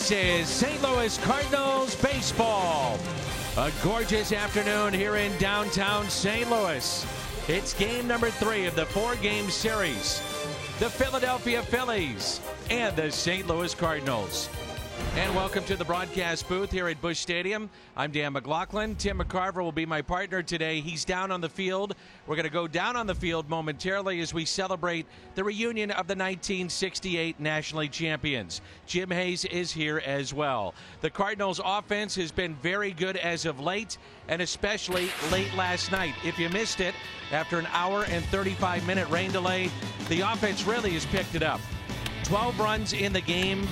This is St. Louis Cardinals baseball. A gorgeous afternoon here in downtown St. Louis. It's game number 3 of the 4-game series. The Philadelphia Phillies and the St. Louis Cardinals. And welcome to the broadcast booth here at Busch Stadium. I'm Dan McLaughlin. Tim McCarver will be my partner today. He's down on the field. We're going to go down on the field momentarily as we celebrate the reunion of the 1968 National League champions. Jim Hayes is here as well. The Cardinals' offense has been very good as of late, and especially late last night. If you missed it, after an hour and 35-minute rain delay, the offense really has picked it up. 12 runs in the game.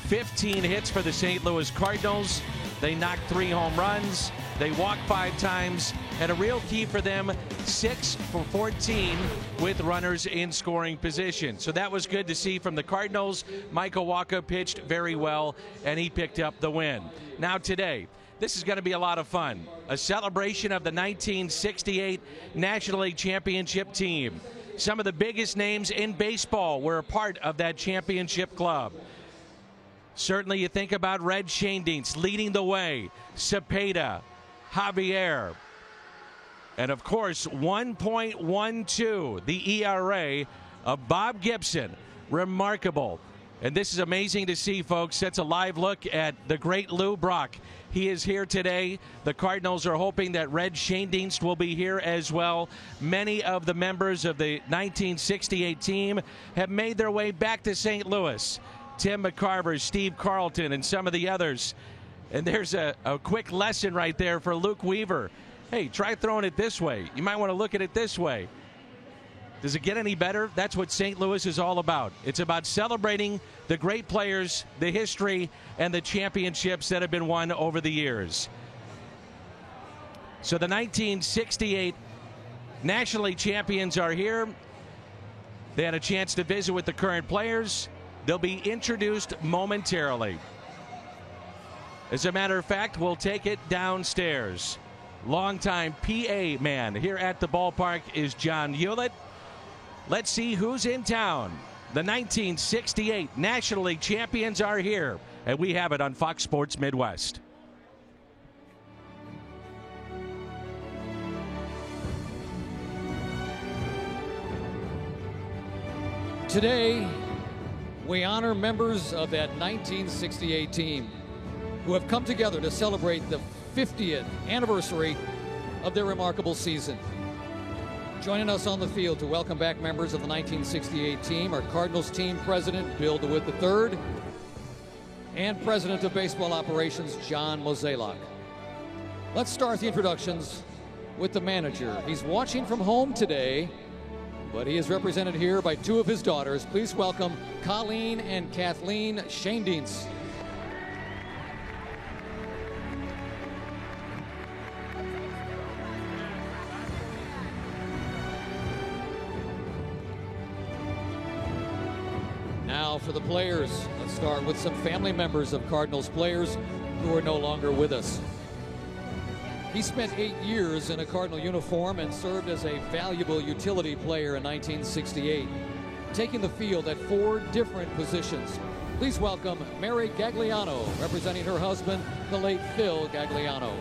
15 hits for the St. Louis Cardinals. They knocked 3 home runs. They walked 5 times. And a real key for them, 6 for 14 with runners in scoring position. So that was good to see from the Cardinals. Michael Wacha pitched very well, and he picked up the win. Now today, this is going to be a lot of fun. A celebration of the 1968 National League Championship team. Some of the biggest names in baseball were a part of that championship club. Certainly you think about Red Schoendienst leading the way, Cepeda, Javier, and of course 1.12, the ERA of Bob Gibson. Remarkable. And this is amazing to see, folks. That's a live look at the great Lou Brock. He is here today. The Cardinals are hoping that Red Schoendienst will be here as well. Many of the members of the 1968 team have made their way back to St. Louis. Tim McCarver, Steve Carlton, and some of the others. And there's a quick lesson right there for Luke Weaver. Hey, try throwing it this way. You might want to look at it this way. Does it get any better? That's what St. Louis is all about. It's about celebrating the great players, the history, and the championships that have been won over the years. So the 1968 National League champions are here. They had a chance to visit with the current players. They'll be introduced momentarily. As a matter of fact, we'll take it downstairs. Longtime PA man here at the ballpark is John Hewlett. Let's see who's in town. The 1968 National League champions are here, and we have it on Fox Sports Midwest. Today, we honor members of that 1968 team who have come together to celebrate the 50th anniversary of their remarkable season. Joining us on the field to welcome back members of the 1968 team are Cardinals team president Bill DeWitt III and president of baseball operations John Mozeliak. Let's start the introductions with the manager. He's watching from home today, but he is represented here by 2 of his daughters. Please welcome Colleen and Kathleen Schoendienst. Now for the players. Let's start with some family members of Cardinals players who are no longer with us. He spent 8 years in a Cardinal uniform and served as a valuable utility player in 1968, taking the field at 4 different positions. Please welcome Mary Gagliano, representing her husband, the late Phil Gagliano.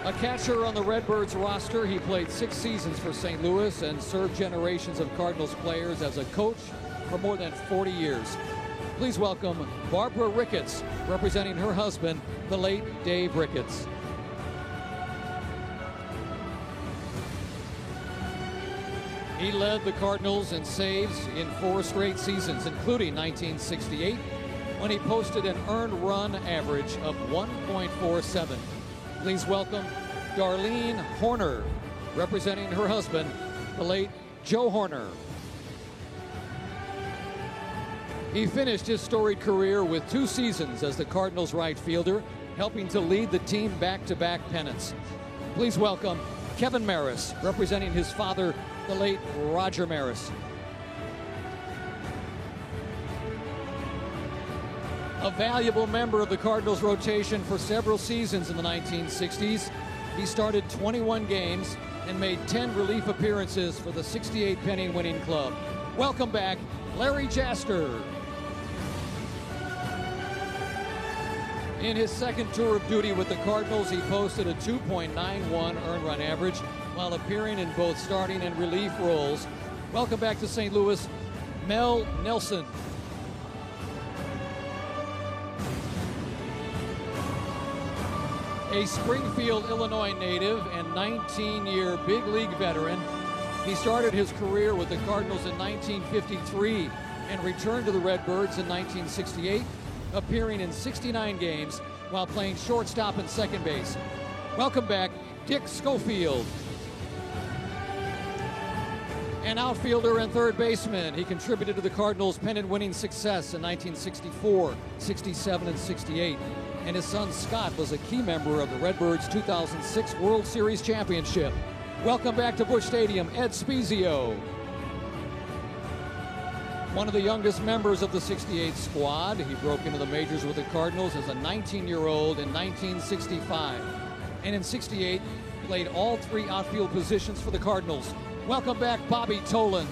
A catcher on the Redbirds roster, he played 6 seasons for St. Louis and served generations of Cardinals players as a coach for more than 40 years. Please welcome Barbara Ricketts, representing her husband, the late Dave Ricketts. He led the Cardinals in saves in 4 straight seasons, including 1968, when he posted an earned run average of 1.47. Please welcome Darlene Horner, representing her husband, the late Joe Horner. He finished his storied career with 2 seasons as the Cardinals right fielder, helping to lead the team back-to-back pennants. Please welcome Kevin Maris, representing his father, the late Roger Maris. A valuable member of the Cardinals rotation for several seasons in the 1960s, he started 21 games and made 10 relief appearances for the 68 Penny winning club. Welcome back, Larry Jaster. In his second tour of duty with the Cardinals, he posted a 2.91 earned run average while appearing in both starting and relief roles. Welcome back to St. Louis, Mel Nelson. A Springfield, Illinois native and 19-year big league veteran, he started his career with the Cardinals in 1953 and returned to the Redbirds in 1968, appearing in 69 games while playing shortstop and second base. Welcome back, Dick Schofield. An outfielder and third baseman, he contributed to the Cardinals' pennant-winning success in 1964, 67, and 68. And his son Scott was a key member of the Redbirds' 2006 World Series championship. Welcome back to Busch Stadium, Ed Spiezio. One of the youngest members of the 68 squad, he broke into the majors with the Cardinals as a 19-year-old in 1965. And in 68, played all three outfield positions for the Cardinals. Welcome back, Bobby Tolan.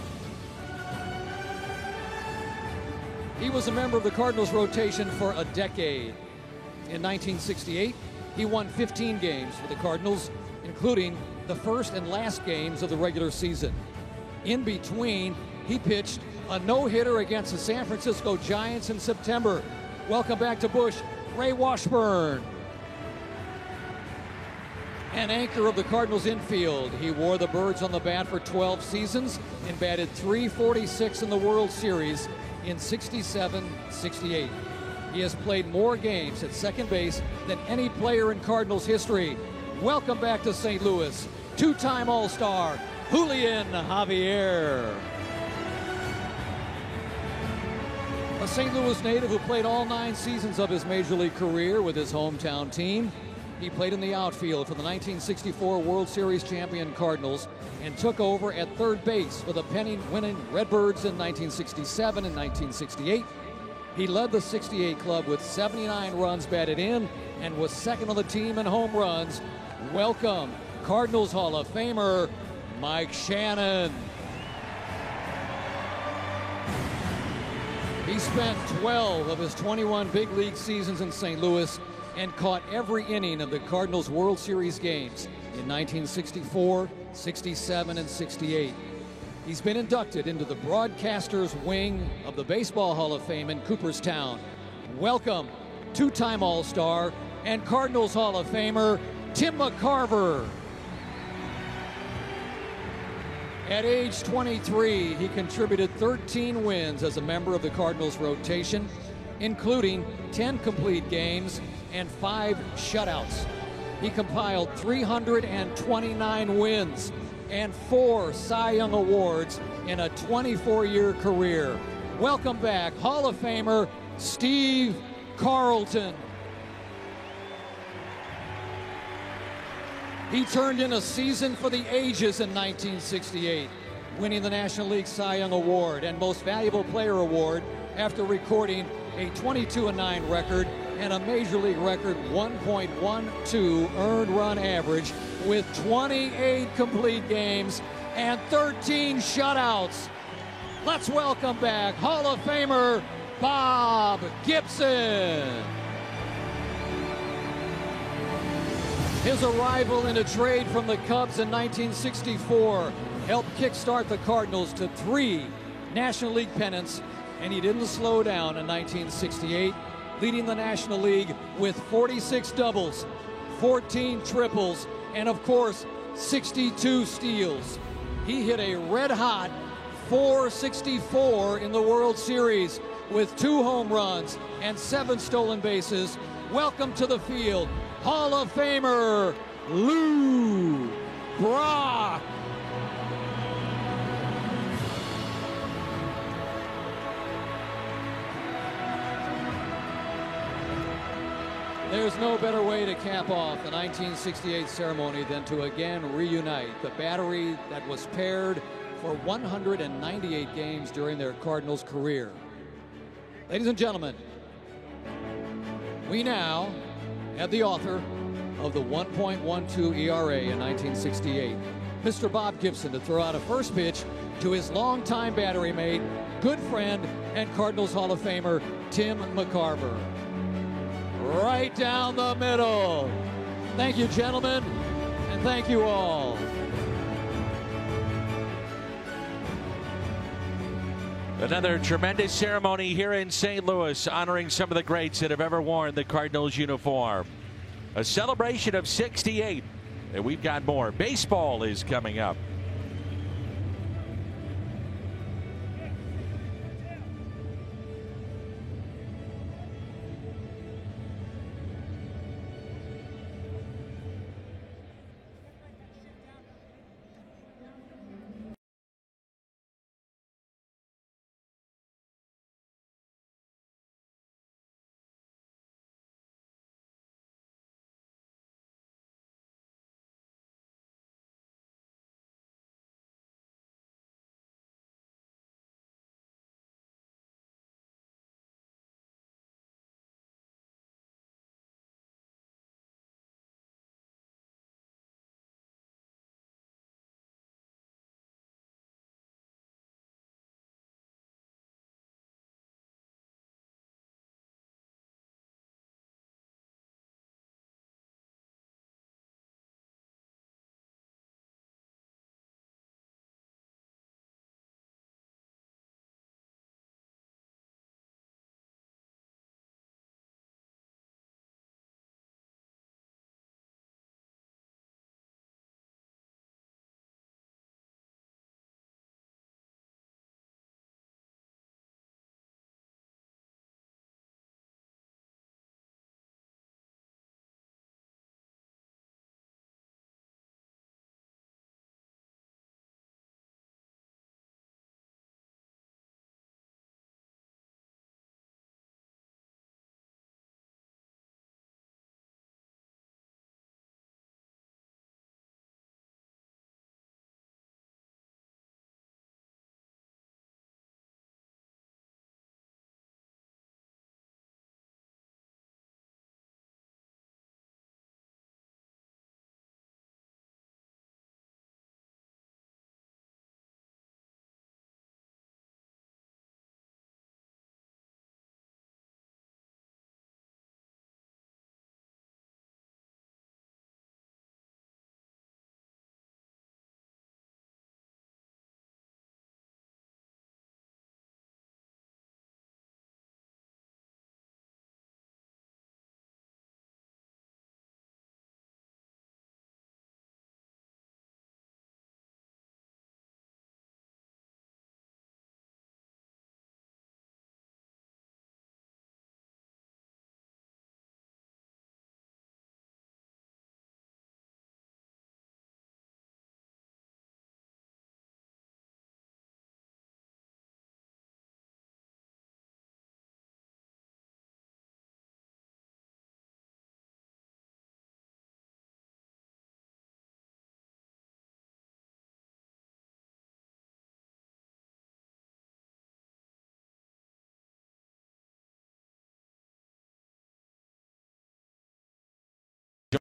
He was a member of the Cardinals rotation for a decade. In 1968, he won 15 games for the Cardinals, including the first and last games of the regular season. In between, he pitched a no-hitter against the San Francisco Giants in September. Welcome back to Busch, Ray Washburn. An anchor of the Cardinals infield, he wore the Birds on the bat for 12 seasons and batted .346 in the World Series in 67-68. He has played more games at second base than any player in Cardinals history. Welcome back to St. Louis, two-time All-Star, Julian Javier. A St. Louis native who played all 9 seasons of his Major League career with his hometown team. He played in the outfield for the 1964 World Series champion Cardinals and took over at third base for the pennant-winning Redbirds in 1967 and 1968. He led the 68 club with 79 runs batted in and was second on the team in home runs. Welcome, Cardinals Hall of Famer, Mike Shannon. He spent 12 of his 21 big league seasons in St. Louis and caught every inning of the Cardinals World Series games in 1964, 67, and 68. He's been inducted into the Broadcasters Wing of the Baseball Hall of Fame in Cooperstown. Welcome, two-time All-Star and Cardinals Hall of Famer, Tim McCarver. At age 23, he contributed 13 wins as a member of the Cardinals rotation, including 10 complete games and 5 shutouts. He compiled 329 wins and 4 Cy Young Awards in a 24-year career. Welcome back, Hall of Famer Steve Carlton. He turned in a season for the ages in 1968, winning the National League Cy Young Award and Most Valuable Player Award after recording a 22-9 record and a Major League record 1.12 earned run average with 28 complete games and 13 shutouts. Let's welcome back Hall of Famer Bob Gibson. His arrival in a trade from the Cubs in 1964 helped kickstart the Cardinals to 3 National League pennants, and he didn't slow down in 1968, leading the National League with 46 doubles, 14 triples, and of course, 62 steals. He hit a red-hot .464 in the World Series with 2 home runs and 7 stolen bases. Welcome to the field, Hall of Famer Lou Brock. There's no better way to cap off the 1968 ceremony than to again reunite the battery that was paired for 198 games during their Cardinals career. Ladies and gentlemen, we now have the author of the 1.12 ERA in 1968, Mr. Bob Gibson, to throw out a first pitch to his longtime battery mate, good friend, and Cardinals Hall of Famer, Tim McCarver. right down the middle. Thank you, gentlemen, and thank you all. Another tremendous ceremony here in St. Louis, honoring some of the greats that have ever worn the Cardinals uniform. A celebration of 68, and we've got more. Baseball is coming up.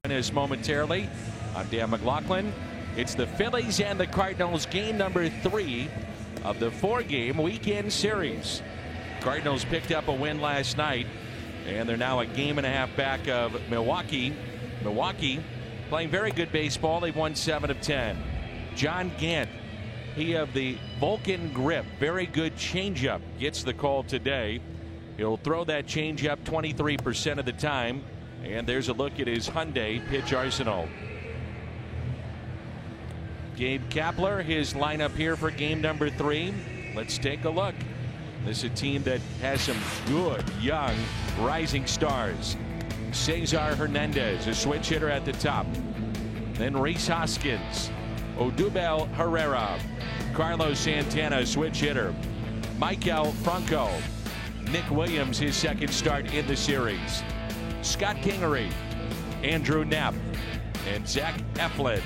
Join us momentarily. I'm Dan McLaughlin. It's the Phillies and the Cardinals, game number 3 of the 4-game weekend series. Cardinals picked up a win last night, and they're now a game and a half back of Milwaukee. Milwaukee playing very good baseball. They've won 7 of 10. John Gant, he of the Vulcan grip, very good changeup, gets the call today. He'll throw that changeup 23% of the time. And there's a look at his Hyundai pitch arsenal. Gabe Kapler, his lineup here for game number 3. Let's take a look. This is a team that has some good young rising stars. Cesar Hernandez, a switch hitter at the top. Then Rhys Hoskins, Odubel Herrera, Carlos Santana, switch hitter. Maikel Franco, Nick Williams, his second start in the series. Scott Kingery, Andrew Knapp, and Zach Eflin.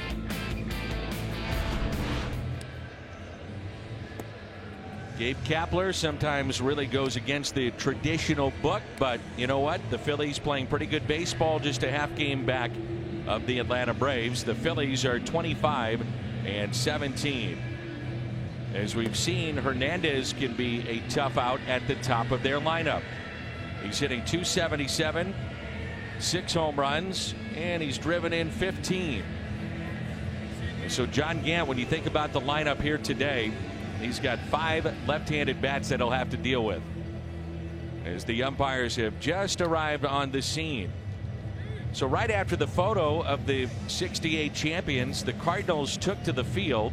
Gabe Kapler sometimes really goes against the traditional book, but you know what? The Phillies playing pretty good baseball, just a half game back of the Atlanta Braves. The Phillies are 25-17. As we've seen, Hernandez can be a tough out at the top of their lineup. He's hitting .277, 6 home runs, and he's driven in 15. And so John Gant, when you think about the lineup here today, he's got 5 left-handed bats that he'll have to deal with, as the umpires have just arrived on the scene. So right after the photo of the 68 champions, the Cardinals took to the field,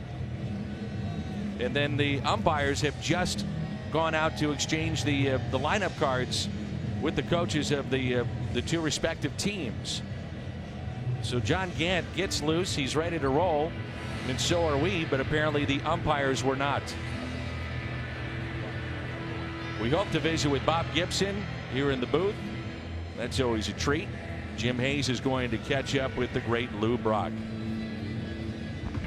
and then the umpires have just gone out to exchange the lineup cards with the coaches of the 2 respective teams. So John Gant gets loose. He's ready to roll, and so are we, but apparently the umpires were not. We hope to visit with Bob Gibson here in the booth. That's always a treat. Jim Hayes is going to catch up with the great Lou Brock.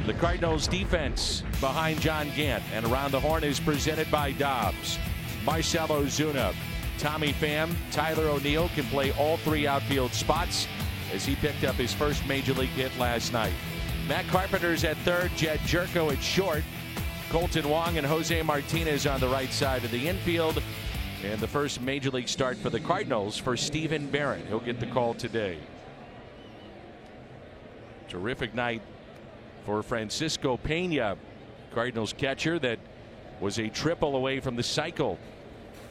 The Cardinals defense behind John Gant and around the horn is presented by Dobbs. Marcell Ozuna, Tommy Pham, Tyler O'Neill can play all 3 outfield spots as he picked up his first major league hit last night. Matt Carpenter's at third, Jed Jerko at short, Colton Wong and Jose Martinez on the right side of the infield. And the first major league start for the Cardinals for Stephen Barron. He'll get the call today. Terrific night for Francisco Pena, Cardinals catcher that was a triple away from the cycle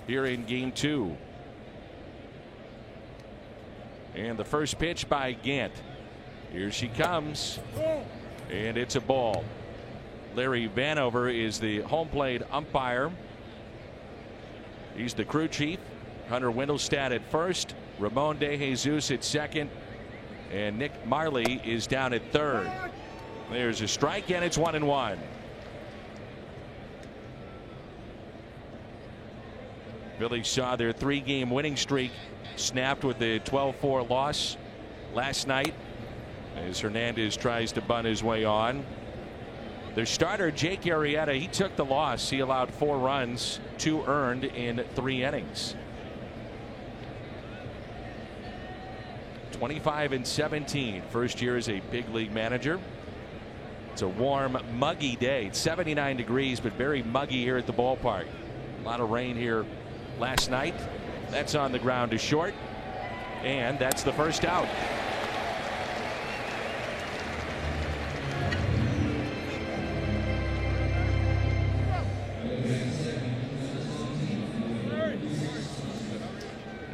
here in game 2. And the first pitch by Gant. Here she comes, and it's a ball. Larry Vanover is the home plate umpire. He's the crew chief. Hunter Wendelstedt at first, Ramon De Jesus at second, and Nick Marley is down at third. There's a strike, and it's 1-1. Phillies saw their 3-game winning streak snapped with the 12-4 loss last night as Hernandez tries to bunt his way on. Their starter, Jake Arrieta, he took the loss. He allowed 4 runs, 2 earned in 3 innings. 25-17, first year as a big league manager. It's a warm, muggy day. It's 79 degrees, but very muggy here at the ballpark. A lot of rain here last night. That's on the ground to short, and that's the first out.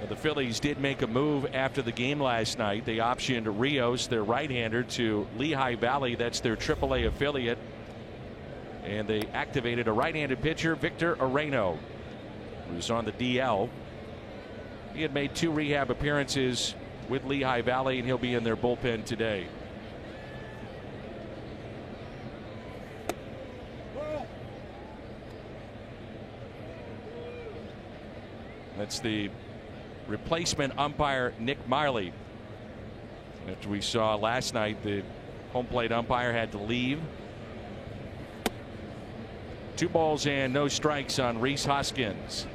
The Phillies did make a move after the game last night. They optioned Rios, their right-hander, to Lehigh Valley. That's their AAA affiliate. And they activated a right-handed pitcher, Victor Areno, who's on the DL. He had made 2 rehab appearances with Lehigh Valley, and he'll be in their bullpen today. That's the replacement umpire, Nick Marley. After we saw last night, the home plate umpire had to leave. 2 balls and no strikes on Rhys Hoskins.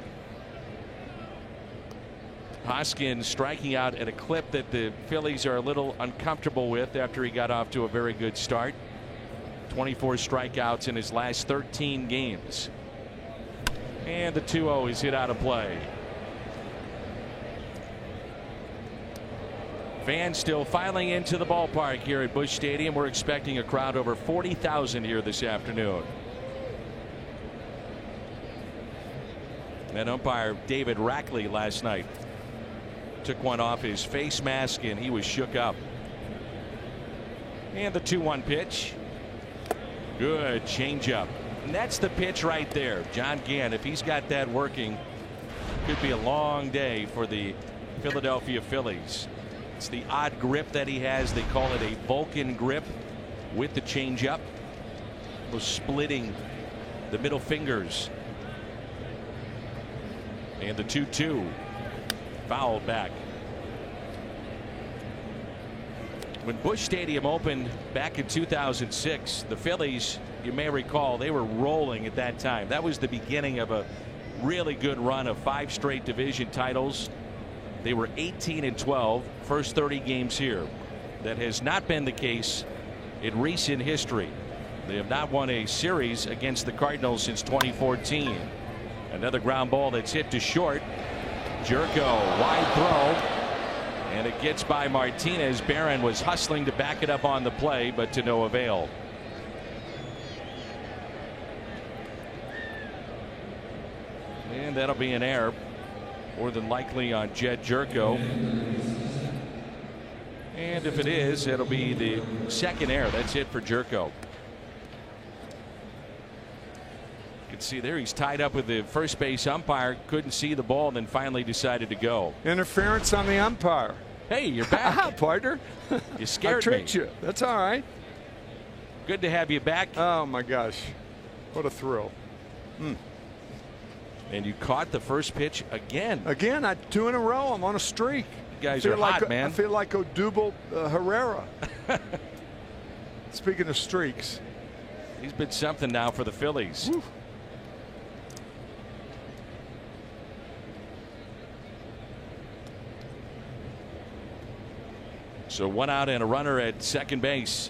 Hoskins striking out at a clip that the Phillies are a little uncomfortable with after he got off to a very good start. 24 strikeouts in his last 13 games. And the 2-0 is hit out of play. Fans still filing into the ballpark here at Busch Stadium. We're expecting a crowd over 40,000 here this afternoon. And umpire David Rackley last night took one off his face mask, and he was shook up. And the 2-1 pitch. Good changeup. And that's the pitch right there. John Gant, if he's got that working, could be a long day for the Philadelphia Phillies. It's the odd grip that he has. They call it a Vulcan grip with the changeup. Splitting the middle fingers. And the 2-2 fouled back. When Busch Stadium opened back in 2006, the Phillies, you may recall, they were rolling at that time. That was the beginning of a really good run of 5 straight division titles. They were 18-12 first 30 games here. That has not been the case in recent history. They have not won a series against the Cardinals since 2014. Another ground ball that's hit to short. Jerko, wide throw, And it gets by Martinez. Barron was hustling to back it up on the play, but to no avail. And that'll be an error, more than likely on Jedd Gyorko. And if it is, it'll be the second error. That's it for Gyorko. You can see there he's tied up with the first base umpire, couldn't see the ball, and then finally decided to go. Interference on the umpire. Hey, you're back. Partner. You scared me. I tricked you. That's all right. Good to have you back. Oh, my gosh. What a thrill. And you caught the first pitch again. Again, 2 in a row. I'm on a streak. You guys are hot, man. I feel like Odubel Herrera. Speaking of streaks. He's been something now for the Phillies. Woo. So 1 out and a runner at second base.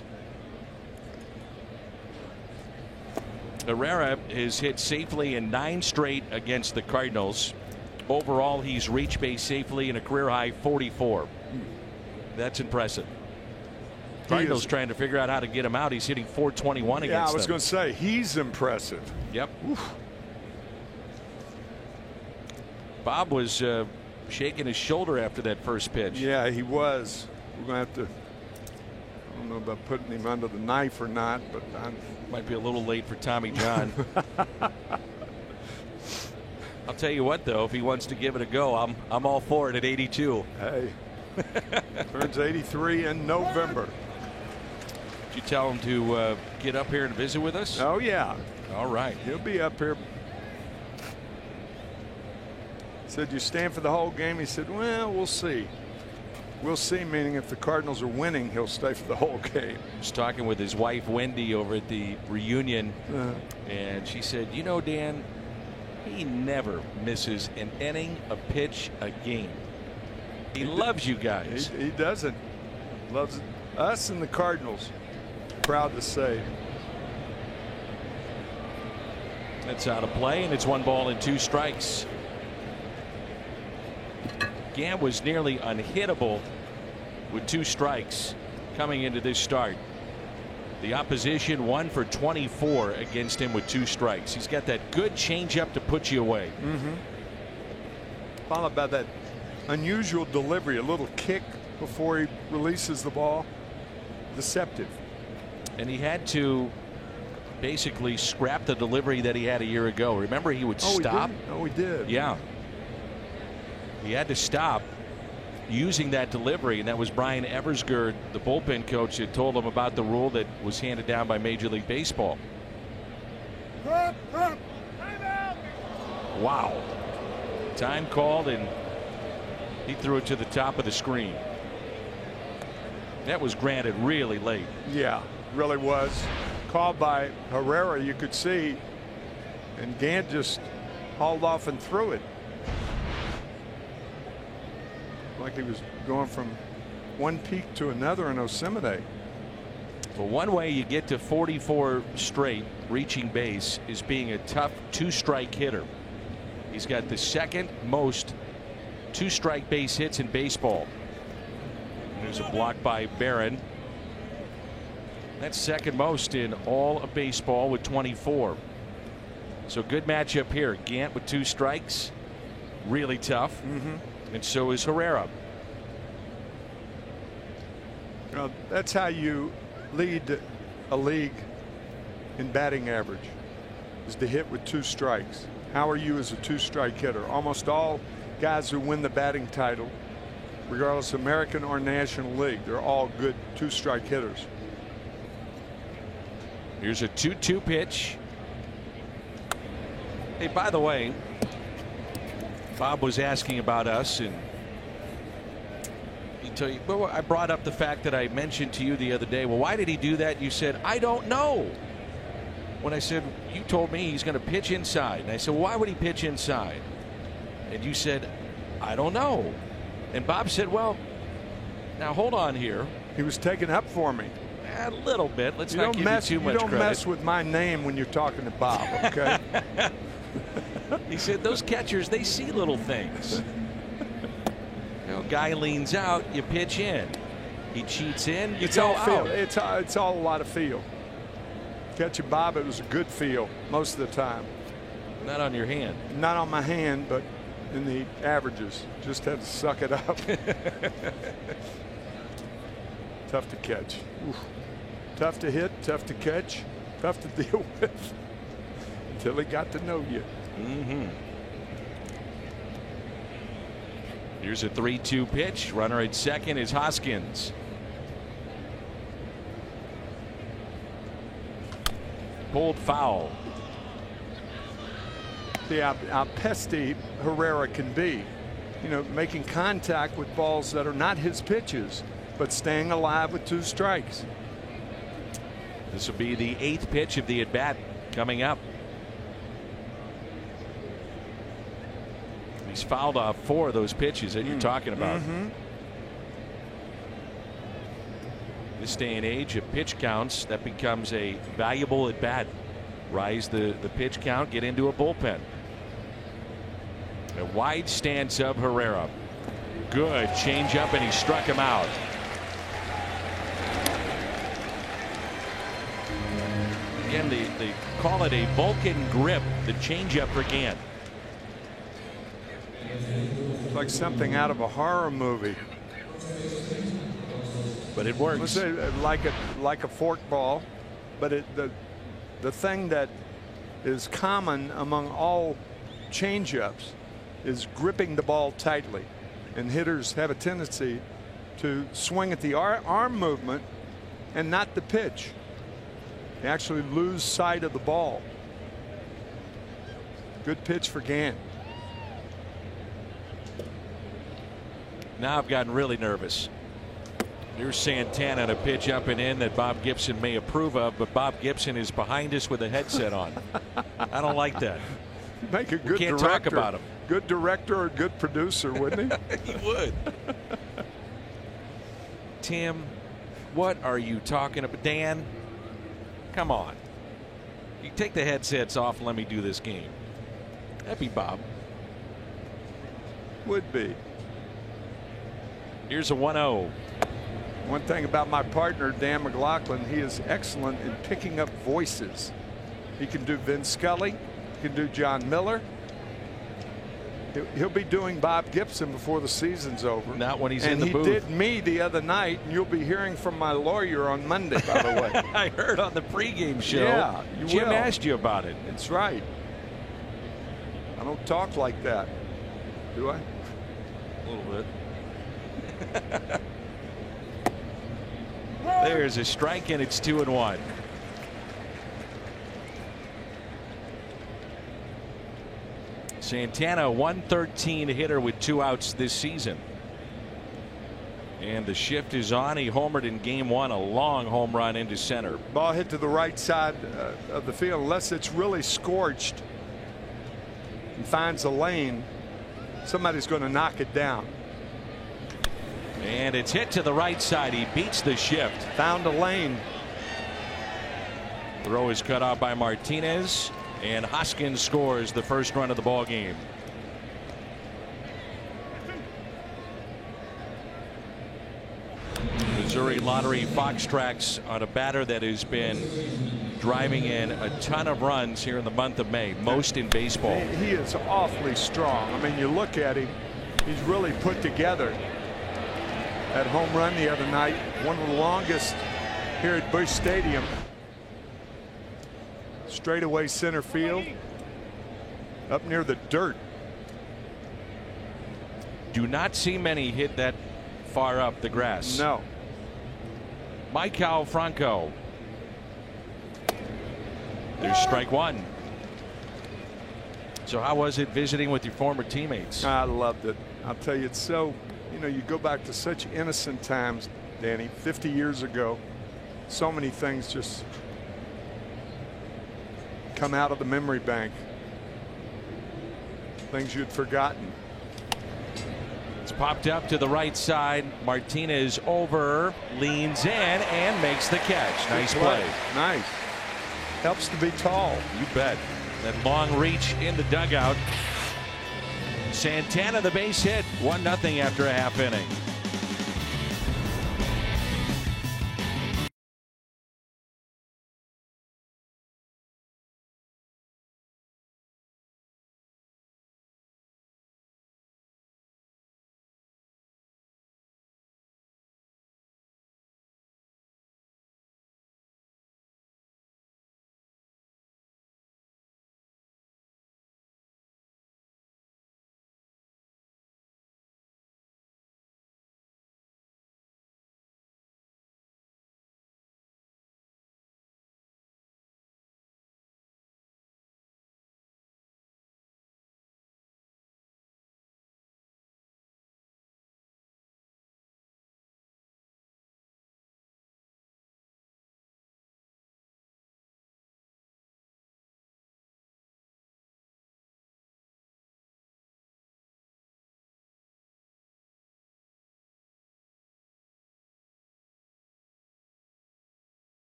Herrera has hit safely in 9 straight against the Cardinals. Overall, he's reached base safely in a career high 44. That's impressive. Cardinals trying to figure out how to get him out. He's hitting 421 against them. Yeah, I was going to say, he's impressive. Yep. Oof. Bob was shaking his shoulder after that first pitch. Yeah, he was. We're going to have to, I don't know about putting him under the knife or not, but might be a little late for Tommy John. I'll tell you what, though, if he wants to give it a go, I'm all for it at 82. Hey, turns 83 in November. Did you tell him to get up here and visit with us? Oh, yeah. All right. He'll be up here. Said, you stand for the whole game? He said, well, we'll see. We'll see, meaning if the Cardinals are winning, he'll stay for the whole game. I was talking with his wife, Wendy, over at the reunion, and she said, you know, Dan, he never misses an inning, a pitch, a game. He loves you guys. He doesn't. Loves us and the Cardinals. Proud to say. That's out of play, and it's 1 ball and 2 strikes. Gant was nearly unhittable with 2 strikes coming into this start. The opposition 1 for 24 against him with 2 strikes. He's got that good changeup to put you away. Followed by that unusual delivery, a little kick before he releases the ball. Deceptive. And he had to basically scrap the delivery that he had a year ago. Remember, he would stop. He did. Yeah. He had to stop using that delivery, and that was Brian Eversgerd, the bullpen coach, that told him about the rule that was handed down by Major League Baseball. Wow. Time called, and he threw it to the top of the screen. That was granted really late. Yeah, really was. Called by Herrera, you could see, and Gant just hauled off and threw it. Like he was going from one peak to another in Yosemite. Well, one way you get to 44 straight reaching base is being a tough 2-strike hitter. He's got the second most 2-strike base hits in baseball. There's a block by Barron. That's second most in all of baseball with 24. So good matchup here. Gant with 2 strikes. Really tough. And so is Herrera. Well, that's how you lead a league in batting average, is to hit with 2 strikes. How are you as a 2-strike hitter? Almost all guys who win the batting title, regardless of American or National League, they're all good 2-strike hitters. Here's a 2-2 pitch. Hey, by the way, Bob was asking about us, and he told you, well, I brought up the fact that I mentioned to you the other day. Well, why did he do that? You said, I don't know. When I said, you told me he's going to pitch inside. And I said, well, why would he pitch inside? And you said, I don't know. And Bob said, well, now hold on here. He was taking up for me. A little bit. Let's not give you too much credit. You don't mess with my name when you're talking to Bob, okay? He said those catchers, they see little things. You know, guy leans out, you pitch in. He cheats in, you It's go all feel. out. It's all a lot of feel. Catching Bob, it was a good feel most of the time. Not on your hand. Not on my hand, but in the averages. Just had to suck it up. Tough to catch. Oof. Tough to hit, tough to catch, tough to deal with. Until he got to know you. Here's a 3-2 pitch. Runner at second is Hoskins. Pulled foul. See how pesty Herrera can be. You know, making contact with balls that are not his pitches, but staying alive with 2 strikes. This will be the 8th pitch of the at bat coming up. He's fouled off 4 of those pitches that you're talking about. This day and age of pitch counts, that becomes a valuable at bat. Rise the pitch count, get into a bullpen. A wide stance of Herrera. Good change up, and he struck him out. Again, they call it a Vulcan grip, the changeup for Gant. Like something out of a horror movie. But it works. Like a fork ball, but the thing that is common among all changeups is gripping the ball tightly, and hitters have a tendency to swing at the arm movement and not the pitch. They actually lose sight of the ball. Good pitch for Gant. Now I've gotten really nervous. Here's Santana and a pitch up and in that Bob Gibson may approve of, but Bob Gibson is behind us with a headset on. I don't like that. Make a good Can't director. talk about him. Good director or good producer, wouldn't he? He would. Tim, what are you talking about? Dan, come on. You take the headsets off and let me do this game. That'd be Bob. Would be. Here's a 1-0. One thing about my partner, Dan McLaughlin, he is excellent in picking up voices. He can do Vin Scully, he can do John Miller. He'll be doing Bob Gibson before the season's over. Not when he's in the booth. And he did me the other night, and you'll be hearing from my lawyer on Monday, by the way. I heard on the pregame show. Yeah, you Jim will. asked you about it. That's right. I don't talk like that, do I? A little bit. There's a strike, and it's 2-1. Santana, 113 hitter with 2 outs this season. And the shift is on. He homered in game 1, a long home run into center. Ball hit to the right side of the field, unless it's really scorched and finds a lane, somebody's going to knock it down. And it's hit to the right side. He beats the shift. Found a lane. Throw is cut off by Martinez, and Hoskins scores the first run of the ball game. Missouri Lottery Fox Tracks on a batter that has been driving in a ton of runs here in the month of May, most in baseball. He is awfully strong. I mean, you look at him, he's really put together. That home run the other night, one of the longest here at Busch Stadium. Straightaway center field, up near the dirt. Do not see many hit that far up the grass. No. Maikel Franco. There's strike 1. So how was it visiting with your former teammates? I loved it. I'll tell you, it's so, you know, you go back to such innocent times, Danny, 50 years ago. So many things just come out of the memory bank. Things you'd forgotten. It's popped up to the right side. Martinez over, leans in, and makes the catch. Nice play. Nice. Helps to be tall. You bet. That long reach in the dugout. Santana the base hit, 1-0 after a half inning.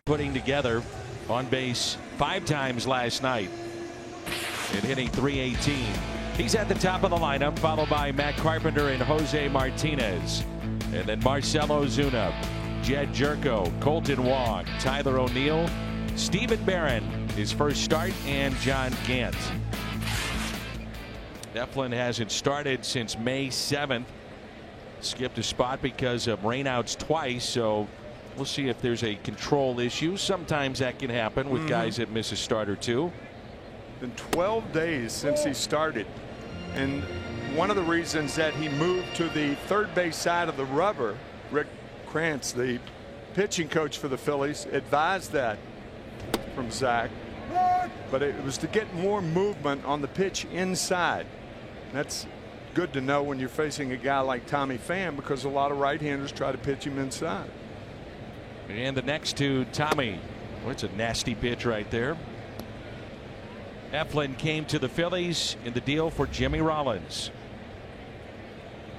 Putting together on base 5 times last night and hitting .318. He's at the top of the lineup, followed by Matt Carpenter and Jose Martinez, and then Marcell Ozuna, Jed Jerko, Colton Wong, Tyler O'Neill, Stephen Barron, his first start, and John Gant. Eflin hasn't started since May 7th. Skipped a spot because of rainouts twice, so we'll see if there's a control issue. Sometimes that can happen with guys that miss a start or two. Been 12 days since he started, and one of the reasons that he moved to the third base side of the rubber, Rick Krantz, the pitching coach for the Phillies, advised that from Zach, but it was to get more movement on the pitch inside. That's good to know when you're facing a guy like Tommy Pham, because a lot of right-handers try to pitch him inside. And the next to Tommy. Well, it's a nasty pitch right there. Eflin came to the Phillies in the deal for Jimmy Rollins,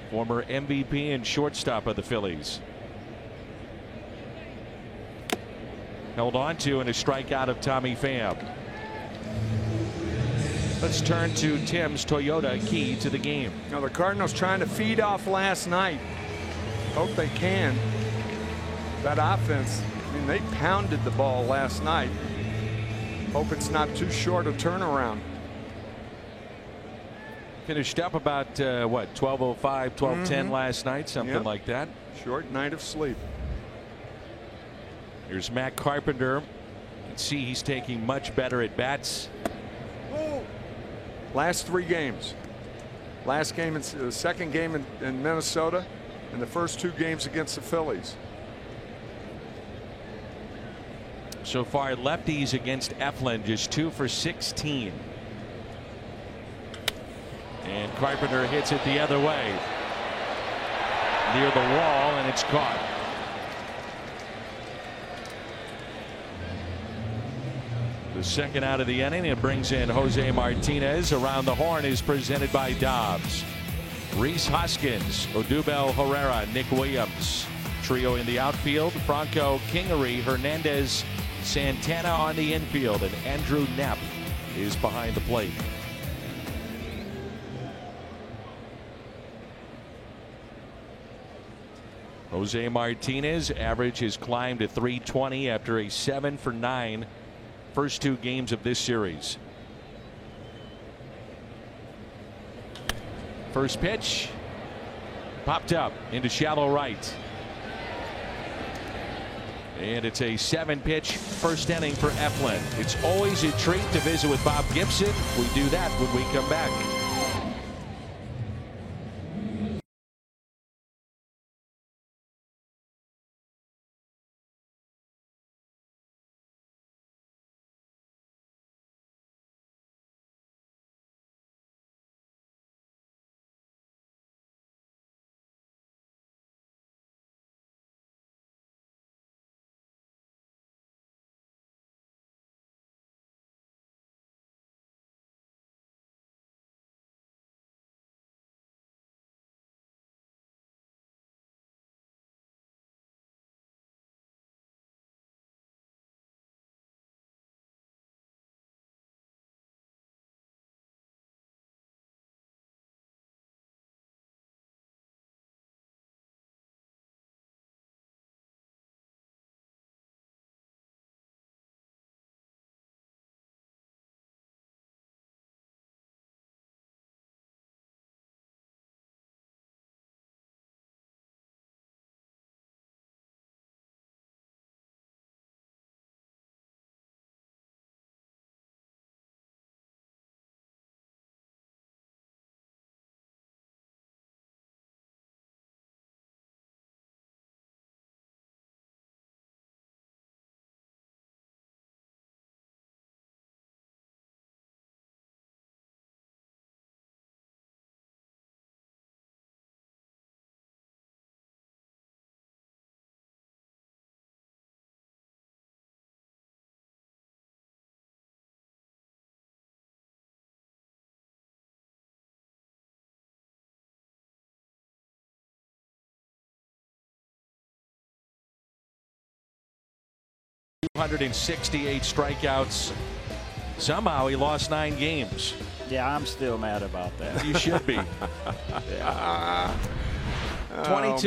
former MVP and shortstop of the Phillies. Held on to and a strikeout of Tommy Pham. Let's turn to Tim's Toyota key to the game. Now the Cardinals trying to feed off last night. Hope they can. That offense, I mean, they pounded the ball last night. Hope it's not too short a turnaround. Finished up about what, 12:05, 12:10 last night, something like that. Short night of sleep. Here's Matt Carpenter. You can see he's taking much better at bats. Last 3 games. Last game, the second game in Minnesota, and the first 2 games against the Phillies. So far, lefties against Eflin, just 2 for 16. And Carpenter hits it the other way, near the wall, and it's caught. The second out of the inning. It brings in Jose Martinez. Around the Horn is presented by Dobbs. Rhys Hoskins, Odubel Herrera, Nick Williams. Trio in the outfield: Franco, Kingery, Hernandez, Santana on the infield, and Andrew Knapp is behind the plate. Jose Martinez average has climbed to .320 after a 7 for 9 first 2 games of this series. First pitch popped up into shallow right. And it's a 7-pitch first inning for Eflin. It's always a treat to visit with Bob Gibson. We do that when we come back. .268 strikeouts. Somehow he lost 9 games. Yeah, I'm still mad about that. You should be. 22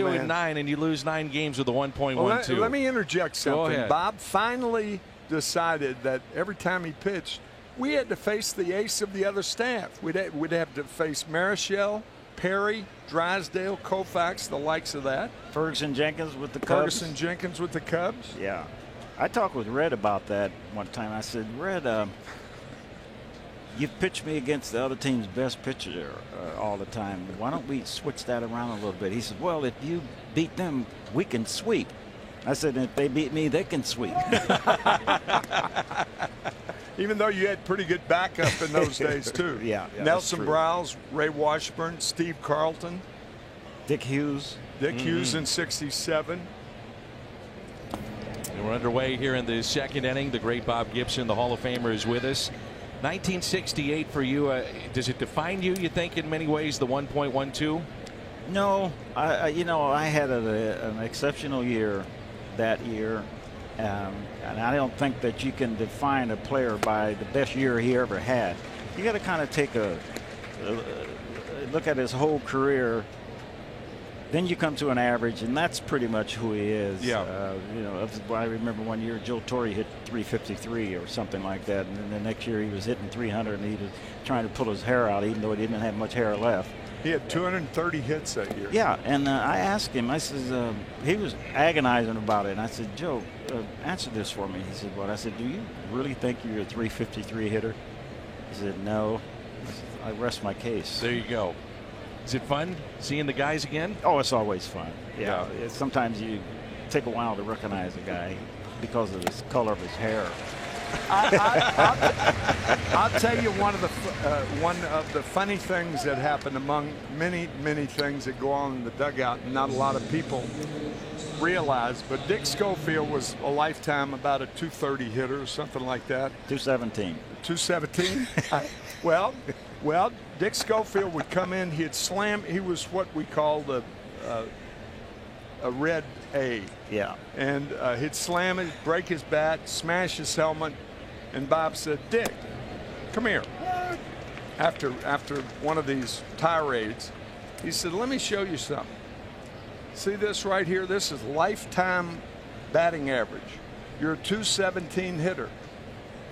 Oh, and 9, and you lose 9 games with a 1.12. Well, let me interject Go something. ahead. Bob finally decided that every time he pitched, we had to face the ace of the other staff. We'd have to face Marichal, Perry, Drysdale, Koufax, the likes of that. Ferguson Jenkins with the Cubs. Ferguson Jenkins with the Cubs. Yeah. I talked with Red about that one time. I said, Red, you've pitched me against the other team's best pitcher all the time. Why don't we switch that around a little bit? He said, well, if you beat them, we can sweep. I said, if they beat me, they can sweep. Even though you had pretty good backup in those days, too. Yeah, Nelson that's true. Browse, Ray Washburn, Steve Carlton. Dick Hughes. Dick Hughes in '67. And we're underway here in the second inning. The great Bob Gibson, the Hall of Famer, is with us. 1968 for you. Does it define you, you think, in many ways, the 1.12? No, I had an exceptional year that year, and I don't think that you can define a player by the best year he ever had. You got to kind of take a look at his whole career. Then you come to an average, and that's pretty much who he is. Yeah. I remember one year Joe Torre hit 353 or something like that, and then the next year he was hitting 300, and he was trying to pull his hair out, even though he didn't have much hair left. He had 230 hits that year. Yeah, and I asked him, I said, he was agonizing about it, and I said, Joe, answer this for me. He said, what? I said, do you really think you're a 353 hitter? He said, no. I rest my case. There you go. Is it fun seeing the guys again? Oh, it's always fun. Yeah. Sometimes you take a while to recognize a guy because of the color of his hair. I'll tell you one of the funny things that happened among many things that go on in the dugout, and not a lot of people realize. But Dick Schofield was a lifetime about a 230 hitter or something like that. 217. 217. Well, Dick Schofield would come in. He'd slam. He was what we called a red A. Yeah. And he'd slam it, break his bat, smash his helmet. And Bob said, Dick, come here. After one of these tirades, he said, let me show you something. See this right here? This is lifetime batting average. You're a 217 hitter.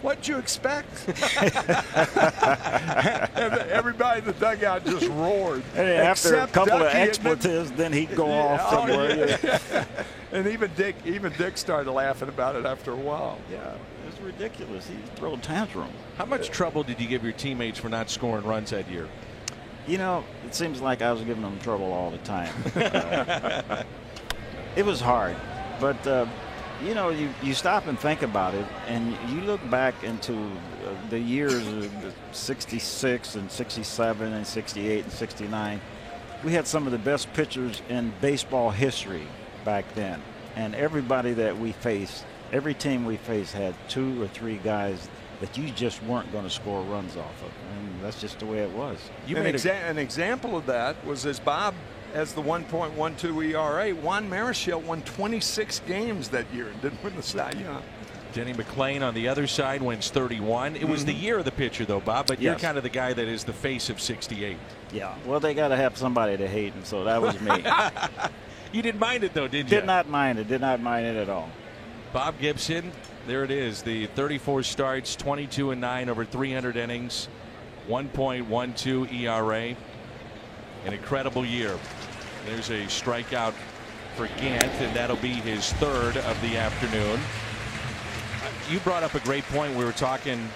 What'd you expect? Everybody in the dugout just roared. Hey, after a couple Ducky, of expletives, then he'd go off somewhere. Yeah. And even Dick started laughing about it after a while. Yeah, it was ridiculous. He threw a tantrum. How much trouble did you give your teammates for not scoring runs that year? You know, it seems like I was giving them trouble all the time. It was hard, but you know, you stop and think about it, and you look back into the years of 66 and 67 and 68 and 69. We had some of the best pitchers in baseball history back then, and everybody that we faced, every team we faced had 2 or 3 guys that you just weren't going to score runs off of, and that's just the way it was. An example of that was as Bob has the 1.12 ERA. Juan Marichal won 26 games that year and didn't win the Cy Young. Denny McLain on the other side wins 31. It was the year of the pitcher, though, Bob, but you're kind of the guy that is the face of 68. Yeah, well, they got to have somebody to hate, and so that was me. You didn't mind it, though, did you? Did not mind it. Did not mind it at all. Bob Gibson, there it is. The 34 starts, 22-9 over 300 innings, 1.12 ERA. An incredible year. There's a strikeout for Gant, and that'll be his 3rd of the afternoon. You brought up a great point. We were talking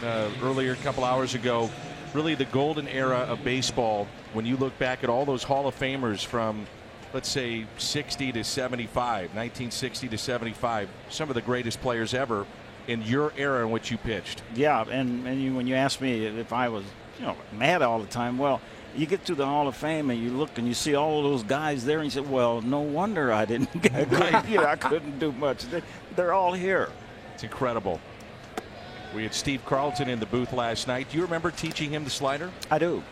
earlier, a couple hours ago, really the golden era of baseball. When you look back at all those Hall of Famers from, let's say, 60 to 75, 1960 to 75, some of the greatest players ever in your era in which you pitched. Yeah, and when you ask me if I was, mad all the time, well, you get to the Hall of Fame and you look and you see all those guys there and you say, well, no wonder I didn't get I couldn't do much. They're all here. It's incredible. We had Steve Carlton in the booth last night. Do you remember teaching him the slider? I do.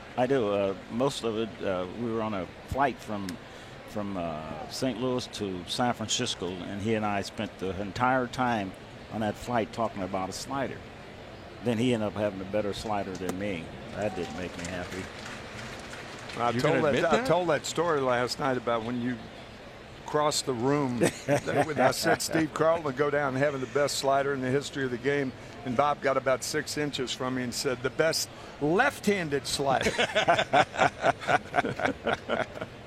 Most of it, we were on a flight from St. Louis to San Francisco, and he and I spent the entire time on that flight talking about a slider. Then he ended up having a better slider than me. That didn't make me happy. I told that story last night about when you crossed the room. I said Steve Carlton would go down having the best slider in the history of the game, and Bob got about 6 inches from me and said the best left-handed slider.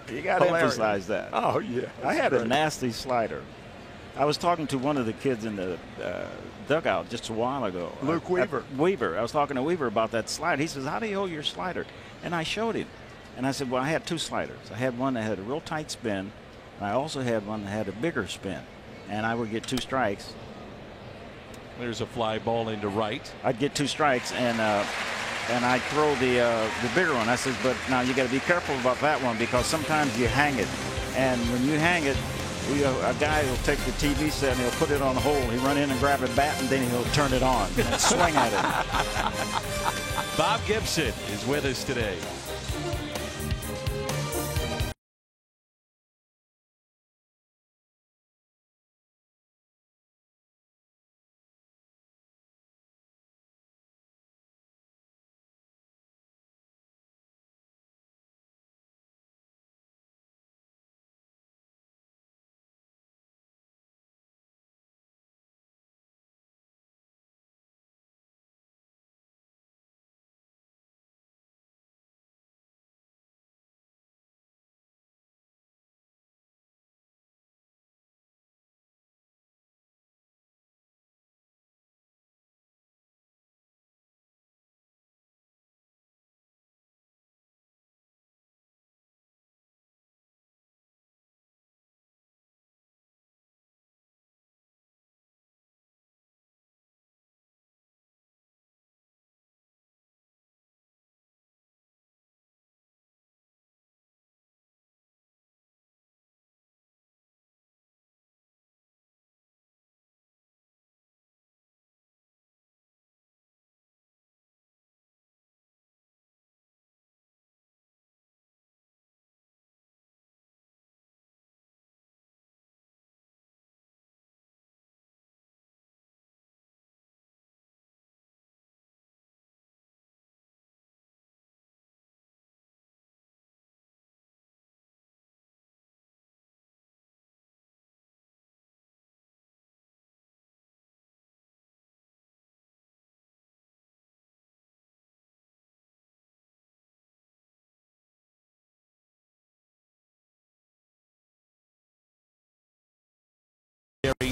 You got to emphasize that. Oh, yeah. I had a nasty slider. I was talking to one of the kids in the dugout just a while ago. Luke Weaver. Weaver. I was talking to Weaver about that slider. He says, how do you hold your slider? And I showed him. And I said, well, I had 2 sliders. I had one that had a real tight spin, and I also had one that had a bigger spin. And I would get 2 strikes. There's a fly ball into right. I'd get 2 strikes, and I'd throw the bigger one. I said, but now you got to be careful about that one because sometimes you hang it. And when you hang it, a guy will take the TV set and he'll put it on the hole. He'll run in and grab a bat, and then he'll turn it on and swing at it. Bob Gibson is with us today.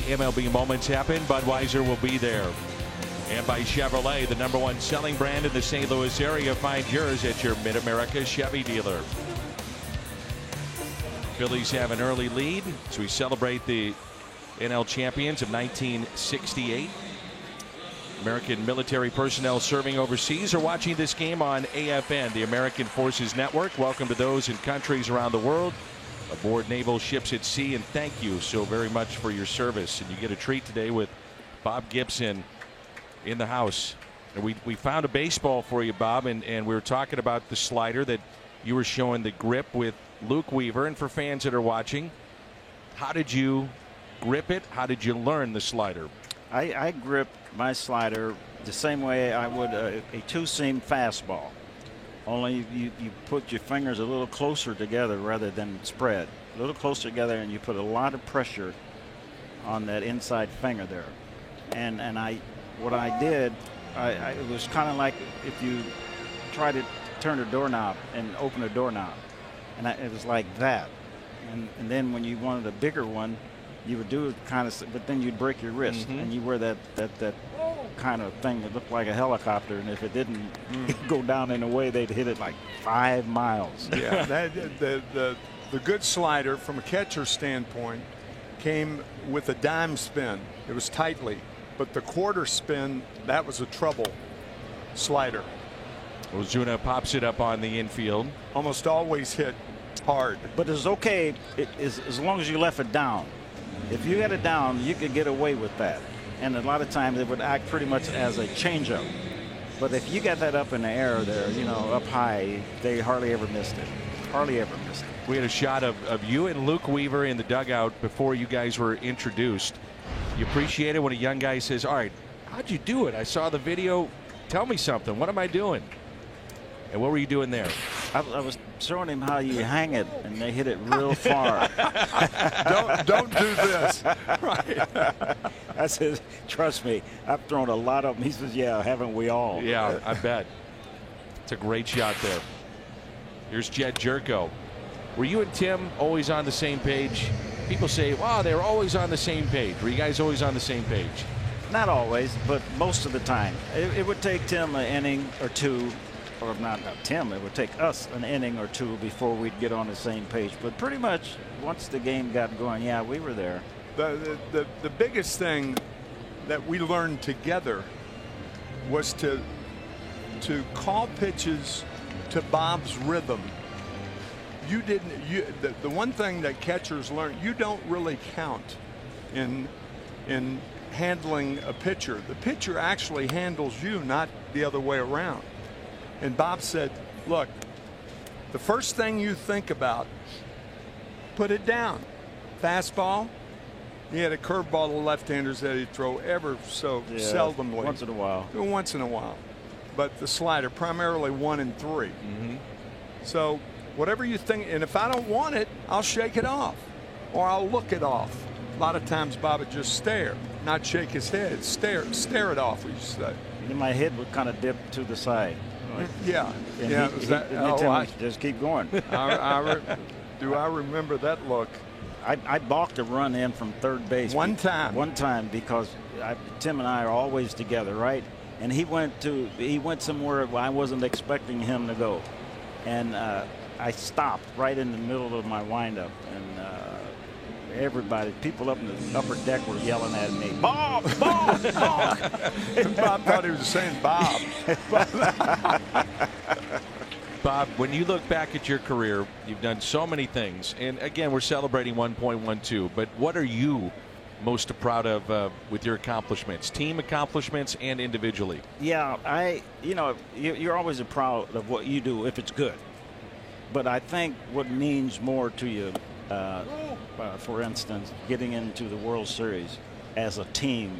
MLB moments happen, Budweiser will be there. And by Chevrolet, the #1 selling brand in the St. Louis area. Find yours at your Mid-America Chevy dealer. Phillies have an early lead as we celebrate the NL champions of 1968. American military personnel serving overseas are watching this game on AFN, the American Forces Network. Welcome to those in countries around the world aboard naval ships at sea, and thank you so very much for your service. And you get a treat today with Bob Gibson in the house. And we found a baseball for you, Bob, and we were talking about the slider that you were showing the grip with Luke Weaver. And for fans that are watching, how did you grip it? How did you learn the slider? I grip my slider the same way I would a two-seam fastball. Only you put your fingers a little closer together rather than spread. A little closer together, and you put a lot of pressure on that inside finger there. And what I did, it was kind of like if you try to turn a doorknob and open a doorknob. And it was like that. And then when you wanted a bigger one, you would do it kind of, but then you'd break your wrist. And you wear that kind of thing that looked like a helicopter, and if it didn't go down in a way, they'd hit it like 5 miles. Yeah, the good slider from a catcher's standpoint came with a dime spin. It was tightly, but the quarter spin, that was a trouble slider. Ozuna pops it up on the infield. Almost always hit hard. But it's okay as long as you left it down. If you had it down, you could get away with that. And a lot of times it would act pretty much as a changeup. But if you got that up in the air there, up high, they hardly ever missed it. Hardly ever missed it. We had a shot of you and Luke Weaver in the dugout before you guys were introduced. You appreciate it when a young guy says, all right, how'd you do it? I saw the video. Tell me something. What am I doing? And what were you doing there? I was showing him how you hang it, and they hit it real far. don't do this. Right. I said, trust me, I've thrown a lot of them. He says, yeah, haven't we all? Yeah, I bet. It's a great shot there. Here's Jed Jerko. Were you and Tim always on the same page? People say, wow, they're always on the same page. Were you guys always on the same page? Not always, but most of the time. It would take Tim an inning or two. Or not Tim, it would take us an inning or two before we'd get on the same page. But pretty much once the game got going, yeah, we were there. The biggest thing that we learned together was to call pitches to Bob's rhythm. The one thing that catchers learn, you don't really count in handling a pitcher. The pitcher actually handles you, not the other way around. And Bob said, look, the first thing you think about, put it down. Fastball. He had a curveball to left-handers that he'd throw ever so seldomly. Once in a while. Once in a while. But the slider, primarily 1 and 3. So whatever you think, and if I don't want it, I'll shake it off. Or I'll look it off. A lot of times Bob would just stare, not shake his head. Stare it off, we used to say. And my head would kind of dip to the side. Yeah. And yeah. Just keep going. Do I remember that look? I balked a run in from third base. One time because Tim and I are always together, right? And he went somewhere I wasn't expecting him to go, and I stopped right in the middle of my windup, and people up in the upper deck were yelling at me, Bob, Bob, Bob. Bob thought he was saying Bob. Bob, when you look back at your career, you've done so many things. And again, we're celebrating 1.12. But what are you most proud of with your accomplishments, team accomplishments and individually? Yeah, you're always proud of what you do if it's good. But I think what means more to you, for instance, getting into the World Series as a team,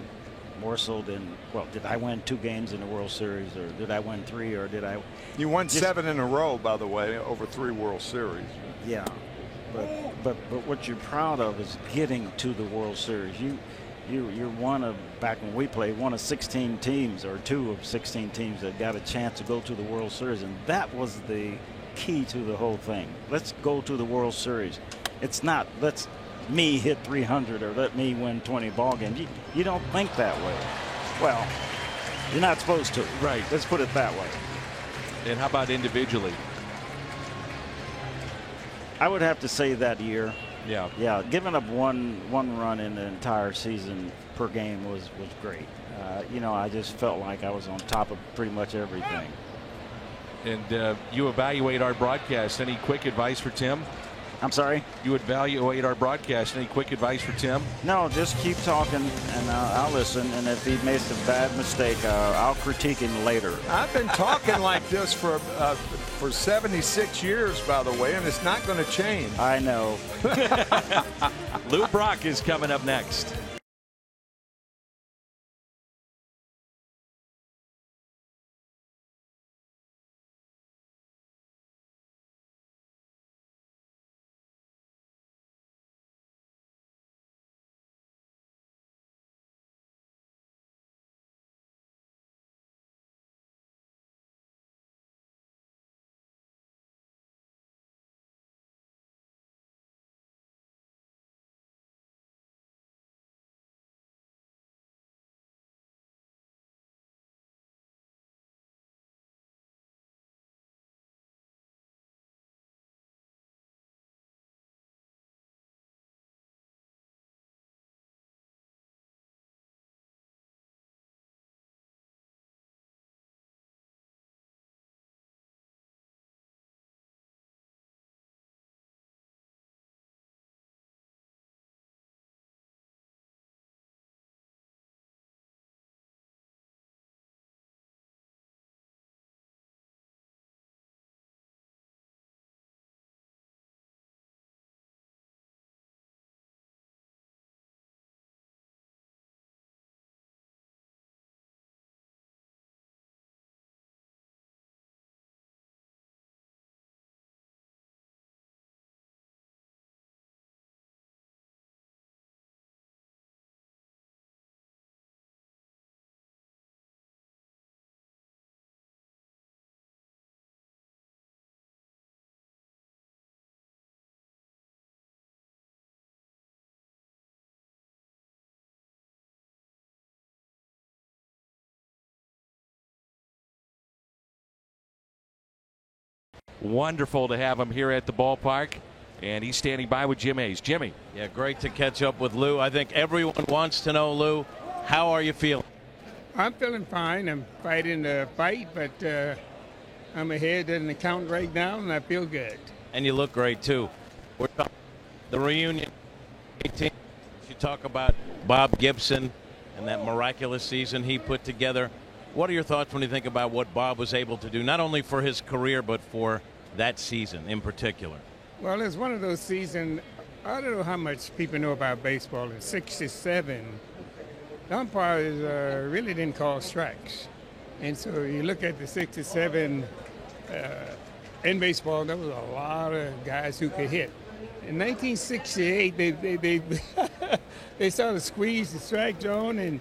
more so than, well, did I win 2 games in the World Series, or did I win 3, or did I? You won 7 in a row, by the way, over 3 World Series. Yeah, but what you're proud of is getting to the World Series. You're one of, back when we played, one of 16 teams, or 2 of 16 teams that got a chance to go to the World Series, and that was the key to the whole thing. Let's go to the World Series. It's not let's me hit 300 or let me win 20 ball games. You don't think that way. Well, you're not supposed to. Right. Let's put it that way. And how about individually? I would have to say that year. Yeah. Yeah, giving up one run in the entire season per game was great. You know, I just felt like I was on top of pretty much everything. And you evaluate our broadcast. Any quick advice for Tim? I'm sorry? You evaluate our broadcast. Any quick advice for Tim? No, just keep talking, and I'll listen. And if he makes a bad mistake, I'll critique him later. I've been talking like this for 76 years, by the way, and it's not going to change. I know. Lou Brock is coming up next. Wonderful to have him here at the ballpark. And he's standing by with Jim Hayes. Jimmy. Yeah, great to catch up with Lou. I think everyone wants to know, Lou, how are you feeling? I'm feeling fine. I'm fighting the fight, but I'm ahead in the count right now, and I feel good. And you look great, too. We're talking the reunion. 18. You talk about Bob Gibson and that miraculous season he put together. What are your thoughts when you think about what Bob was able to do, not only for his career, but for that season in particular? Well, it's one of those seasons, I don't know how much people know about baseball. In '67, the umpires really didn't call strikes. And so you look at the '67 in baseball, there was a lot of guys who could hit. In 1968, they started to squeeze the strike zone, and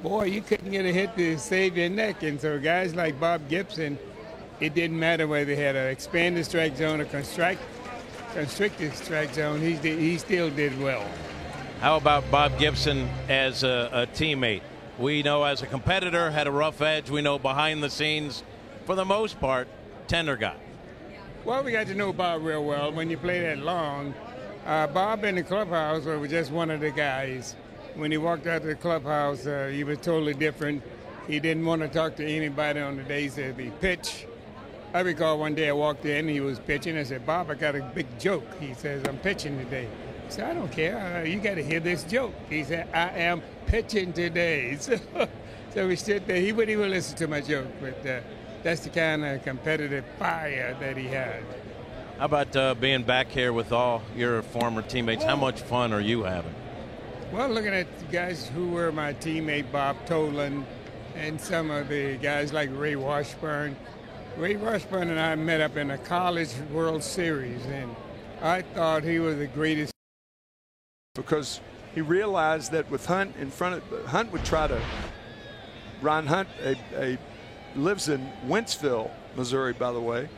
boy, you couldn't get a hit to save your neck. And so guys like Bob Gibson, it didn't matter whether they had an expanded strike zone or constricted strike zone, he still did well. How about Bob Gibson as a teammate? We know as a competitor had a rough edge. We know behind the scenes, for the most part, tender guy. Well, we got to know Bob real well. When you play that long, Bob in the clubhouse was just one of the guys. When he walked out of the clubhouse, he was totally different. He didn't want to talk to anybody on the days that he pitched. I recall one day I walked in, he was pitching. I said, Bob, I got a big joke. He says, I'm pitching today. I said, I don't care. You got to hear this joke. He said, I am pitching today. So we stood there. He wouldn't even listen to my joke, but that's the kind of competitive fire that he had. How about being back here with all your former teammates? How much fun are you having? Well, looking at the guys who were my teammate, Bob Tolan, and some of the guys like Ray Washburn. Ray Washburn and I met up in a College World Series, and I thought he was the greatest. Because he realized that with Hunt in front of Hunt would try to. Ron Hunt lives in Wentzville, Missouri, by the way,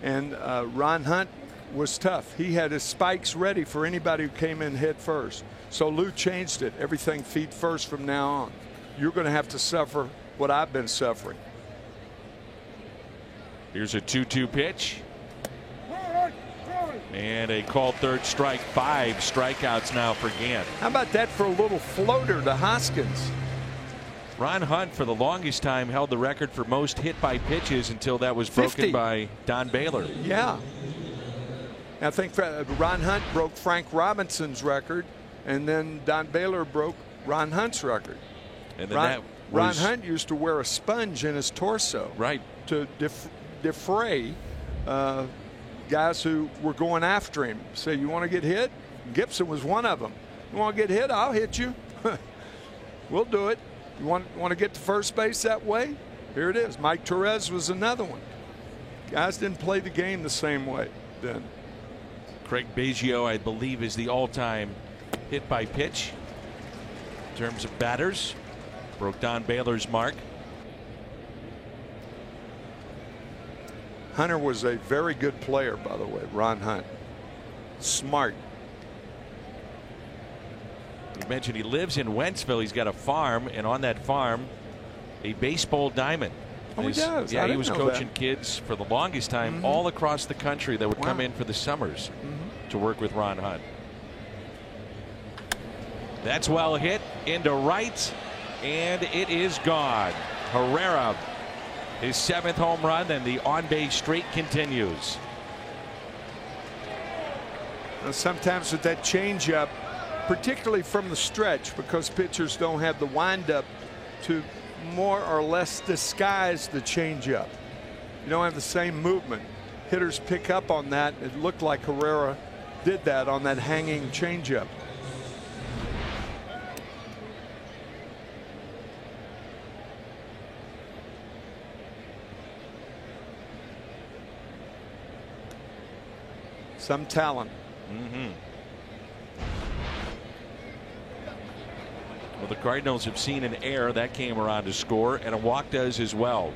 and Ron Hunt was tough. He had his spikes ready for anybody who came in head first. So Lou changed it. Everything feet first from now on. You're going to have to suffer what I've been suffering. Here's a 2-2 pitch. And a called third strike. 5 strikeouts now for Gant. How about that for a little floater to Hoskins? Ron Hunt, for the longest time, held the record for most hit by pitches until that was broken 50. by Don Baylor. Yeah. I think Ron Hunt broke Frank Robinson's record, and then Don Baylor broke Ron Hunt's record. And then Ron Hunt used to wear a sponge in his torso, right, to defray guys who were going after him. Say, you want to get hit? Gibson was one of them. You want to get hit? I'll hit you. We'll do it. You want to get to first base that way? Here it is. Mike Torres was another one. Guys didn't play the game the same way then. Craig Biggio, I believe, is the all-time hit by pitch in terms of batters. Broke Don Baylor's mark. Hunter was a very good player, by the way, Ron Hunt. Smart. You mentioned he lives in Wentzville. He's got a farm, and on that farm, a baseball diamond. Oh, he does? Yeah, I he didn't was know coaching that. kids for the longest time all across the country that would Wow. come in for the summers to work with Ron Hunt. That's well hit into right, and it is gone. Herrera, his 7th home run, and the on-base streak continues. Now, sometimes with that changeup, particularly from the stretch, because pitchers don't have the windup to more or less disguise the changeup. You don't have the same movement. Hitters pick up on that. It looked like Herrera did that on that hanging changeup. Some talent. Well, the Cardinals have seen an error that came around to score, and a walk does as well.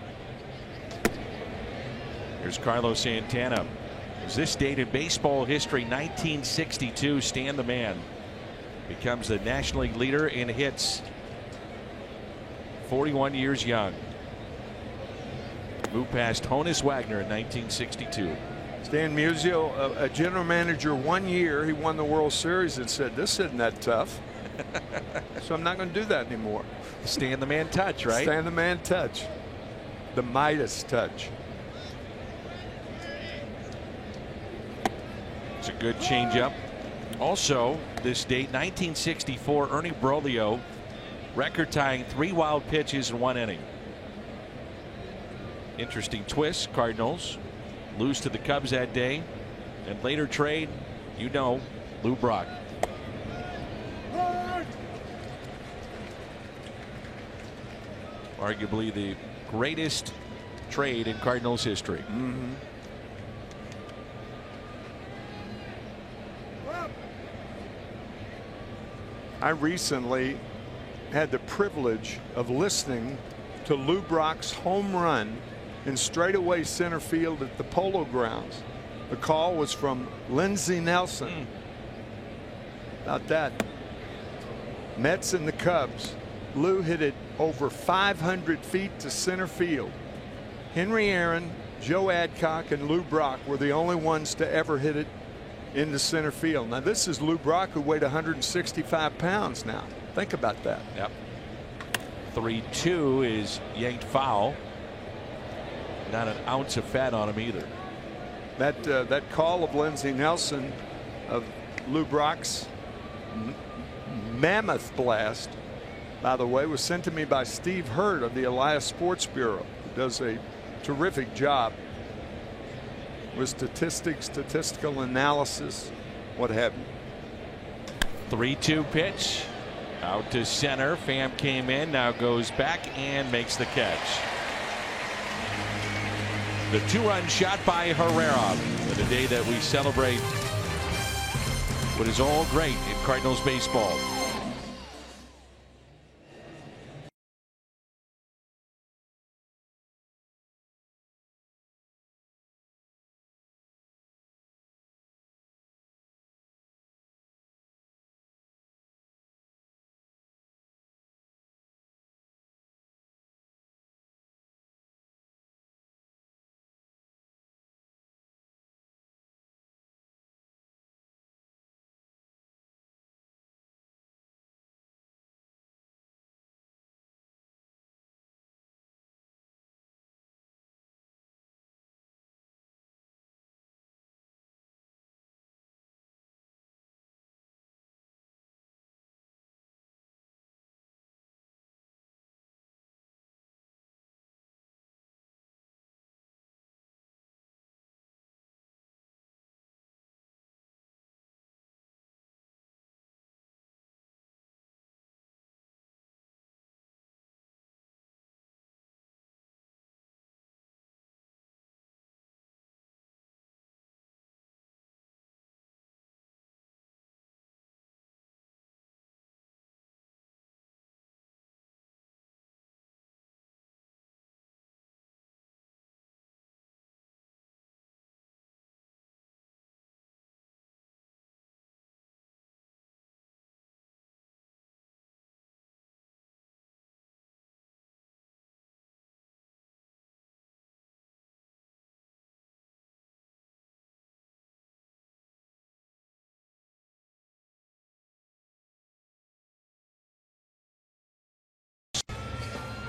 Here's Carlos Santana. As this date in baseball history, 1962, Stan the Man becomes the National League leader in hits. 41 years young. Moved past Honus Wagner in 1962. Stan Musial, a general manager 1 year, he won the World Series and said, this isn't that tough. So I'm not going to do that anymore. Stan the Man touch, right? Stan the Man touch. The Midas touch. It's a good changeup. Also, this date, 1964, Ernie Broglio, record-tying 3 wild pitches in 1 inning. Interesting twist. Cardinals lose to the Cubs that day, and later trade, you know, Lou Brock. Arguably the greatest trade in Cardinals history. I recently had the privilege of listening to Lou Brock's home run in straightaway center field at the Polo Grounds. The call was from Lindsey Nelson. About that. Mets and the Cubs. Lou hit it over 500 feet to center field. Henry Aaron, Joe Adcock, and Lou Brock were the only ones to ever hit it into center field. Now, this is Lou Brock, who weighed 165 pounds now. Think about that. Yep. 3-2 is yanked foul. Not an ounce of fat on him either. That call of Lindsey Nelson of Lou Brock's mammoth blast, by the way, was sent to me by Steve Hurt of the Elias Sports Bureau, who does a terrific job with statistics, statistical analysis, what have you. 3-2 pitch out to center. Pham came in, now goes back and makes the catch. The 2-run shot by Herrera. The day that we celebrate what is all great in Cardinals baseball.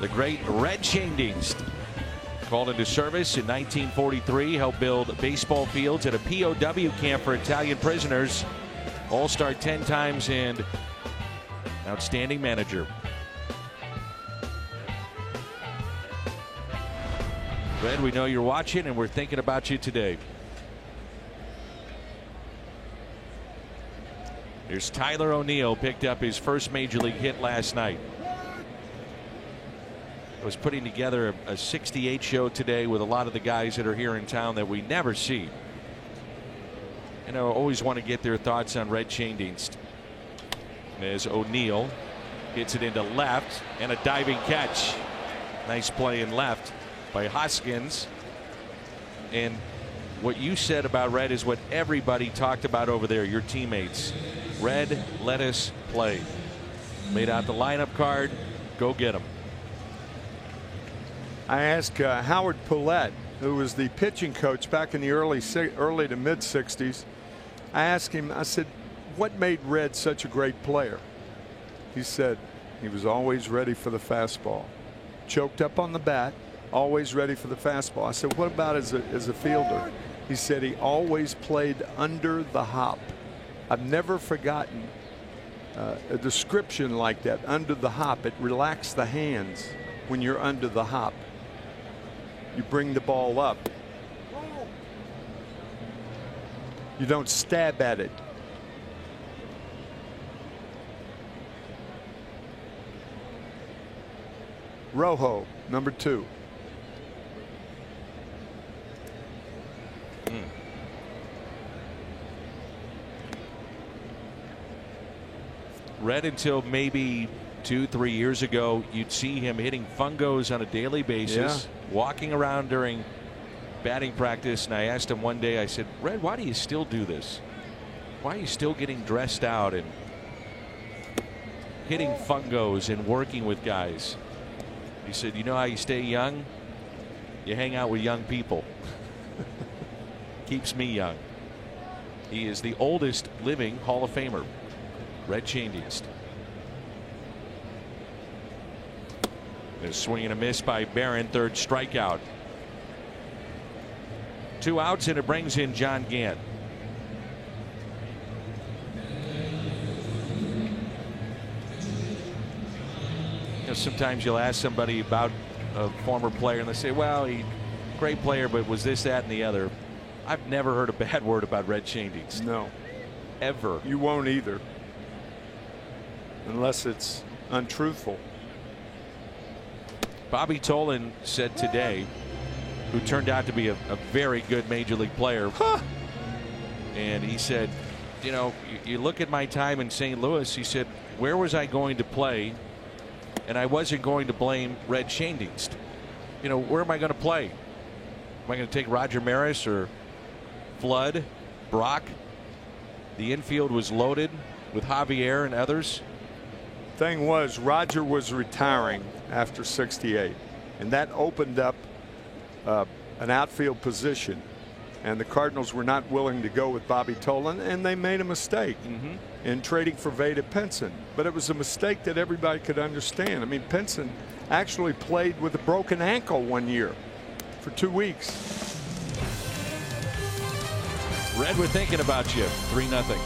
The great Red Schoendienst called into service in 1943, helped build baseball fields at a POW camp for Italian prisoners. All-Star 10 times and outstanding manager. Red, we know you're watching and we're thinking about you today. Here's Tyler O'Neill, picked up his first major league hit last night. Was putting together a 68 show today with a lot of the guys that are here in town that we never see. And I always want to get their thoughts on Red Schoendienst. As O'Neill hits it into left, and a diving catch. Nice play in left by Hoskins. And what you said about Red is what everybody talked about over there, your teammates. Red, let us play. Laid out the lineup card. Go get them. I asked Howard Poulette, who was the pitching coach back in the early to mid 60s. I asked him, I said, what made Red such a great player? He said he was always ready for the fastball. Choked up on the bat, always ready for the fastball. I said, what about as a fielder? He said he always played under the hop. I've never forgotten a description like that, under the hop. It relaxed the hands when you're under the hop. You bring the ball up. You don't stab at it. Rojo, number 2. Red, until maybe 2-3 years ago, you'd see him hitting fungos on a daily basis, walking around during batting practice. And I asked him one day, I said, Red, why do you still do this? Why are you still getting dressed out and hitting fungos and working with guys? He said, you know how you stay young? You hang out with young people. Keeps me young. He is the oldest living Hall of Famer, Red Schoendienst. A swing and a miss by Barron, third strikeout. 2 outs, and it brings in John Gant. You know, sometimes you'll ask somebody about a former player and they say, well, great player, but was this, that, and the other. I've never heard a bad word about Red Schoendienst. No. Ever. You won't either. Unless it's untruthful. Bobby Tolan said today, who turned out to be a very good major league player. And he said, you know, you look at my time in St. Louis, he said, where was I going to play? And I wasn't going to blame Red Schoendienst. You know, where am I going to play? Am I going to take Roger Maris or Flood, Brock? The infield was loaded with Javier and others. Thing was, Roger was retiring after 68, and that opened up an outfield position, and the Cardinals were not willing to go with Bobby Tolan, and they made a mistake in trading for Vada Pinson. But it was a mistake that everybody could understand. I mean, Pinson actually played with a broken ankle one year for 2 weeks. Red, we're thinking about you. 3-0.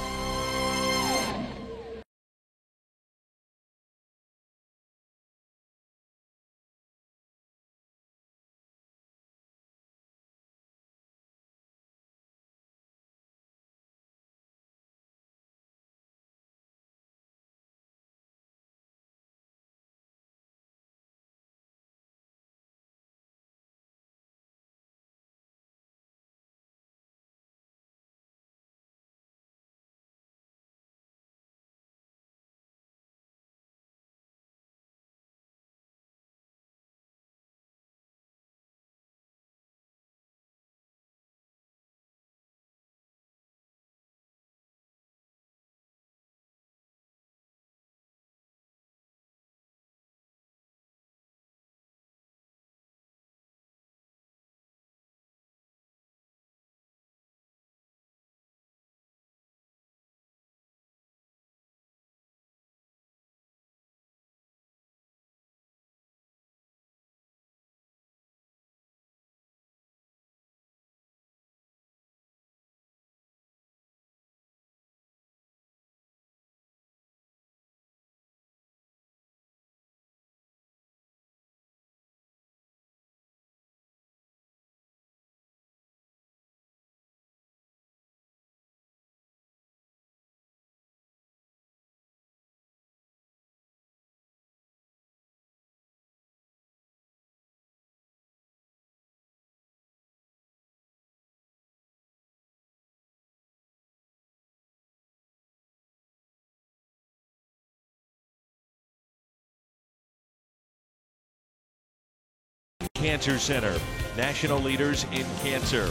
Cancer Center, national leaders in cancer.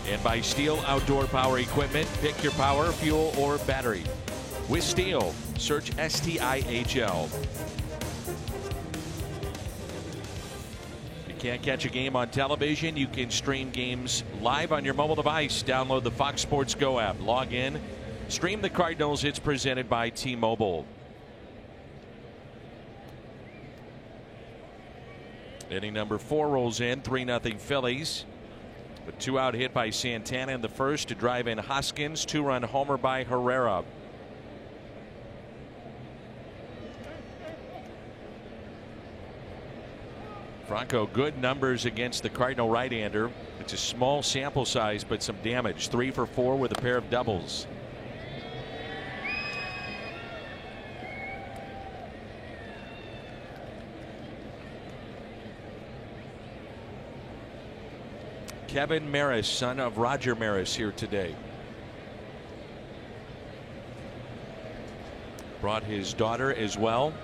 And by Steel Outdoor Power Equipment, pick your power, fuel, or battery. With Steel, search STIHL. If you can't catch a game on television, you can stream games live on your mobile device. Download the Fox Sports Go app. Log in. Stream the Cardinals. It's presented by T-Mobile. Inning number 4 rolls in, 3-0 Phillies. A 2-out hit by Santana in the first to drive in Hoskins. 2-run homer by Herrera. Franco, good numbers against the Cardinal right-hander. It's a small sample size, but some damage. 3 for 4 with a pair of doubles. Kevin Maris, son of Roger Maris, here today. Brought his daughter as well.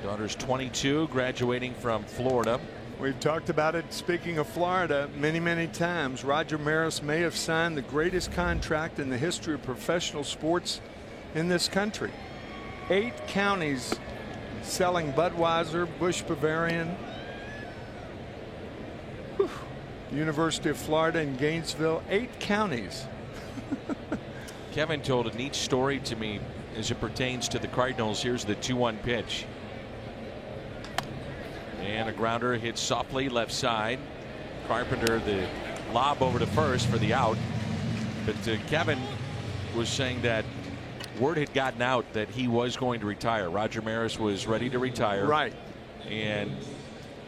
Daughter's 22, graduating from Florida. We've talked about it, speaking of Florida, many times. Roger Maris may have signed the greatest contract in the history of professional sports in this country. 8 counties selling Budweiser, Busch Bavarian. University of Florida in Gainesville, 8 counties. Kevin told a neat story to me as it pertains to the Cardinals. Here's the 2-1 pitch. And a grounder hits softly left side. Carpenter the lob over to first for the out. But Kevin was saying that word had gotten out that he was going to retire. Roger Maris was ready to retire. Right. And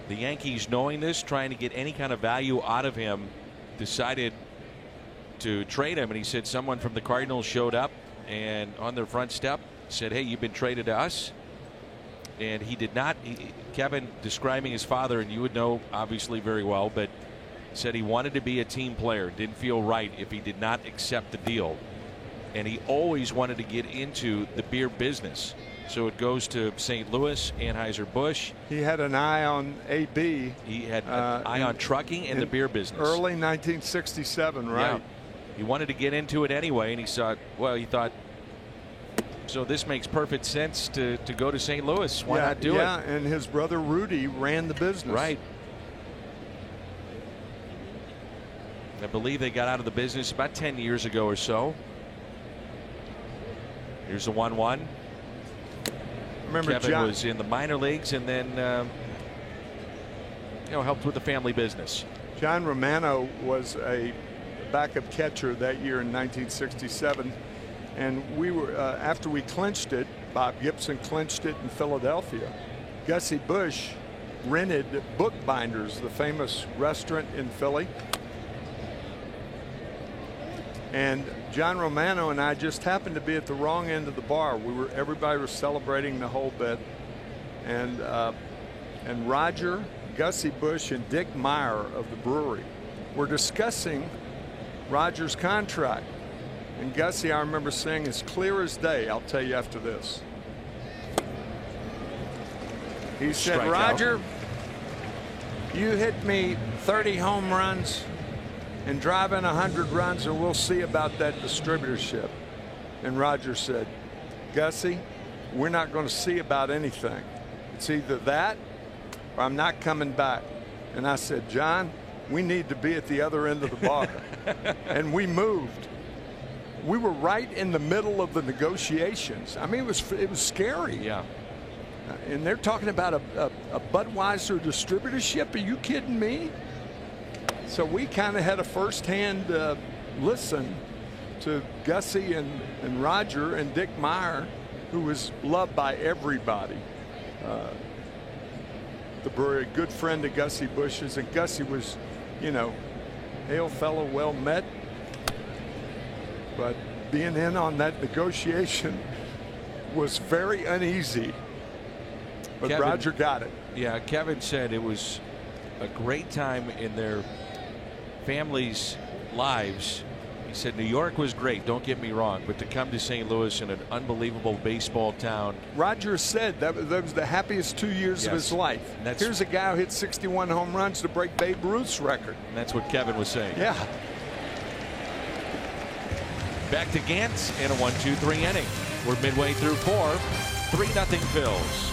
the Yankees, knowing this, trying to get any kind of value out of him, decided to trade him. And he said someone from the Cardinals showed up and on their front step said, hey, you've been traded to us. And he did not. Kevin, describing his father, and you would know obviously very well, but said he wanted to be a team player. Didn't feel right if he did not accept the deal. And he always wanted to get into the beer business. So it goes to St. Louis, Anheuser-Busch. He had an eye on AB. He had an eye on trucking and the beer business. Early 1967, right? Yeah. He wanted to get into it anyway, and he thought, so this makes perfect sense to go to St. Louis. Why not do it? Yeah, and his brother Rudy ran the business. Right. I believe they got out of the business about 10 years ago or so. Here's the 1-1. Remember, Kevin was in the minor leagues and then helped with the family business. John Romano was a backup catcher that year in 1967, and we were after we clinched it, Bob Gibson clinched it in Philadelphia. Gussie Busch rented Bookbinders, the famous restaurant in Philly, and John Romano and I just happened to be at the wrong end of the bar. Everybody was celebrating the whole bit, and Roger, Gussie Busch, and Dick Meyer of the brewery were discussing Roger's contract. And Gussie, I remember saying, as clear as day, I'll tell you after this. He said, Strike Roger, out. You hit me 30 home runs and drive in 100 runs, and we'll see about that distributorship. And Roger said, Gussie, we're not going to see about anything. It's either that or I'm not coming back. And I said, John, we need to be at the other end of the bar. And we moved. We were right in the middle of the negotiations. I mean, it was scary. Yeah. And they're talking about a Budweiser distributorship. Are you kidding me? So we kind of had a firsthand listen to Gussie and Roger and Dick Meyer, who was loved by everybody. The brewery, a good friend of Gussie Busch's, and Gussie was, hail fellow, well met. But being in on that negotiation was very uneasy. But Kevin, Roger got it. Yeah, Kevin said it was a great time in their families' lives. He said New York was great, don't get me wrong, but to come to St. Louis in an unbelievable baseball town. Roger said that was the happiest 2 years of his life. Here's a guy who hit 61 home runs to break Babe Ruth's record. And that's what Kevin was saying. Yeah. Back to Gantz in a 1-2-3 inning. We're midway through 4. 3-0 Phils.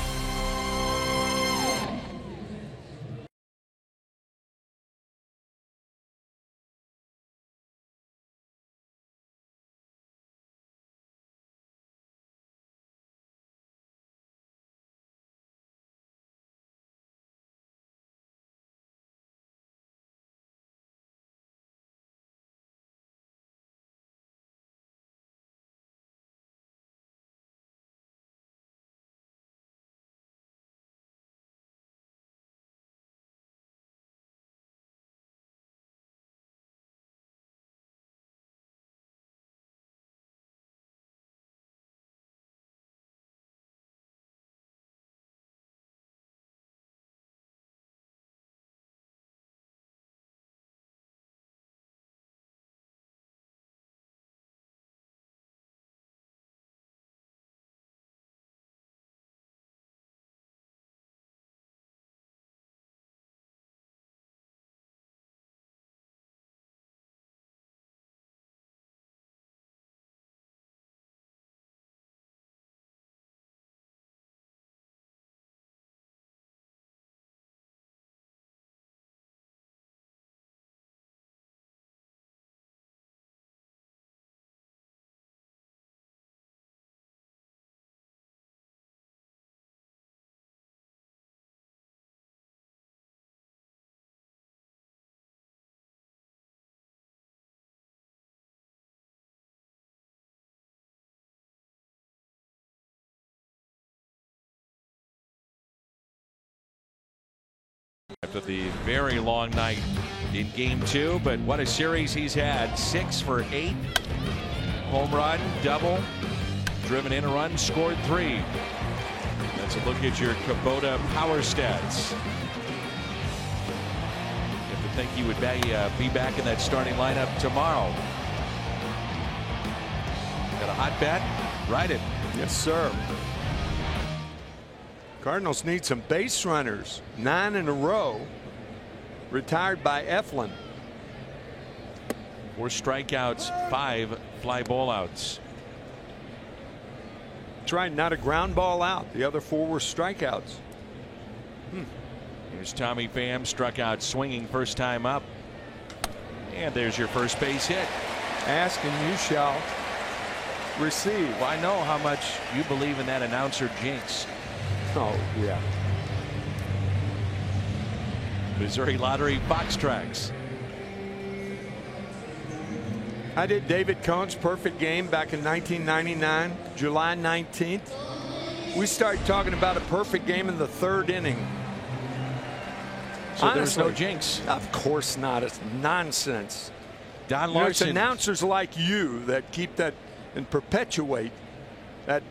After the very long night in game 2, but what a series he's had. 6 for 8. Home run, double, driven in a run, scored 3. That's a look at your Kubota power stats. You have to think he would be back in that starting lineup tomorrow. Got a hot bat? Ride it. Yes, sir. Cardinals need some base runners. 9 in a row. Retired by Eflin. 4 strikeouts, 5 fly ball outs. That's right, not a ground ball out. The other 4 were strikeouts. Here's Tommy Pham, struck out swinging first time up. And there's your first base hit. Ask and you shall receive. Well, I know how much you believe in that announcer jinx. Oh, yeah. Missouri Lottery Fox Tracks. I did David Cohn's perfect game back in 1999, July 19th. We started talking about a perfect game in the 3rd inning. So Honestly, there's no jinx. Of course not. It's nonsense. Don Larson. It's announcers like you that keep that and perpetuate that.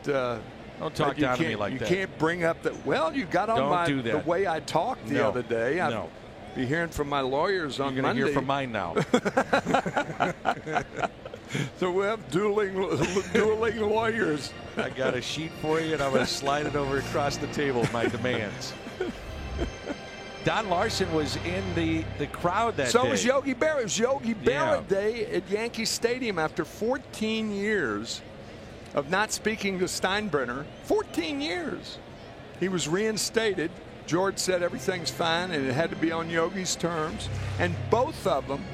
Don't talk down to me like that. You can't bring up that. Well, you got on the way I talked the other day. I'll be hearing from my lawyers on You're Monday. You're going to hear from mine now. So we have dueling lawyers. I got a sheet for you, and I'm going to slide it over across the table with my demands. Don Larson was in the crowd that day. So was Yogi Berra. It was Yogi Berra Day at Yankee Stadium after 14 years of not speaking to Steinbrenner. 14 years. He was reinstated. George said everything's fine and it had to be on Yogi's terms. And both of them,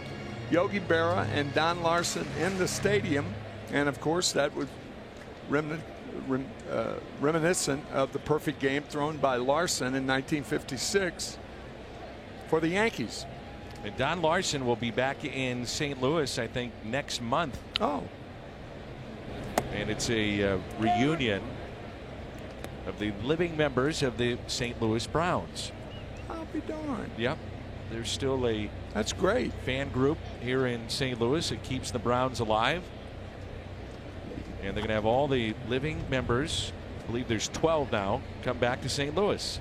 Yogi Berra and Don Larson, in the stadium. And of course that was reminiscent of the perfect game thrown by Larson in 1956 for the Yankees. And Don Larson will be back in St. Louis, I think, next month. Oh. And it's a reunion of the living members of the St. Louis Browns. I'll be darned. Yep. There's still a That's great. fan group here in St. Louis that keeps the Browns alive. And they're going to have all the living members, I believe there's 12 now, come back to St. Louis.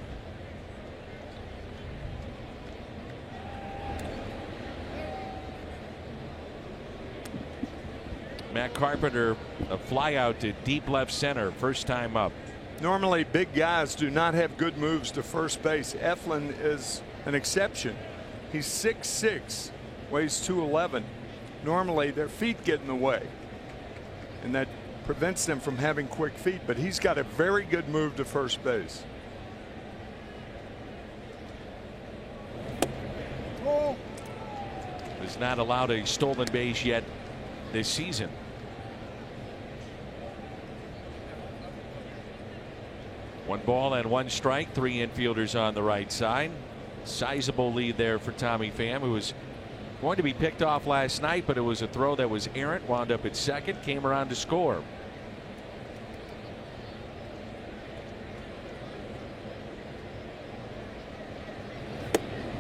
Matt Carpenter, a fly out to deep left center, first time up. Normally, big guys do not have good moves to first base. Eflin is an exception. He's 6'6", weighs 211. Normally, their feet get in the way, and that prevents them from having quick feet, but he's got a very good move to first base. Has not allowed a stolen base yet this season. One ball and one strike, three infielders on the right side. Sizable lead there for Tommy Pham, who was going to be picked off last night, but it was a throw that was errant, wound up at second, came around to score.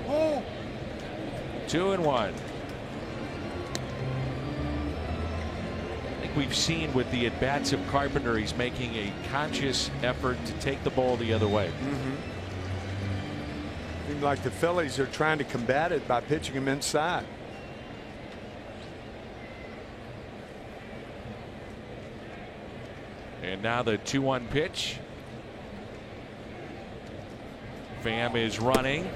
Oh. 2-1. I think we've seen with the at-bats of Carpenter, he's making a conscious effort to take the ball the other way. Seems like the Phillies are trying to combat it by pitching him inside. And now the 2-1 pitch. Pham is running.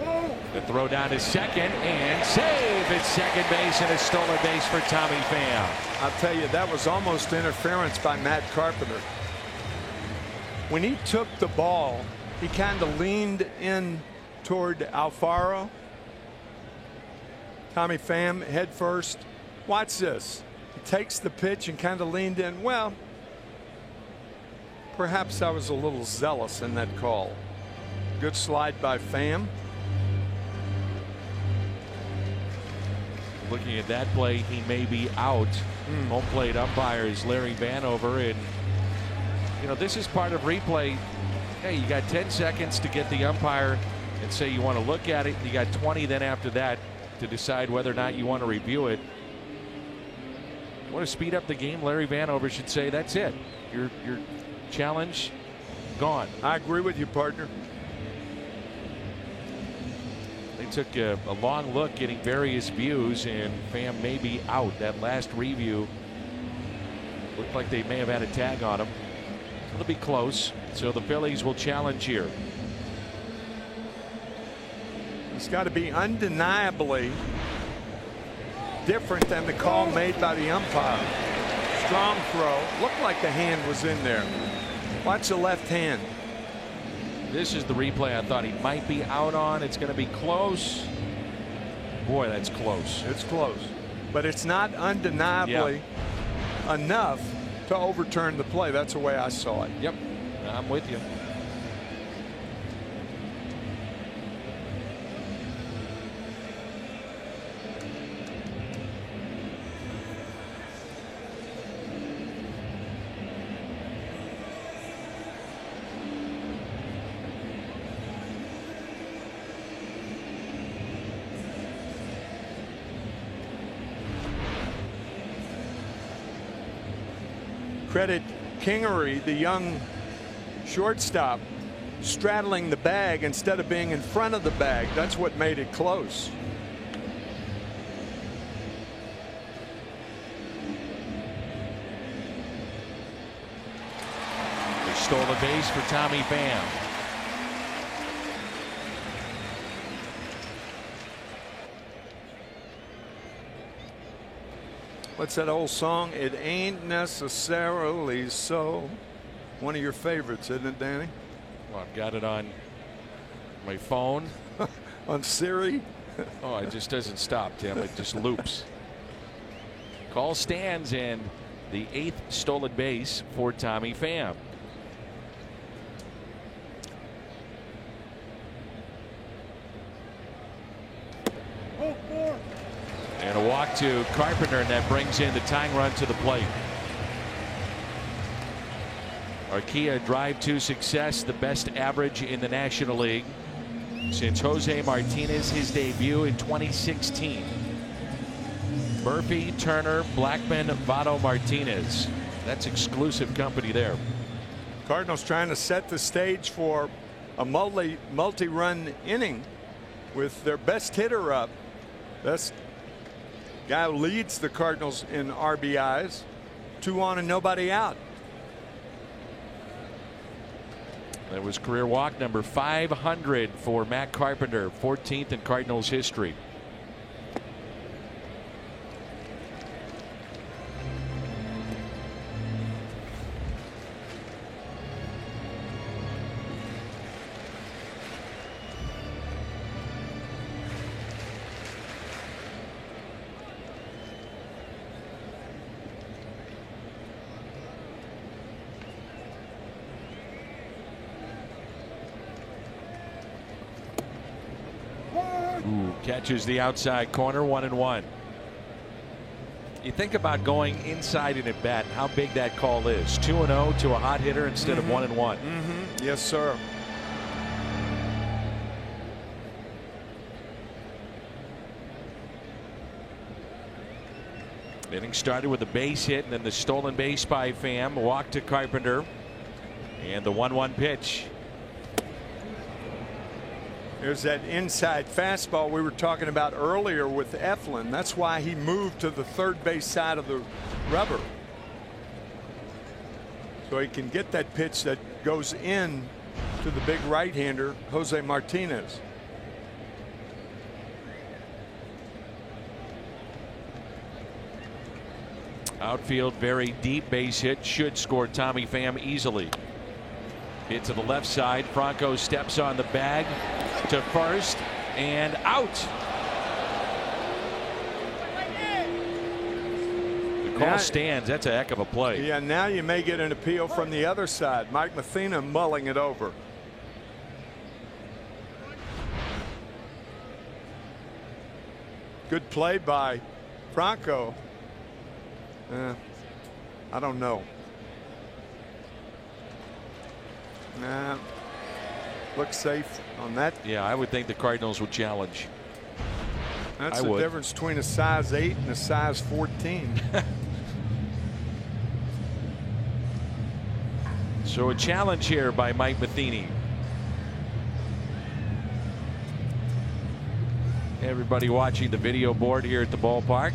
The throw down to second and save at second base and a stolen base for Tommy Pham. I'll tell you, that was almost interference by Matt Carpenter. When he took the ball, he kind of leaned in toward Alfaro. Tommy Pham head first. Watch this. He takes the pitch and kind of leaned in. Well, perhaps I was a little zealous in that call. Good slide by Pham. Looking at that play, he may be out. Home plate umpire is Larry Vanover, and you know this is part of replay. Hey, you got 10 seconds to get the umpire and say you want to look at it. You got 20 then after that to decide whether or not you want to review it. You want to speed up the game? Larry Vanover should say that's it. Your challenge gone. I agree with you, partner. They took a long look, getting various views, and Pham may be out. That last review looked like they may have had a tag on him. It'll be close, so the Phillies will challenge here. It's got to be undeniably different than the call made by the umpire. Strong throw. Looked like the hand was in there. Watch the left hand. This is the replay I thought he might be out on. It's going to be close. Boy, that's close. It's close. But it's not undeniably enough to overturn the play. That's the way I saw it. Yep, I'm with you. Credit Kingery, the young shortstop, straddling the bag instead of being in front of the bag. That's what made it close. They stole the base for Tommy Pham. What's that old song? It ain't necessarily so. One of your favorites, isn't it, Danny? Well, I've got it on my phone. On Siri? Oh, it just doesn't stop, Tim. It just loops. Call stands, and the 8th stolen base for Tommy Pham. And a walk to Carpenter, and that brings in the tying run to the plate. Arcia drive to success, the best average in the National League since Jose Martinez, his debut in 2016. Murphy, Turner, Blackman, Votto, Martinez. That's exclusive company there. Cardinals trying to set the stage for a multi-run inning with their best hitter up. Best guy who leads the Cardinals in RBIs, 2 on and nobody out. That was career walk number 500 for Matt Carpenter, 14th in Cardinals history. Catches the outside corner, 1-1. You think about going inside in at bat, how big that call is. 2-0 to a hot hitter instead of 1-1. Yes, sir. Inning started with a base hit and then the stolen base by Pham. Walk to Carpenter. And the 1-1 pitch. There's that inside fastball we were talking about earlier with Eflin. That's why he moved to the third base side of the rubber. So he can get that pitch that goes in to the big right-hander, Jose Martinez. Outfield, very deep base hit, should score Tommy Pham easily. Hit to the left side. Franco steps on the bag to first and out. The call stands. That's a heck of a play. Yeah, now you may get an appeal from the other side. Mike Matheny mulling it over. Good play by Franco. I don't know. Nah, looks safe on that. Yeah, I would think the Cardinals would challenge. That's the difference between a size 8 and a size 14. So a challenge here by Mike Matheny. Everybody watching the video board here at the ballpark.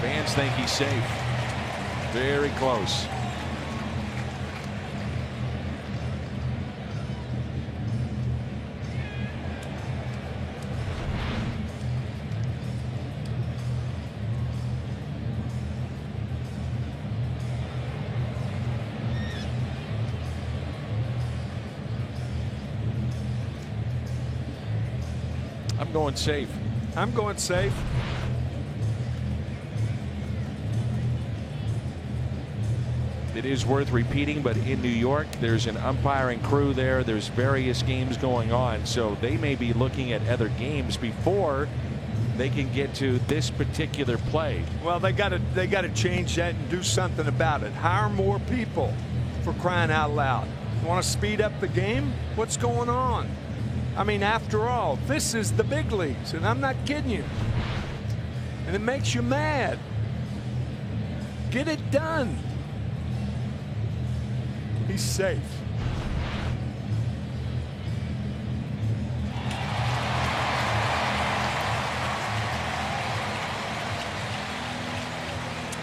Fans think he's safe. Very close. I'm going safe. I'm going safe. It is worth repeating, but in New York, there's an umpiring crew there. There's various games going on, so they may be looking at other games before they can get to this particular play. Well, they got to change that and do something about it. Hire more people, for crying out loud. You want to speed up the game? What's going on? I mean, after all, this is the big leagues, and I'm not kidding you. And it makes you mad. Get it done. He's safe.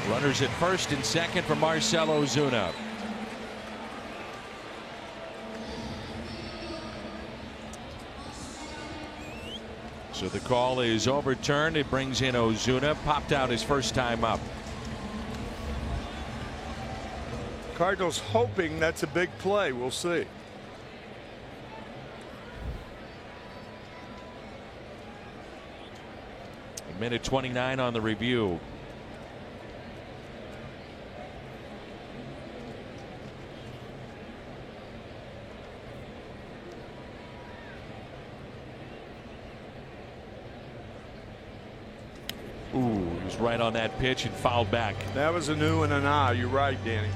Runners at first and second for Marcell Ozuna. So the call is overturned. It brings in Ozuna. Popped out his first time up. Cardinals hoping that's a big play. We'll see. A minute 29 on the review. Ooh, he was right on that pitch and fouled back. That was a new and an eye. You're right, Danny.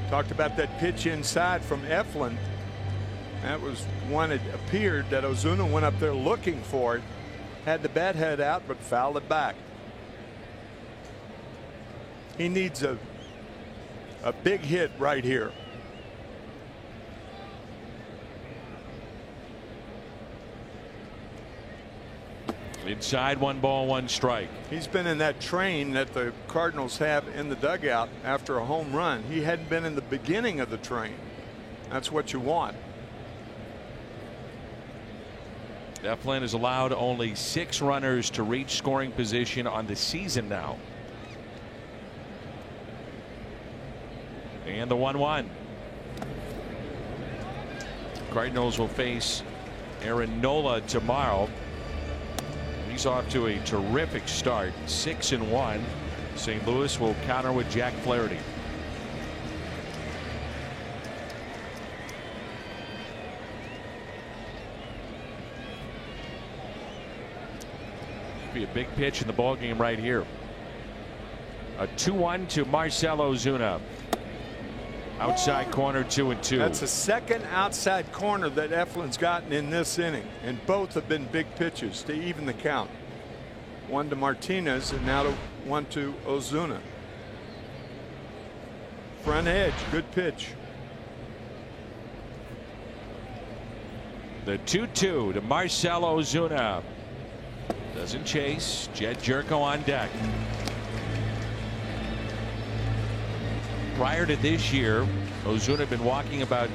Talked about that pitch inside from Eflin. That was one that appeared that Ozuna went up there looking for it. Had the bat head out, but fouled it back. He needs a big hit right here. Inside, 1 ball, 1 strike. He's been in that train that the Cardinals have in the dugout after a home run. He hadn't been in the beginning of the train. That's what you want. Eflin has allowed only 6 runners to reach scoring position on the season now. And the 1-1. Cardinals will face Aaron Nola tomorrow. He's off to a terrific start, 6-1. St. Louis will counter with Jack Flaherty. Be a big pitch in the ball game right here. A 2-1 to Marcell Ozuna. Outside corner, 2-2. That's the second outside corner that Eflin's gotten in this inning, and both have been big pitches to even the count. 1 to Martinez and now 1 to Ozuna. Front edge, good pitch. The 2-2 to Marcell Ozuna. Doesn't chase. Jed Jerko on deck. Prior to this year, Ozuna had been walking about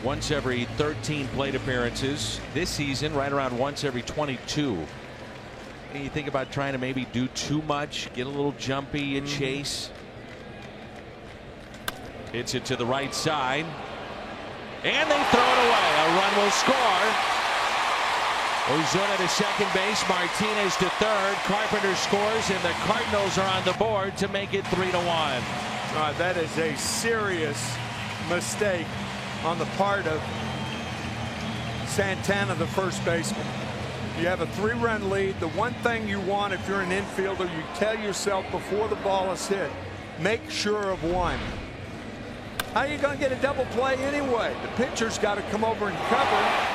once every 13 plate appearances. This season, right around once every 22. And you think about trying to maybe do too much, get a little jumpy and chase. Hits it to the right side. And they throw it away. A run will score. Ozuna to second base, Martinez to third. Carpenter scores, and the Cardinals are on the board to make it 3-1. That is a serious mistake on the part of Santana, the first baseman. You have a 3-run lead. The one thing you want if you're an infielder, you tell yourself before the ball is hit, make sure of 1. How are you going to get a double play anyway? The pitcher's got to come over and cover.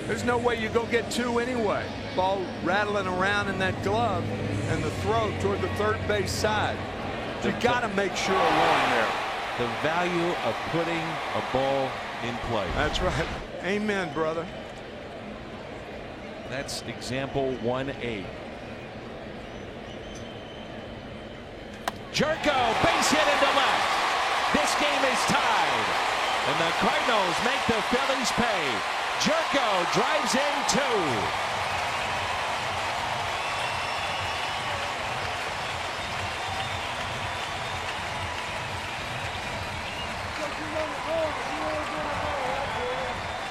There's no way you go get 2 anyway. Ball rattling around in that glove, and the throw toward the third base side. You got to make sure of 1 there. The value of putting a ball in play. That's right. Amen, brother. That's example 1A. Jerko, base hit into left. This game is tied, and the Cardinals make the Phillies pay. Jerko drives in 2.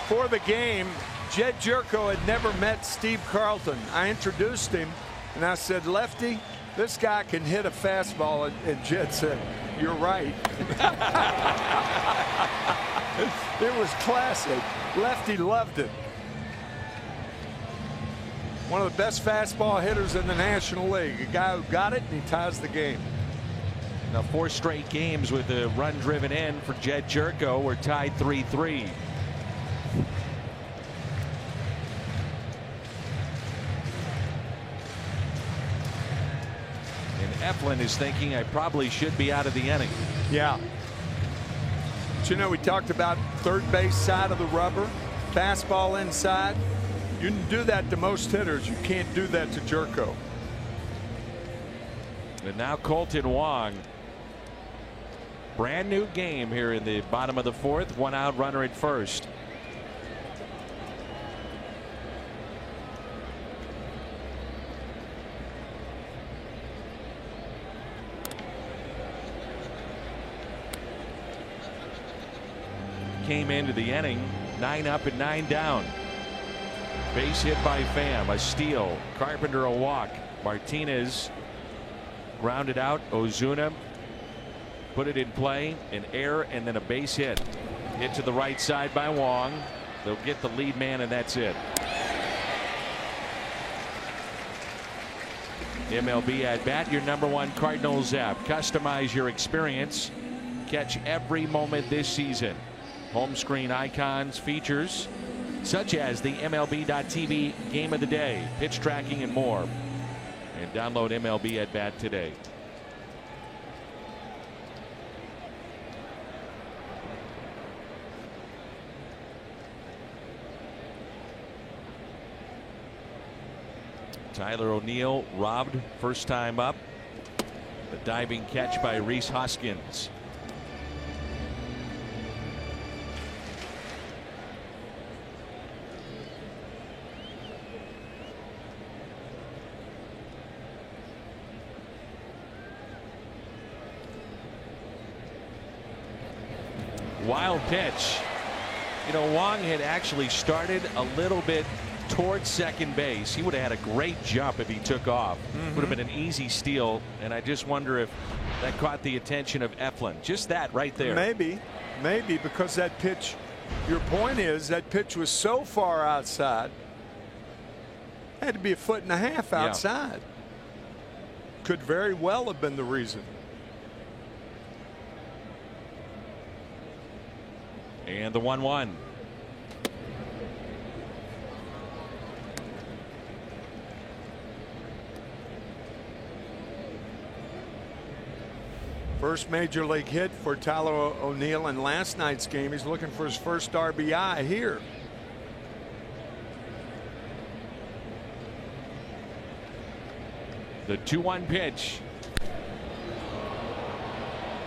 For the game, Jed Jerko had never met Steve Carlton. I introduced him, and I said, Lefty, this guy can hit a fastball. And Jed said, you're right. It was classic. Lefty loved it. One of the best fastball hitters in the National League. A guy who got it, and he ties the game. Now 4 straight games with a run driven in for Jed Jerko. We're tied 3-3. And Eflin is thinking I probably should be out of the inning. Yeah. But you know, we talked about third base side of the rubber, fastball inside. You can do that to most hitters. You can't do that to Jerko. And now Colton Wong. Brand new game here in the bottom of the 4th. 1 out, runner at first. Came into the inning 9 up and 9 down. Base hit by Pham, a steal. Carpenter a walk. Martinez grounded out. Ozuna put it in play, an error, and then a base hit. Hit to the right side by Wong. They'll get the lead man, and that's it. MLB at bat, your #1 Cardinals app. Customize your experience. Catch every moment this season. Home screen icons, features such as the MLB.TV game of the day, pitch tracking, and more. And download MLB at bat today. Tyler O'Neill robbed first time up. The diving catch by Rhys Hoskins. Wild pitch. You know, Wong had actually started a little bit towards second base. He would have had a great jump if he took off. Would have been an easy steal, and I just wonder if that caught the attention of Eflin. Just that right there. Maybe because that pitch, your point is that pitch was so far outside, had to be 1.5 feet outside. Could very well have been the reason. And the 1-1. First major league hit for Tyler O'Neill in last night's game. He's looking for his first RBI here. The 2-1 pitch.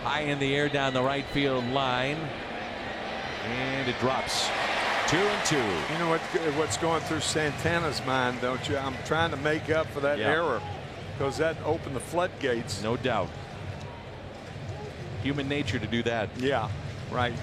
High in the air down the right field line. And it drops. 2-2. You know what's going through Santana's mind, don't you? I'm trying to make up for that error, because that opened the floodgates. No doubt. Human nature to do that. Yeah, right.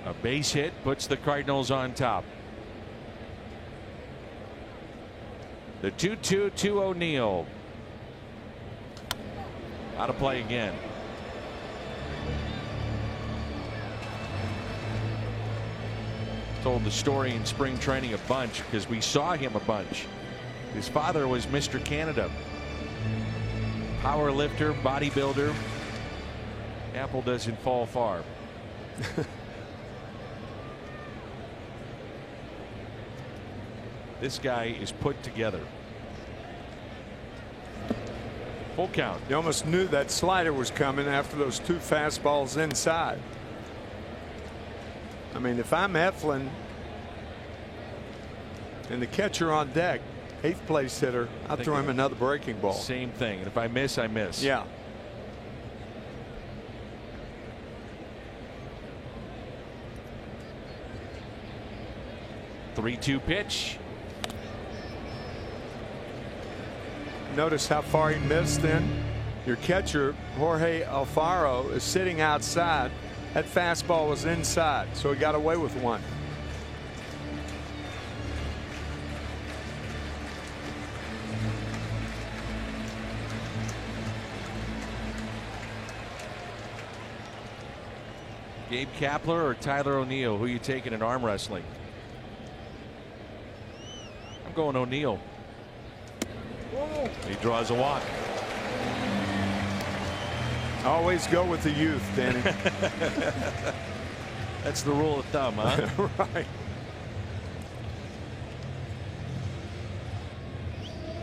A base hit puts the Cardinals on top. The 2-2 to O'Neill. Out of play again. Told the story in spring training a bunch because we saw him a bunch. His father was Mr. Canada. Power lifter, bodybuilder. Apple doesn't fall far. This guy is put together. Full count. You almost knew that slider was coming after those 2 fastballs inside. I mean, if I'm Eflin and the catcher on deck, 8th place hitter, I'll throw him another breaking ball. Same thing. And if I miss, I miss. Yeah. The 3-2 pitch. Notice how far he missed then. Your catcher, Jorge Alfaro, is sitting outside. That fastball was inside, so he got away with one. Gabe Kapler or Tyler O'Neill? Who are you taking in arm wrestling? I'm going O'Neill. He draws a walk. Always go with the youth, Danny. That's the rule of thumb, huh? Right.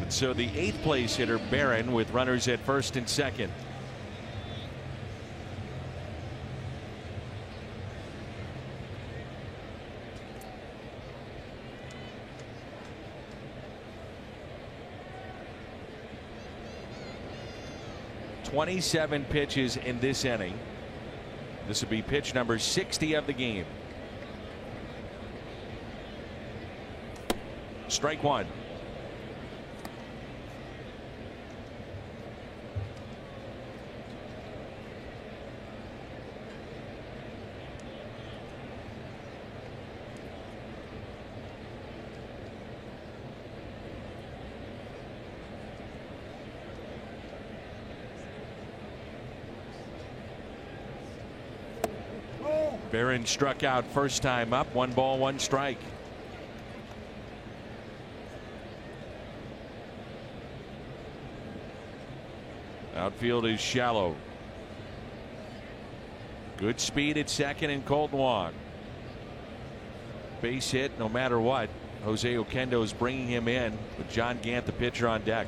And so the 8th place hitter, Barron, with runners at first and second. .27 pitches in this inning. This would be pitch number 60 of the game. Strike one. Barron struck out first time up. 1 ball, 1 strike. Outfield is shallow. Good speed at second and Kolten Wong. base hit no matter what. Jose Oquendo is bringing him in with John Gant, the pitcher, on deck.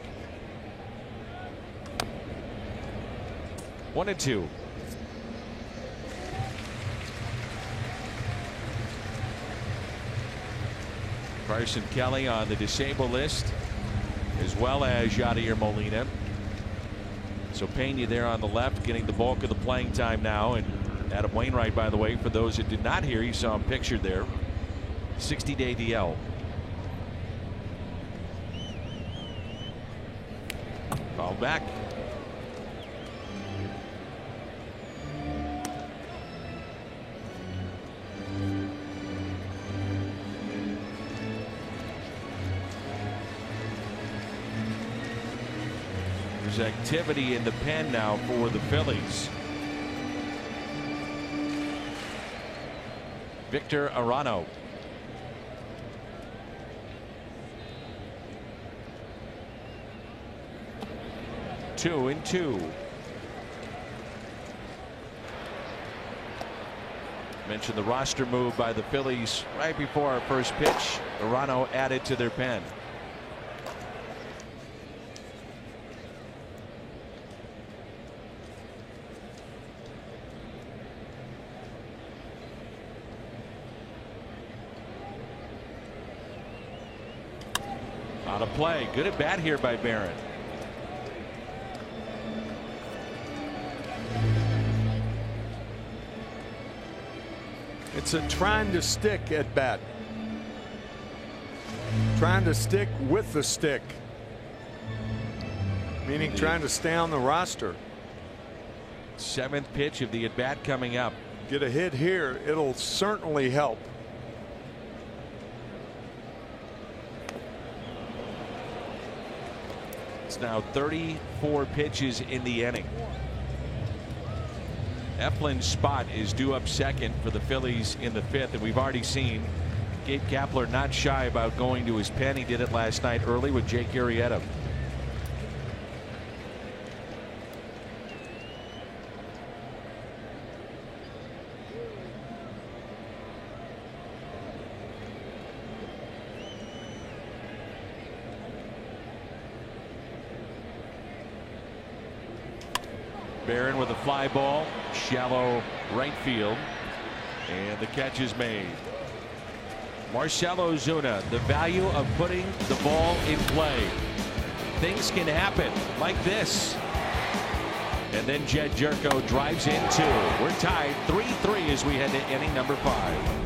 1-2. Carson Kelly on the disabled list, as well as Yadier Molina. So Pena there on the left, getting the bulk of the playing time now. And Adam Wainwright, by the way, for those that did not hear, you saw him pictured there. 60-day DL. Call back. There's activity in the pen now for the Phillies. Victor Arano. Two and two. Mentioned the roster move by the Phillies right before our first pitch. Arano added to their pen. Out of play. Good at bat here by Barron. It's a trying to stick at bat. Trying to stick with the stick. Meaning trying to stay on the roster. 7th pitch of the at bat coming up. Get a hit here, it'll certainly help. It's now 34 pitches in the inning. Eflin's spot is due up second for the Phillies in the 5th, and we've already seen Gabe Kapler not shy about going to his pen. He did it last night early with Jake Arrieta. Barron with a fly ball, shallow right field, and the catch is made. Marcell Ozuna, the value of putting the ball in play. Things can happen like this. And then Jed Jerko drives in 2. We're tied 3-3 as we head to inning number 5.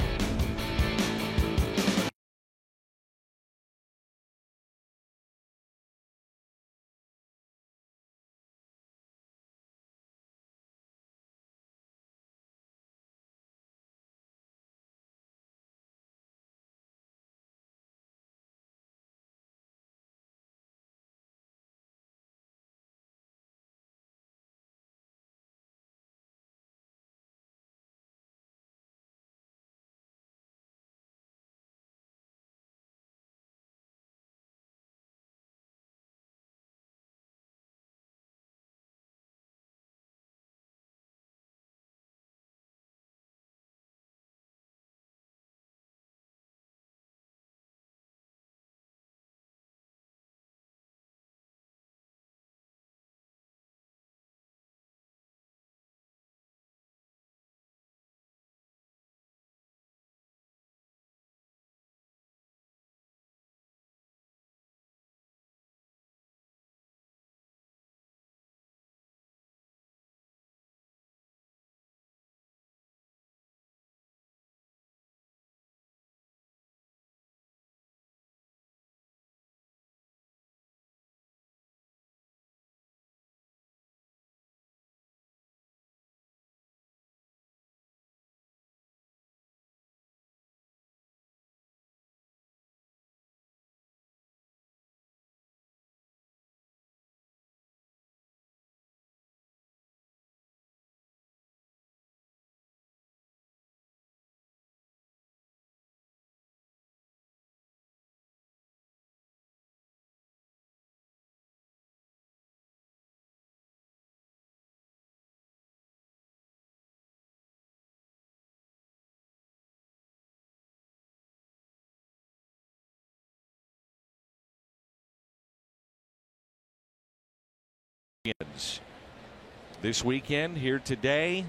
This weekend, here today,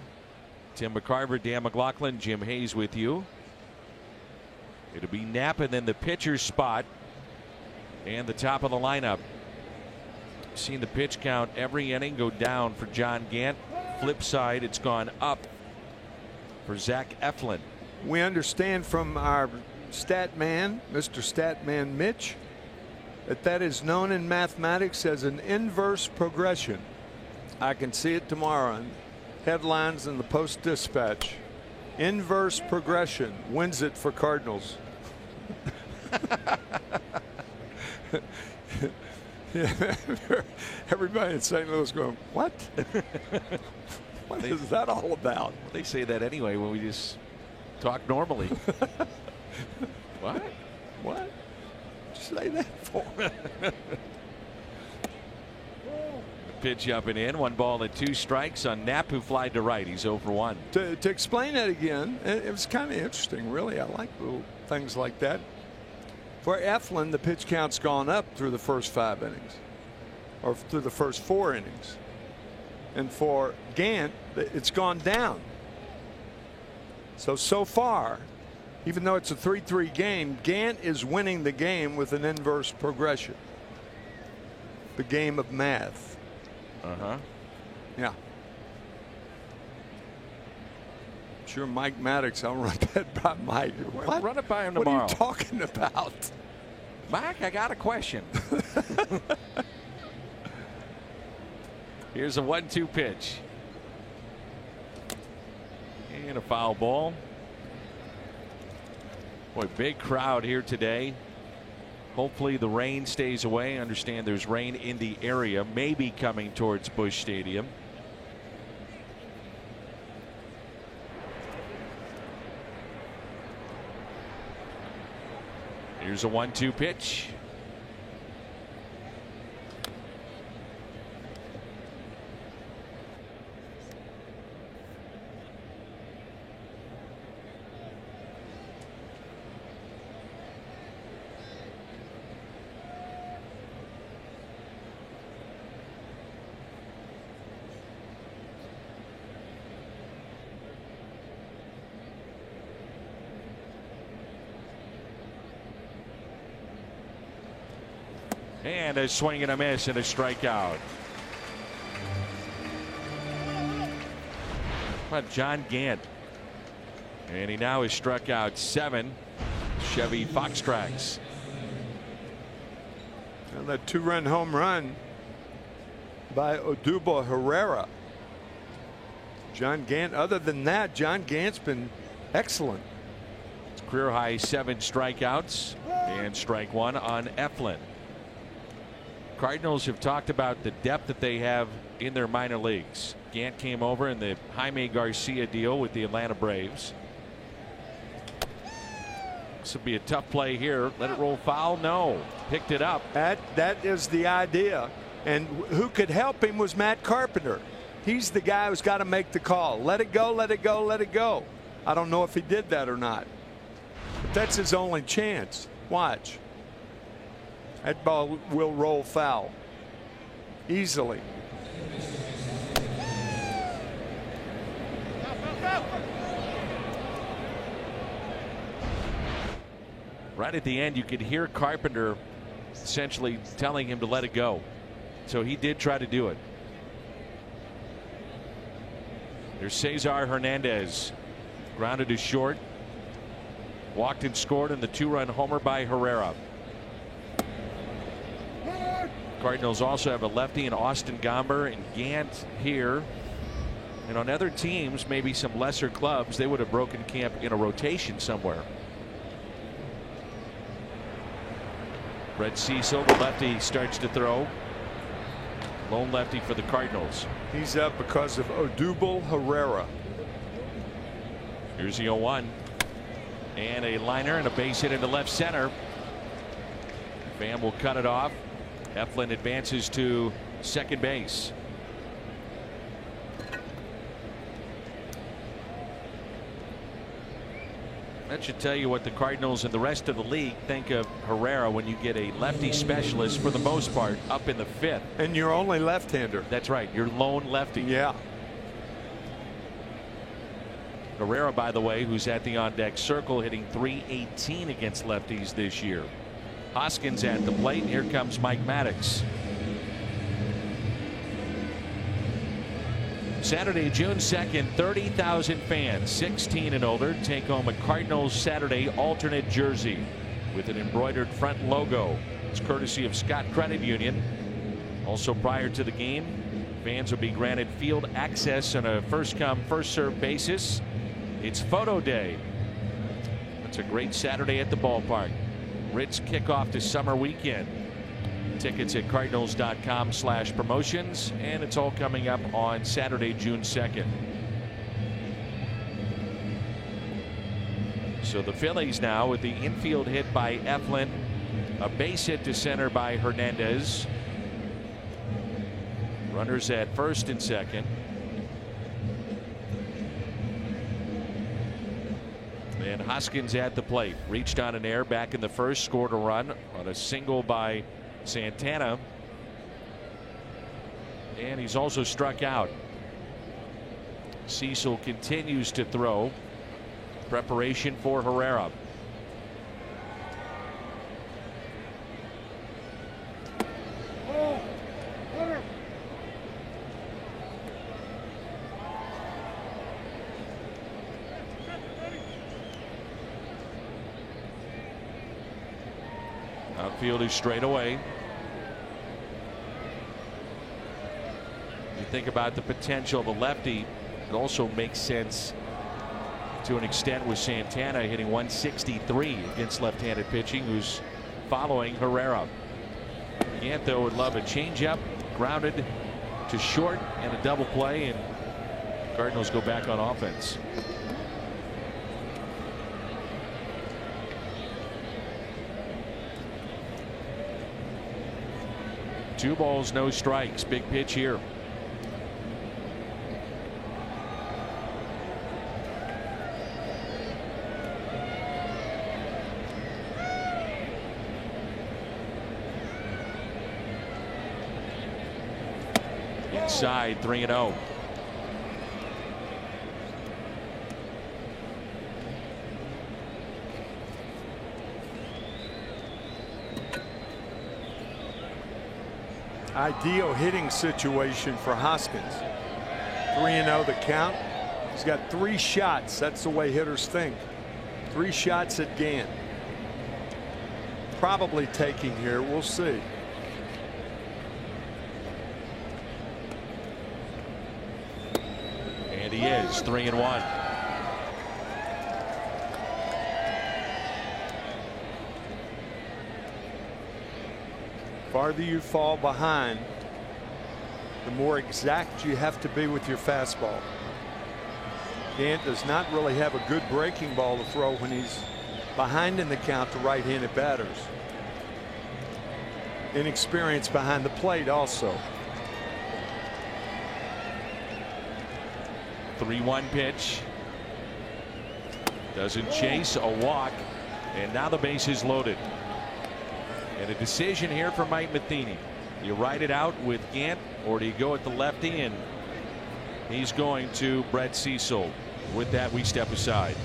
Tim McCarver, Dan McLaughlin, Jim Hayes with you. It'll be Knapp and then the pitcher's spot and the top of the lineup. Seen the pitch count every inning go down for John Gant. Flip side, it's gone up for Zach Eflin. We understand from our stat man, Mr. Statman Mitch, that is known in mathematics as an inverse progression. I can see it tomorrow in headlines in the Post-Dispatch. Inverse progression wins it for Cardinals. Yeah. Everybody in St. Louis going, what? What is that all about? They say that anyway when we just talk normally. What? What? Say that for? Pitch up and in. 1-2 strikes on Knapp, who flied to right. He's 0 for 1. To explain that again, it was kind of interesting, really. I like little things like that. For Eflin, the pitch count's gone up through the first 5 innings, or through the first 4 innings. And for Gant, it's gone down. So far, even though it's a 3-3 game, Gant is winning the game with an inverse progression. The game of math. Yeah. Sure, Mike Maddox. I'll run that by Mike. What? Run it by him tomorrow. What are you talking about? Mike, I got a question. Here's a 1-2 pitch. And a foul ball. Boy, big crowd here today. Hopefully the rain stays away. I understand there's rain in the area, maybe coming towards Busch Stadium. Here's a 1-2 pitch. And a swing and a miss and a strikeout. How about John Gant? And he now has struck out 7 Chevy Fox Tracks. And that 2-run home run by Odubel Herrera. John Gant, other than that, John Gant's been excellent. It's career high 7 strikeouts and strike 1 on Eflin. Cardinals have talked about the depth that they have in their minor leagues. Gant came over in the Jaime Garcia deal with the Atlanta Braves. This would be a tough play here. Let it roll foul. No. Picked it up. That is the idea. And who could help him was Matt Carpenter. He's the guy who's got to make the call. Let it go, let it go, let it go. I don't know if he did that or not. But that's his only chance. Watch. That ball will roll foul easily. Right at the end, you could hear Carpenter essentially telling him to let it go. So he did try to do it. There's Cesar Hernandez. Grounded to short. Walked and scored in the 2-run homer by Herrera. Cardinals also have a lefty in Austin Gomber and Gant here. And on other teams, maybe some lesser clubs, they would have broken camp in a rotation somewhere. Brett Cecil, the lefty, starts to throw. Lone lefty for the Cardinals. He's up because of Odubel Herrera. Here's the 0-1. And a liner and a base hit into left center. Pham will cut it off. Eflin advances to second base. That should tell you what the Cardinals and the rest of the league think of Herrera when you get a lefty specialist for the most part up in the 5th. And you're only left-hander. That's right. Your lone lefty. Yeah. Herrera, by the way, who's at the on-deck circle, hitting .318 against lefties this year. Hoskins at the plate. Here comes Mike Maddox. Saturday, June 2nd, 30,000 fans, 16 and older, take home a Cardinals Saturday alternate jersey with an embroidered front logo. It's courtesy of Scott Credit Union. Also, prior to the game, fans will be granted field access on a first-come, first-served basis. It's photo day. It's a great Saturday at the ballpark. Ritz kickoff to summer weekend. Tickets at cardinals.com/promotions, and it's all coming up on Saturday, June 2nd. So the Phillies now with the infield hit by Eflin, a base hit to center by Hernandez. Runners at first and second. And Hoskins at the plate, reached on an error back in the first, scored a run on a single by Santana, and he's also struck out. Cecil continues to throw. Preparation for Herrera. Outfield is straight away. You think about the potential of a lefty. It also makes sense to an extent with Santana hitting .163 against left-handed pitching, who's following Herrera. Gant, though, would love a changeup, grounded to short, and a double play, and Cardinals go back on offense. Two balls, no strikes. Big pitch here. Inside, 3-0. Ideal hitting situation for Hoskins. 3-0 the count. He's got 3 shots. That's the way hitters think. 3 shots at Gant. Probably taking here. We'll see. And he is 3-1. Farther you fall behind, the more exact you have to be with your fastball. Gant does not really have a good breaking ball to throw when he's behind in the count to right-handed batters. Inexperience behind the plate also. 3-1 pitch. Doesn't chase, a walk, and now the base is loaded. And a decision here for Mike Matheny. You ride it out with Gant, or do you go at the lefty? And he's going to Brett Cecil. With that, we step aside.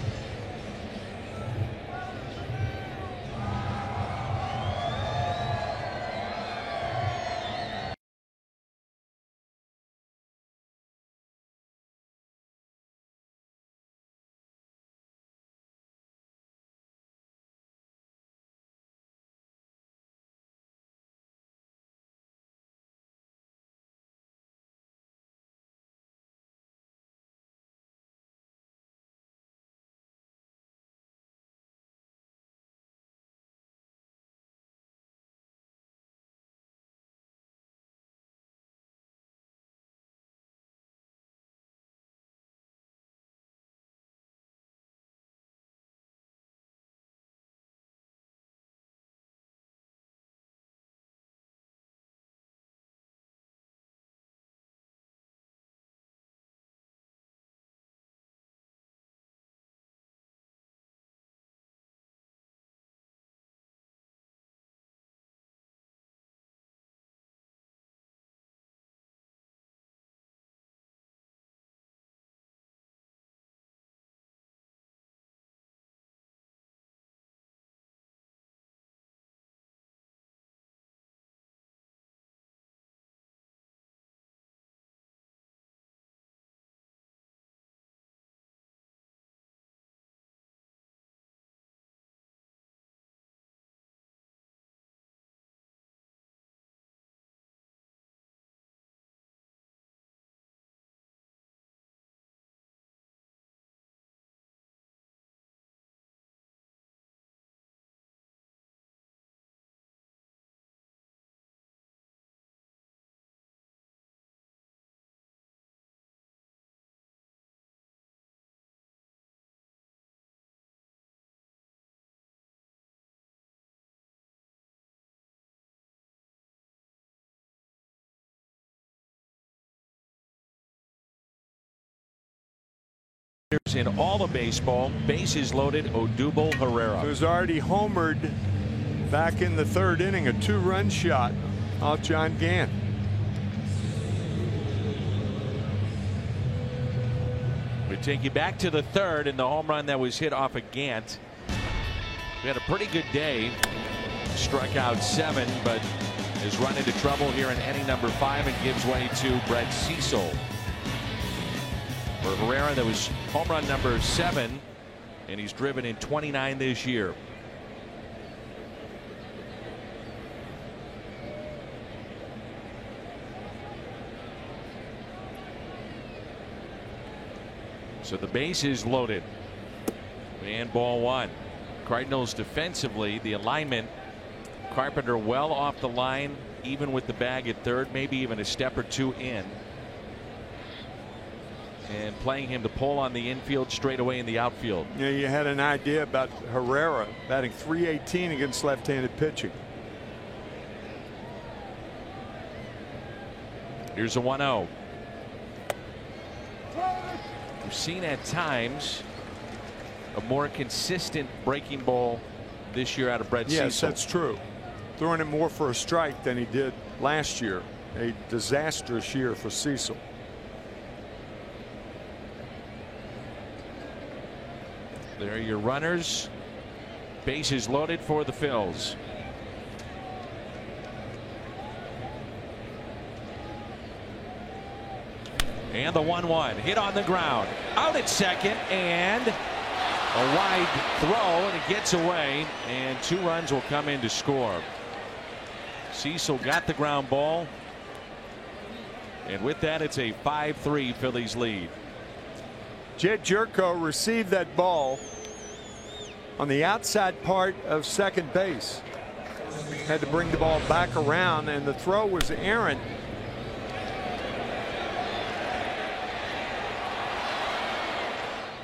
in all of baseball. Bases loaded, Odubel Herrera. Who's already homered back in the 3rd inning, a 2-run shot off John Gant. We take you back to the 3rd and the home run that was hit off of Gant. We had a pretty good day. Struck out 7, but is run into trouble here in inning number 5 and gives way to Brett Cecil. For Herrera, that was home run number 7, and he's driven in 29 this year. So the base is loaded. And ball 1. Cardinals defensively, the alignment, Carpenter well off the line, even with the bag at 3rd, maybe even a step or 2 in. And playing him to pull on the infield, straight away in the outfield. Yeah, you had an idea about Herrera batting .318 against left-handed pitching. Here's a 1-0. We've seen at times a more consistent breaking ball this year out of Brett Cecil. Yes, that's true. Throwing it more for a strike than he did last year. A disastrous year for Cecil. There are your runners. Bases loaded for the Phils. And the 1-1 hit on the ground. Out at second, and a wide throw, and it gets away, and 2 runs will come in to score. Cecil got the ground ball, and with that it's a 5-3 Phillies lead. Jed Gyorko received that ball on the outside part of second base. Had to bring the ball back around, and the throw was errant.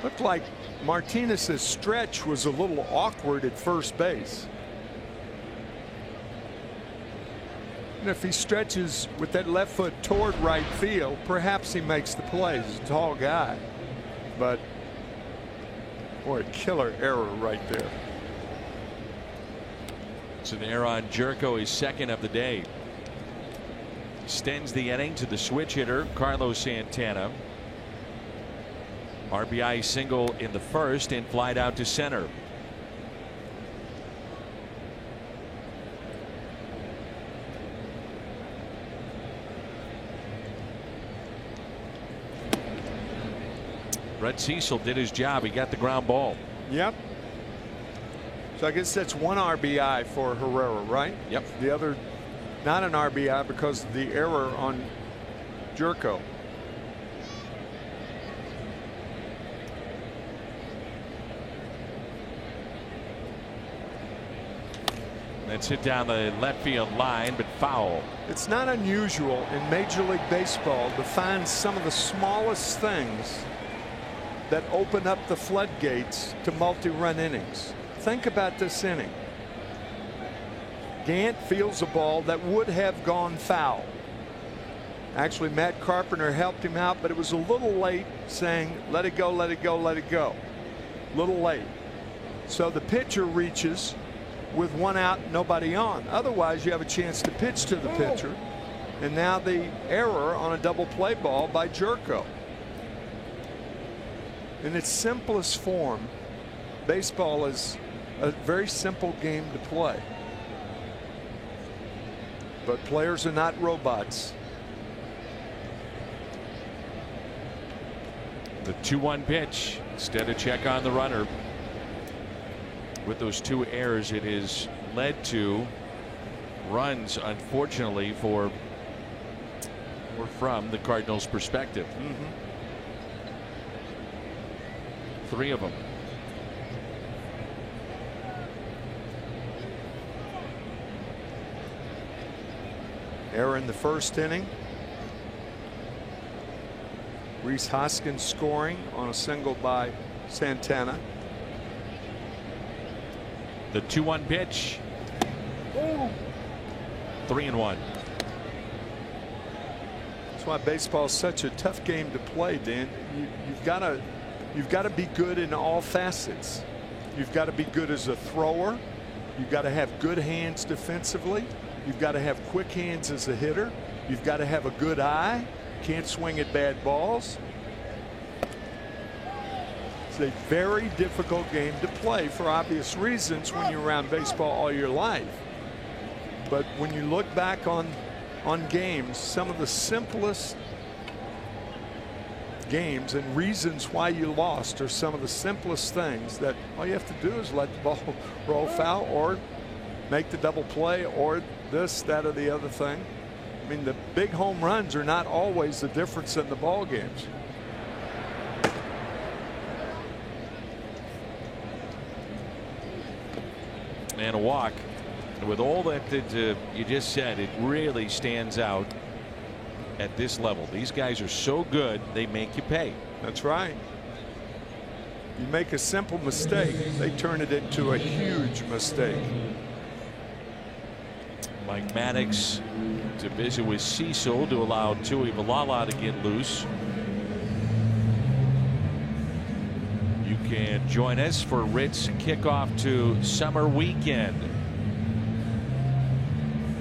Looked like Martinez's stretch was a little awkward at first base. And if he stretches with that left foot toward right field, perhaps he makes the play. He's a tall guy. But boy, a killer error right there. So the error on Gyorko is 2nd of the day. Extends the inning to the switch hitter Carlos Santana. RBI single in the 1st and flied out to center. Brett Cecil did his job. He got the ground ball. Yep. So I guess that's 1 RBI for Herrera, right? Yep. The other not an RBI because of the error on Gyorko. That's hit down the left field line, but foul. It's not unusual in Major League Baseball to find some of the smallest things that open up the floodgates to multi-run innings. Think about this inning. Gant fields a ball that would have gone foul. Actually, Matt Carpenter helped him out, but it was a little late, saying, let it go, let it go, let it go. Little late. So the pitcher reaches with 1 out, nobody on. Otherwise, you have a chance to pitch to the pitcher. And now the error on a double play ball by Gyorko. In its simplest form, baseball is a very simple game to play. But players are not robots. The 2-1 pitch. Instead of check on the runner. With those 2 errors, it has led to runs, unfortunately, for or from the Cardinals' perspective. 3 of them. Error in the 1st inning. Rhys Hoskins scoring on a single by Santana. The 2-1 pitch. 3-1. That's why baseball is such a tough game to play, Dan. You've got to you've got to be good in all facets. You've got to be good as a thrower. You've got to have good hands defensively. You've got to have quick hands as a hitter. You've got to have a good eye. Can't swing at bad balls. It's a very difficult game to play for obvious reasons when you're around baseball all your life. But when you look back on games, some of the simplest games and reasons why you lost are some of the simplest things that all you have to do is let the ball roll foul or make the double play or this, that, or the other thing. I mean, the big home runs are not always the difference in the ball games. And a walk. With all that you just said, it really stands out at this level. These guys are so good, they make you pay. That's right. You make a simple mistake, they turn it into a huge mistake. Mike Maddox to visit with Cecil to allow Tuivailala to get loose. You can join us for Ritz kickoff to summer weekend.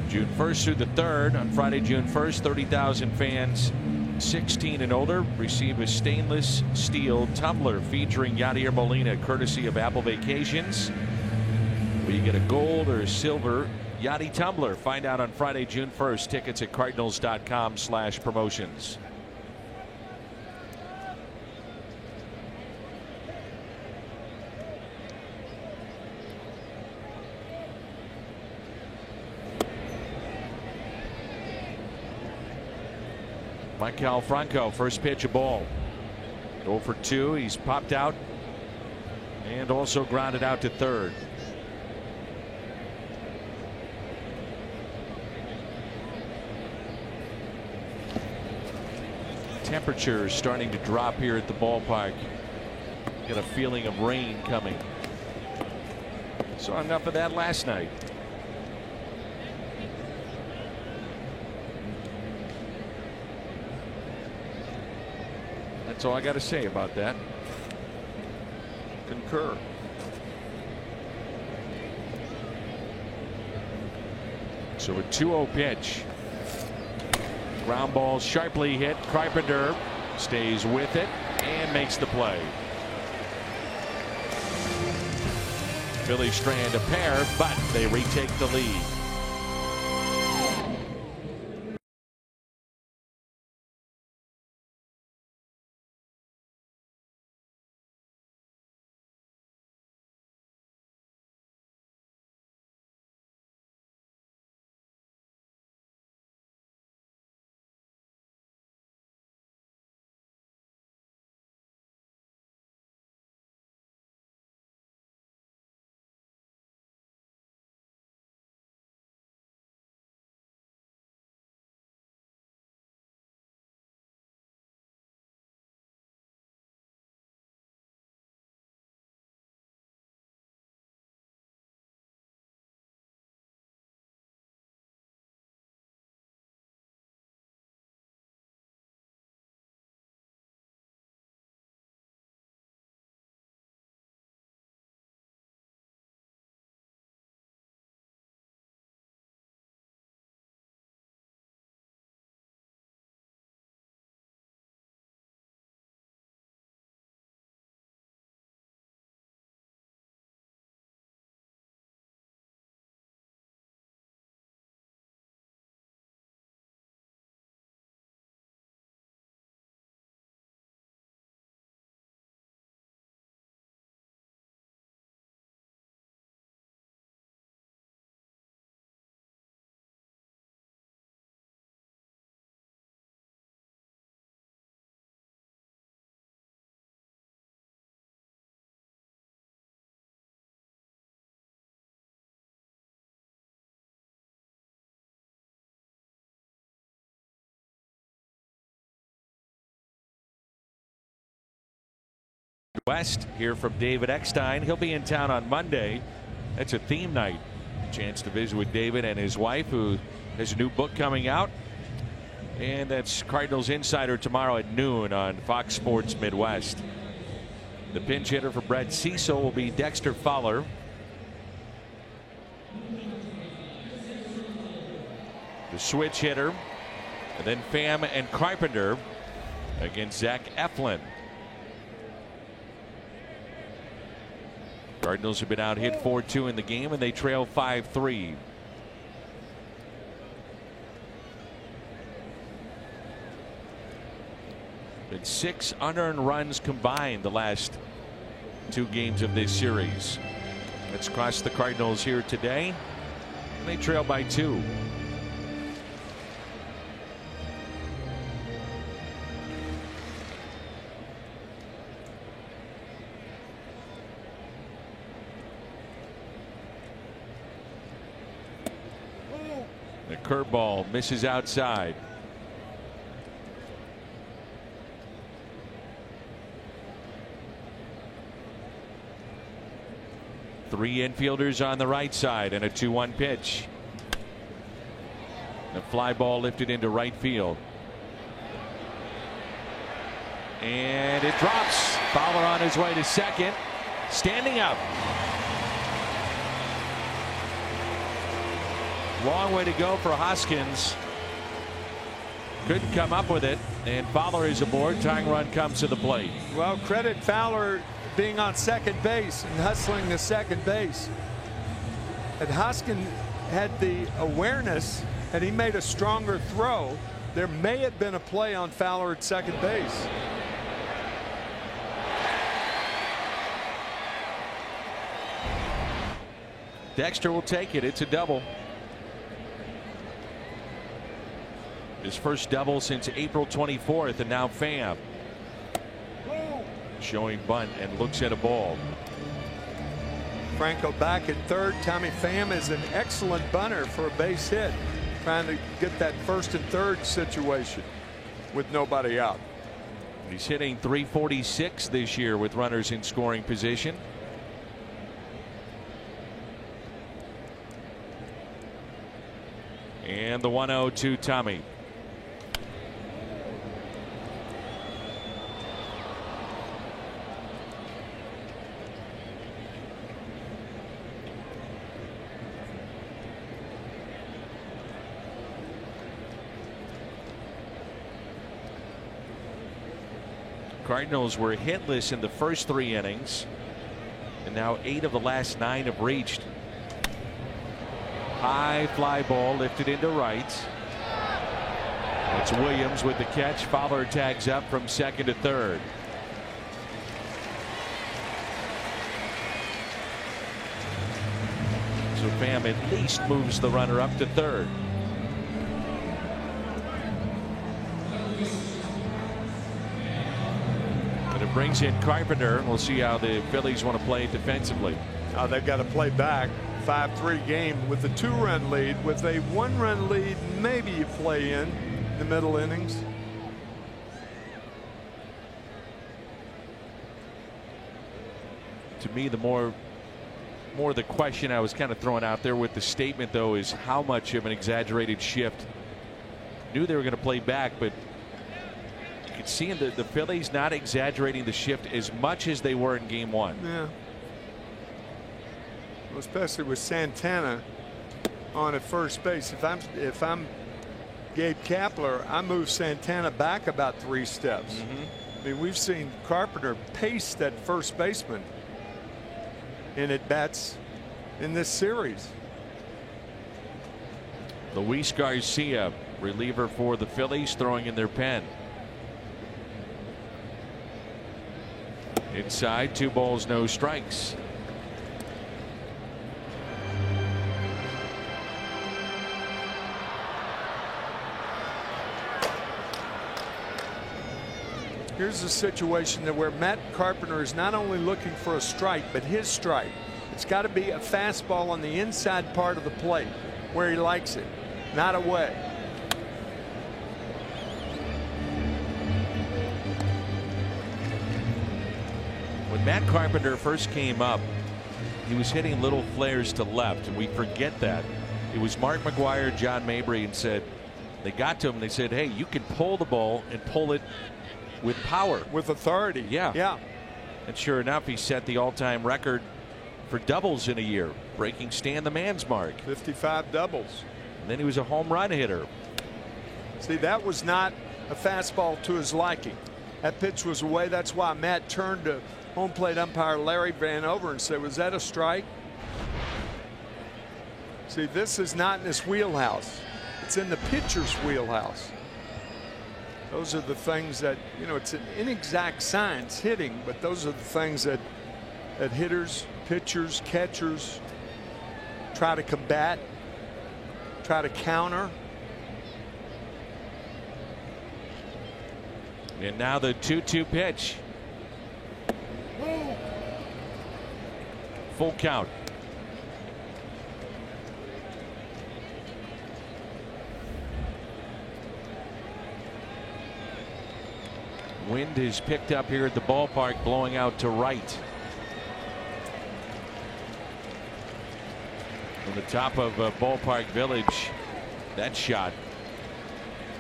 June 1st through the 3rd. On Friday, June 1st, 30,000 fans 16 and older receive a stainless steel tumbler featuring Yadier Molina, courtesy of Apple Vacations. Where you get a gold or a silver Yachty tumbler. Find out on Friday, June 1st. Tickets at cardinals.com/promotions. Maikel Franco, first pitch, a ball. 0 for 2. He's popped out and also grounded out to third. Temperatures starting to drop here at the ballpark. Get a feeling of rain coming. Saw enough of that last night. That's all I got to say about that. Concur. So a 2-0 pitch. Ground ball sharply hit. Carpenter stays with it and makes the play. Phillies strand a pair, but they retake the lead. West. Hear from David Eckstein. He'll be in town on Monday. That's a theme night. Chance to visit with David and his wife, who has a new book coming out. And that's Cardinals Insider tomorrow at noon on Fox Sports Midwest. The pinch hitter for Brett Cecil will be Dexter Fowler. The switch hitter, and then Pham and Carpenter against Zach Eflin. Cardinals have been out hit 4-2 in the game, and they trail 5-3. Been 6 unearned runs combined the last 2 games of this series. Let's cross the Cardinals here today, and they trail by 2. The curveball misses outside. Three infielders on the right side and a 2-1 pitch. The fly ball lifted into right field. And it drops. Fowler on his way to second. Standing up. Long way to go for Hoskins. Couldn't come up with it, and Fowler is aboard. Tying run comes to the plate. Well, credit Fowler being on second base and hustling the second base. And Hoskins had the awareness, and he made a stronger throw. There may have been a play on Fowler at second base. Dexter will take it. It's a double. His first double since April 24th, and now Pham showing bunt and looks at a ball. Franco back at third. Tommy Pham is an excellent bunter for a base hit, trying to get that first and third situation with nobody out. He's hitting .346 this year with runners in scoring position. And the 1-0 to Tommy. Cardinals were hitless in the first 3 innings, and now 8 of the last 9 have reached. High fly ball lifted into right. It's Williams with the catch. Fowler tags up from second to third. So Pham at least moves the runner up to third. Brings in Carpenter. We'll see how the Phillies want to play defensively. They've got to play back. 5-3 game with a 2-run lead. With a 1-run lead, maybe you play in the middle innings. To me, the more the question I was kind of throwing out there with the statement, though, is how much of an exaggerated shift. Knew they were going to play back, but you could see in the Phillies not exaggerating the shift as much as they were in game 1. Yeah. Well, especially with Santana on at first base. If I'm Gabe Kapler, I move Santana back about 3 steps. I mean, we've seen Carpenter pace that first baseman in at bats in this series. Luis Garcia, reliever for the Phillies, throwing in their pen. Inside, 2 balls, no strikes. Here's a situation that where Matt Carpenter is not only looking for a strike, but his strike. It's got to be a fastball on the inside part of the plate where he likes it, not away. When Matt Carpenter first came up, he was hitting little flares to left, and we forget that. It was Mark McGwire, John Mabry, and said they got to him and they said, hey, you can pull the ball and pull it with power. With authority. Yeah. Yeah. And sure enough, he set the all-time record for doubles in a year, breaking Stan the Man's mark. 55 doubles. And then he was a home run hitter. See, that was not a fastball to his liking. That pitch was away. That's why Matt turned to home plate umpire Larry Van Over and said, was that a strike? See, this is not in his wheelhouse. It's in the pitcher's wheelhouse. Those are the things that, you know, it's an inexact science hitting, but those are the things that hitters, pitchers, catchers try to combat, try to counter. And now the 2-2 pitch. Full count. Wind is picked up here at the ballpark, blowing out to right. From the top of Ballpark Village, that shot.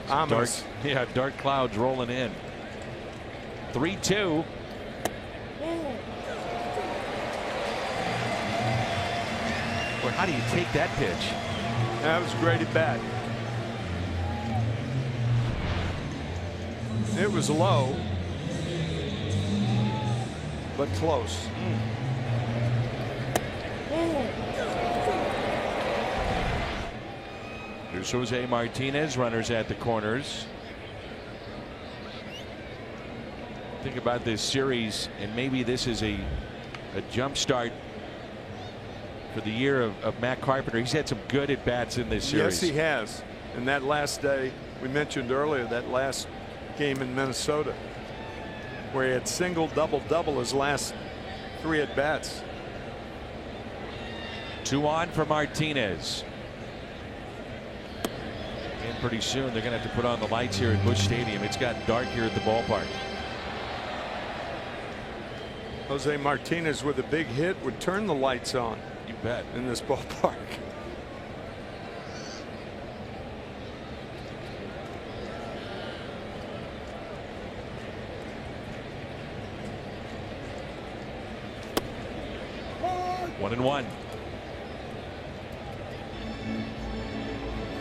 Dark, yeah, dark clouds rolling in. 3-2. Boy, how do you take that pitch? That was great at bat. It was low, but close. Here's Jose Martinez, runners at the corners. Think about this series, and maybe this is a jump start for the year of Matt Carpenter. He's had some good at bats in this series. Yes, he has. And that last day we mentioned earlier, that last game in Minnesota, where he had single, double his last 3 at bats. 2 on for Martinez. And pretty soon they're going to have to put on the lights here at Busch Stadium. It's gotten dark here at the ballpark. Jose Martinez with a big hit would turn the lights on. You bet. In this ballpark. One and one.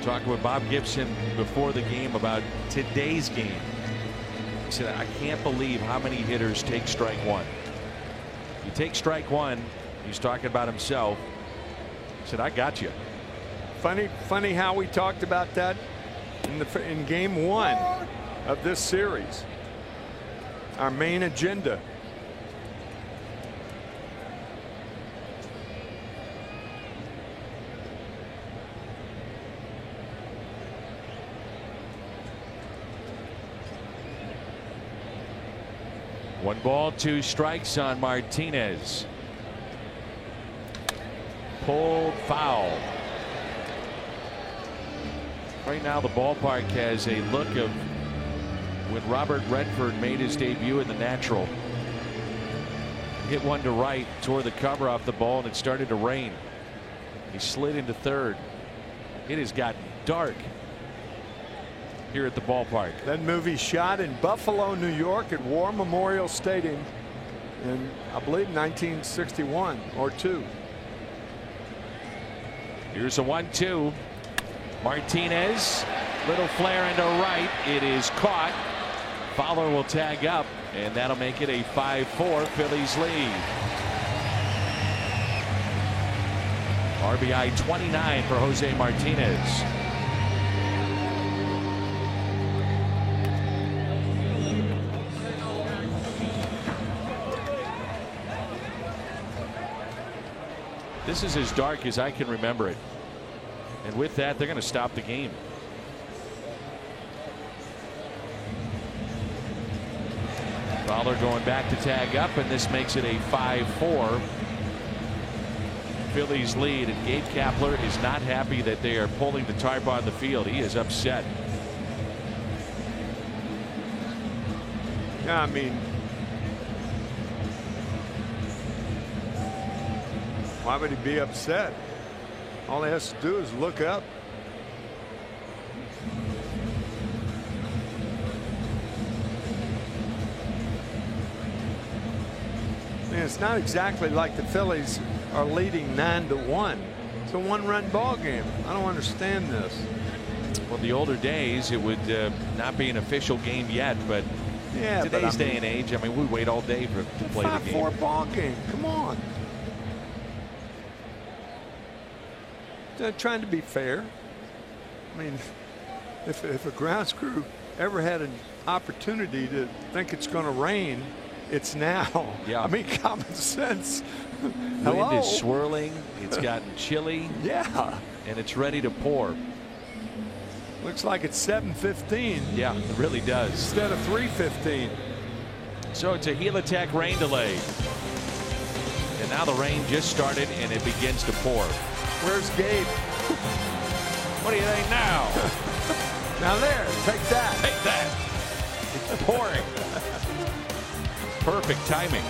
Talking with Bob Gibson before the game about today's game. He said, I can't believe how many hitters take strike one. You take strike one, he's talking about himself. He said, I got you. Funny how we talked about that in game 1 of this series. Our main agenda. One ball, 2 strikes on Martinez. Pulled foul. Right now the ballpark has a look of when Robert Redford made his debut in the Natural. Hit one to right, tore the cover off the ball, and it started to rain. He slid into third. It has gotten dark here at the ballpark. That movie shot in Buffalo, New York at War Memorial Stadium in, I believe, 1961 or 2. Here's a 1-2. Martinez, little flare into right. It is caught. Fowler will tag up, and that'll make it a 5-4 Phillies lead. RBI 29 for Jose Martinez. This is as dark as I can remember it. And with that, they're going to stop the game. Fowler going back to tag up, and this makes it a 5-4 Phillies lead. And Gabe Kapler is not happy that they are pulling the tarp on the field. He is upset. Yeah, I mean, why would he be upset? All he has to do is look up. it's not exactly like the Phillies are leading 9-1. It's a one-run ball game. I don't understand this. Well, the older days, it would not be an official game yet, but Yeah, but today's I mean, day and age, I mean, we wait all day to play the game. 5-4 ball game. Come on. They're trying to be fair. I mean, if a grounds crew ever had an opportunity to think it's going to rain, it's now. Yeah. I mean, common sense. Wind Hello? is swirling. It's gotten chilly, Yeah. and it's ready to pour. Looks like it's 7:15 Yeah, it really does. instead of 3:15. So it's a Helitech rain delay. And now the rain just started, and it begins to pour. Where's Gabe? What do you think now? Now there, take that. Take that. It's pouring. Perfect timing.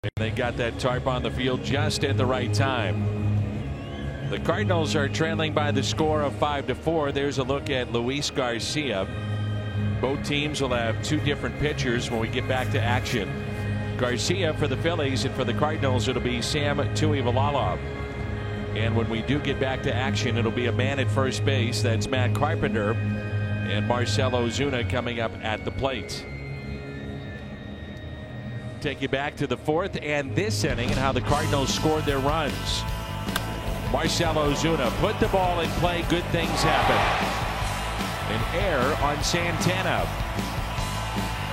And they got that tarp on the field just at the right time. The Cardinals are trailing by the score of 5-4. There's a look at Luis Garcia. Both teams will have two different pitchers when we get back to action. Garcia for the Phillies, and for the Cardinals it'll be Sam Tuivailala. And when we do get back to action, it'll be a man at first base. That's Matt Carpenter, and Marcell Ozuna coming up at the plate. Take you back to the fourth and this inning and how the Cardinals scored their runs. Marcell Ozuna put the ball in play. Good things happen. An error on Santana.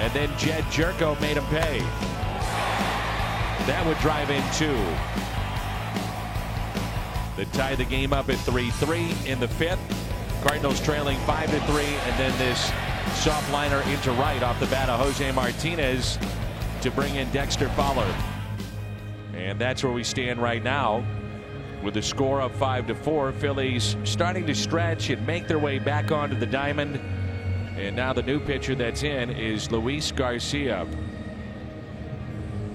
And then Jedd Gyorko made him pay. That would drive in two. They tie the game up at 3-3 in the fifth. Cardinals trailing 5-3, and then this soft liner into right off the bat of Jose Martinez to bring in Dexter Fowler. And that's where we stand right now with a score of 5-4. Phillies starting to stretch and make their way back onto the diamond. And now the new pitcher that's in is Luis Garcia.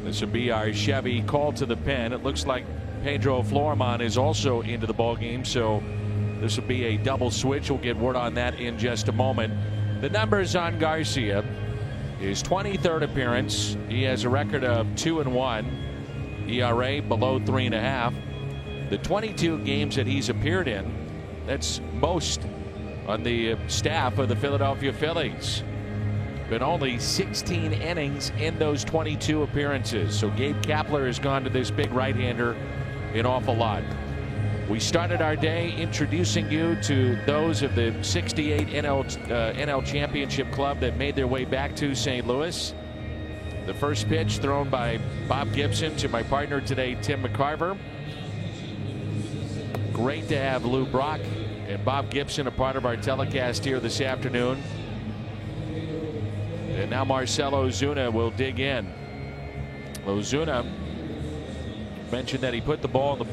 This will be our Chevy call to the pen. It looks like Pedro Florimon is also into the ball game, so this will be a double switch. We'll get word on that in just a moment. The numbers on Garcia: his 23rd appearance. He has a record of 2-1, ERA below 3.5. The 22 games that he's appeared in, that's most on the staff of the Philadelphia Phillies. Been only 16 innings in those 22 appearances. So Gabe Kapler has gone to this big right-hander an awful lot. We started our day introducing you to those of the 68 NL Championship Club that made their way back to St. Louis. The first pitch thrown by Bob Gibson to my partner today, Tim McCarver. Great to have Lou Brock and Bob Gibson a part of our telecast here this afternoon. And now Marcell Ozuna will dig in. Ozuna mentioned that he put the ball in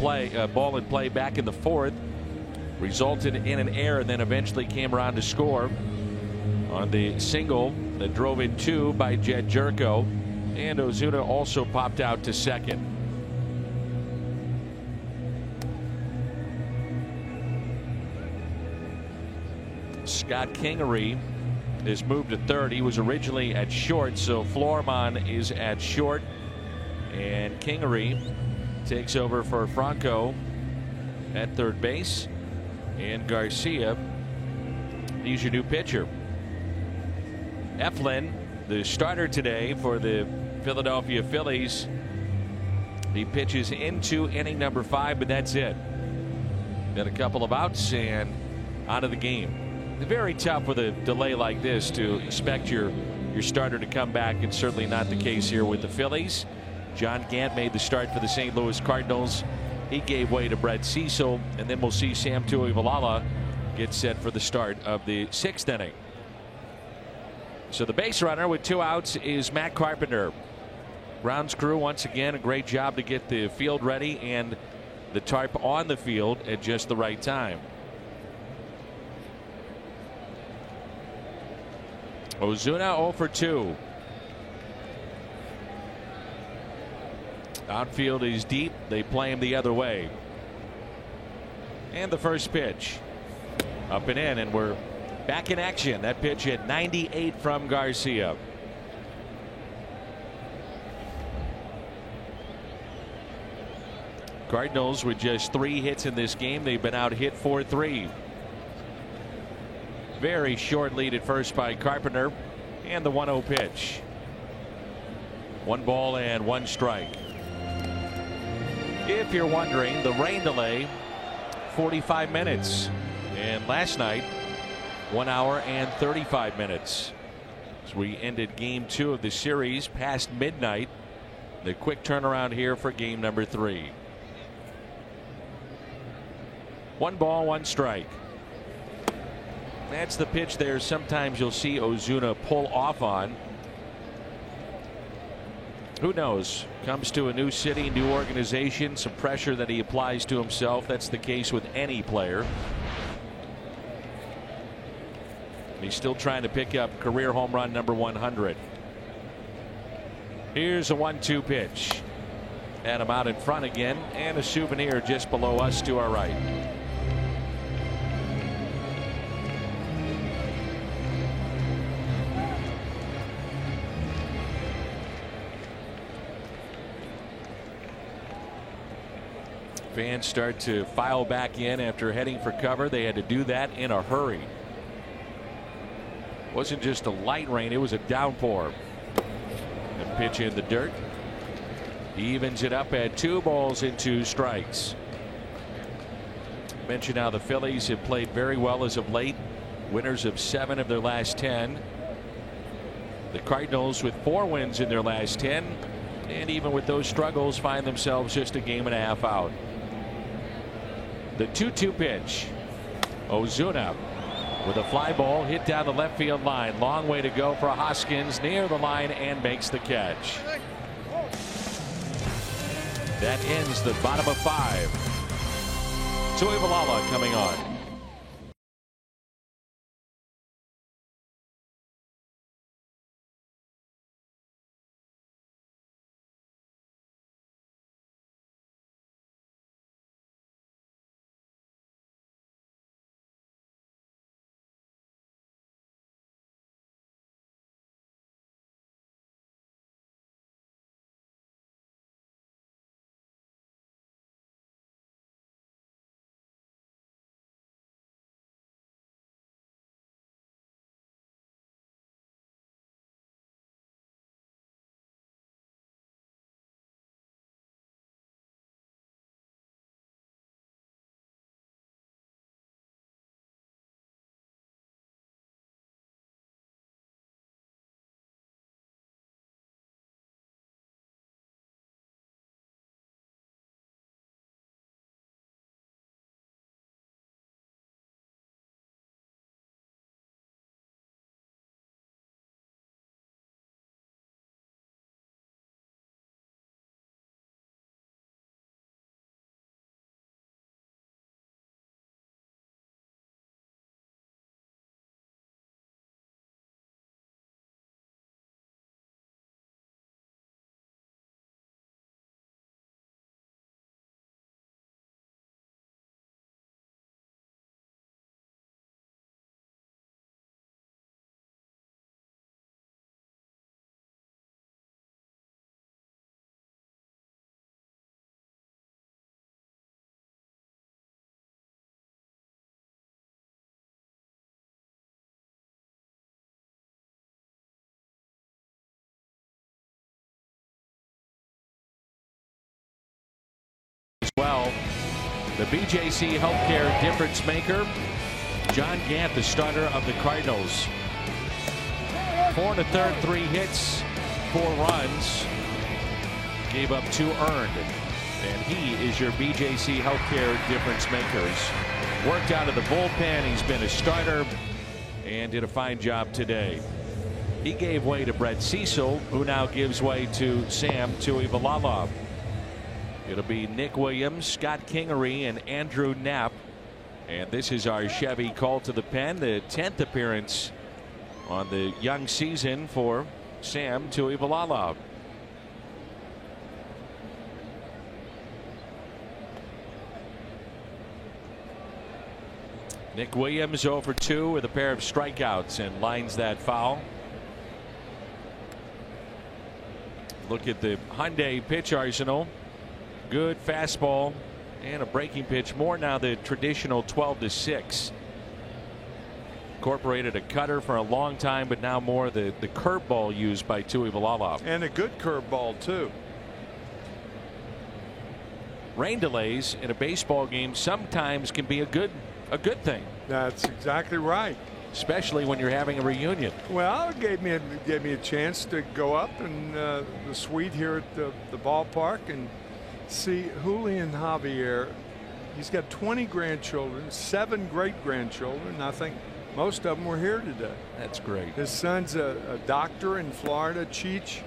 play back in the fourth, resulted in an error, and then eventually came around to score on the single that drove in two by Jedd Gyorko. And Ozuna also popped out to second. Scott Kingery is moved to third. He was originally at short, so Florimon is at short, and Kingery takes over for Franco at third base. And Garcia, he's your new pitcher. Eflin, the starter today for the Philadelphia Phillies, he pitches into inning number 5, but that's it. Got a couple of outs and out of the game. Very tough with a delay like this to expect your starter to come back. It's certainly not the case here with the Phillies. John Gant made the start for the St. Louis Cardinals. He gave way to Brett Cecil, and then we'll see Sam Tuivailala get set for the start of the 6th inning. So the base runner with 2 outs is Matt Carpenter. Brown's crew once again a great job to get the field ready and the tarp on the field at just the right time. Ozuna 0 for 2. Outfield is deep. They play him the other way. And the first pitch up and in, and we're back in action. That pitch at 98 from Garcia. Cardinals with just 3 hits in this game. They've been out hit 4-3. Very short lead at first by Carpenter, and the 1-0 pitch. 1 ball and 1 strike. If you're wondering, the rain delay 45 minutes, and last night 1 hour and 35 minutes. As we ended game 2 of the series past midnight. The quick turnaround here for game number 3. 1 ball, 1 strike. That's the pitch there. Sometimes you'll see Ozuna pull off on. Who knows? Comes to a new city, new organization, some pressure that he applies to himself. That's the case with any player. He's still trying to pick up career home run number 100. Here's a 1-2 pitch. Had him out in front again, and a souvenir just below us to our right. Fans start to file back in after heading for cover. They had to do that in a hurry. Wasn't just a light rain, it was a downpour. The pitch in the dirt. He evens it up at 2 balls and 2 strikes. Mentioned how the Phillies have played very well as of late. Winners of 7 of their last 10. The Cardinals with 4 wins in their last 10. And even with those struggles, find themselves just a game and a half out. The 2-2 pitch. Ozuna with a fly ball hit down the left field line. Long way to go for Hoskins, near the line, and makes the catch. That ends the bottom of 5. Tuivailala coming on. Well, the BJC Healthcare difference maker, John Gant, the starter of the Cardinals. 4 1/3, 3 hits, 4 runs, gave up 2 earned, and he is your BJC Healthcare difference makers. Worked out of the bullpen, he's been a starter and did a fine job today. He gave way to Brett Cecil, who now gives way to Sam Tuivailala. It'll be Nick Williams, Scott Kingery, and Andrew Knapp. And this is our Chevy call to the pen, the 10th appearance on the young season for Sam Tuivailala. Nick Williams 0 for 2 with a pair of strikeouts and lines that foul. Look at the Hyundai pitch arsenal. Good fastball and a breaking pitch. More now the traditional 12-6. Incorporated a cutter for a long time, but now more the curveball used by Tuivailala. And a good curveball too. Rain delays in a baseball game sometimes can be a good thing. That's exactly right. Especially when you're having a reunion. Well, it gave me a chance to go up and the suite here at the ballpark and see Julian Javier. He's got 20 grandchildren, 7 great-grandchildren. I think most of them were here today. That's great. His son's a doctor in Florida, Cheech.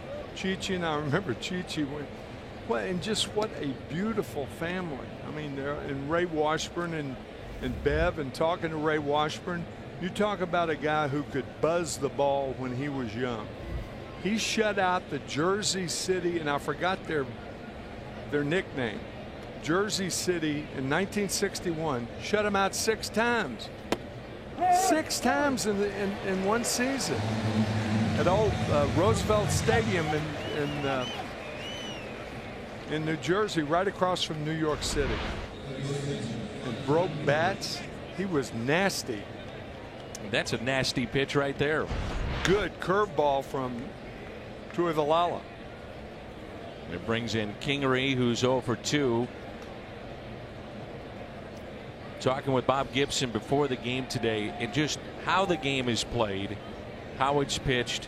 And I remember Cheech, and just what a beautiful family. I mean, and Ray Washburn and Bev, and talking to Ray Washburn, you talk about a guy who could buzz the ball when he was young. He shut out the Jersey City, and I forgot their their nickname. Jersey City in 1961 shut them out 6 times. 6 times in one season at old Roosevelt Stadium in New Jersey, right across from New York City. And broke bats. He was nasty. That's a nasty pitch right there. Good curveball from Tuivailala. It brings in Kingery, who's 0 for 2. Talking with Bob Gibson before the game today, and just how the game is played, how it's pitched,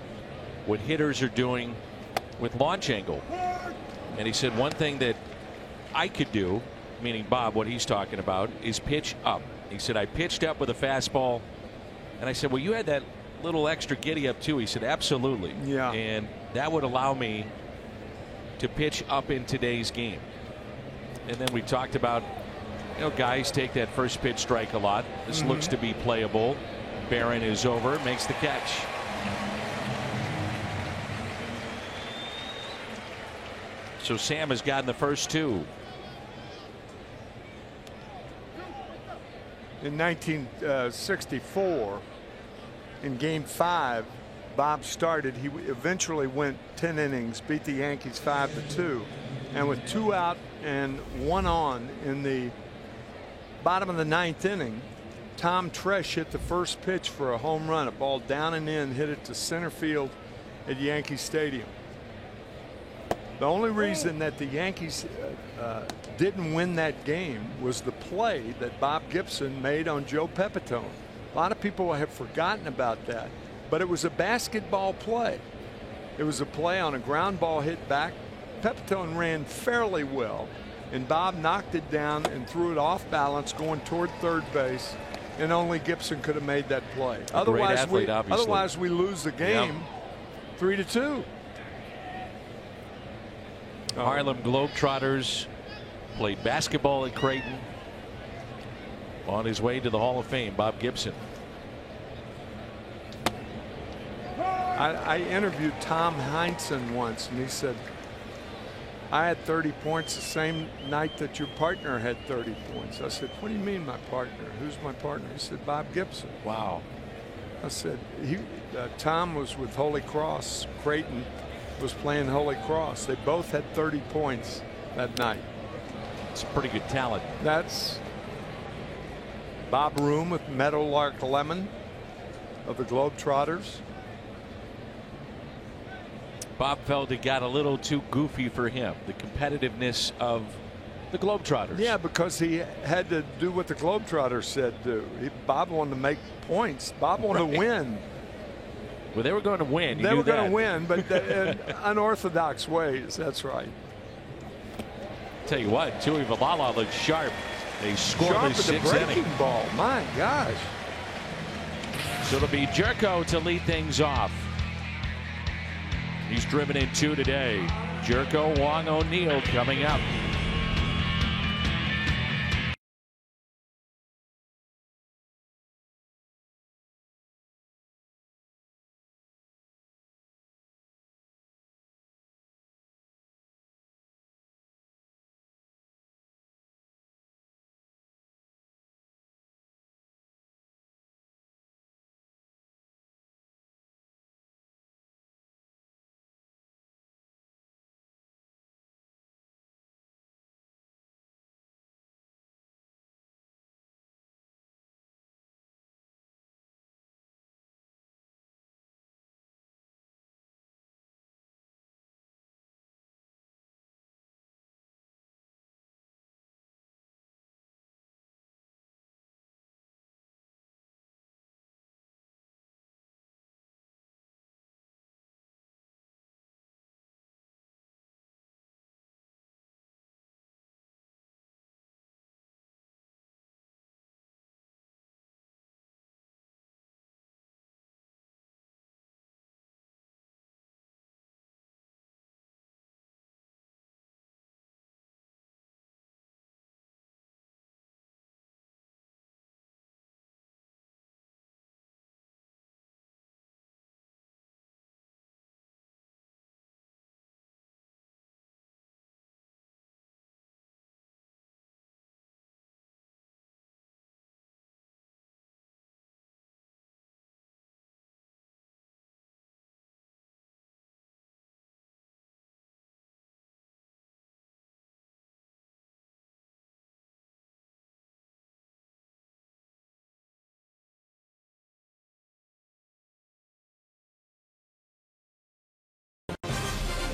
what hitters are doing with launch angle. And he said one thing that I could do, meaning Bob, what he's talking about, is pitch up. He said, I pitched up with a fastball. And I said, well, you had that little extra giddy up too. He said, absolutely. Yeah. And that would allow me to pitch up in today's game. And then we talked about, guys take that first pitch strike a lot. This looks to be playable. Barron is over, makes the catch. So Sam has gotten the first 2. In 1964, in Game 5, Bob started. He eventually went 10 innings, beat the Yankees 5-2, and with 2 out and 1 on in the bottom of the 9th inning, Tom Tresh hit the first pitch for a home run. A ball down and in, hit it to center field at Yankee Stadium. The only reason that the Yankees didn't win that game was the play that Bob Gibson made on Joe Pepitone. A lot of people have forgotten about that, but it was a basketball play. It was a play on a ground ball hit back. Pepitone ran fairly well, and Bob knocked it down and threw it off balance going toward third base, and only Gibson could have made that play. Otherwise we lose the game 3-2. Harlem Globetrotters played basketball at Creighton. On his way to the Hall of Fame, Bob Gibson. I interviewed Tom Heinsohn once, and he said, I had 30 points the same night that your partner had 30 points. I said, what do you mean my partner? Who's my partner? He said, Bob Gibson. Wow. I said, Tom was with Holy Cross. Creighton was playing Holy Cross. They both had 30 points that night. It's a pretty good talent. That's Bob Room with Meadowlark Lemon of the Globetrotters. Bob felt it got a little too goofy for him, the competitiveness of the Globetrotters. Yeah, because he had to do what the Globetrotters said do. Bob wanted to make points. Bob wanted to win. Well, they were going to win. They were going to win, but in unorthodox ways. That's right. Tell you what, Tuivailala looked sharp. They scored the 6th inning. Ball. My gosh. So it'll be Jerko to lead things off. He's driven in 2 today. Jerko, Wong, O'Neal coming up.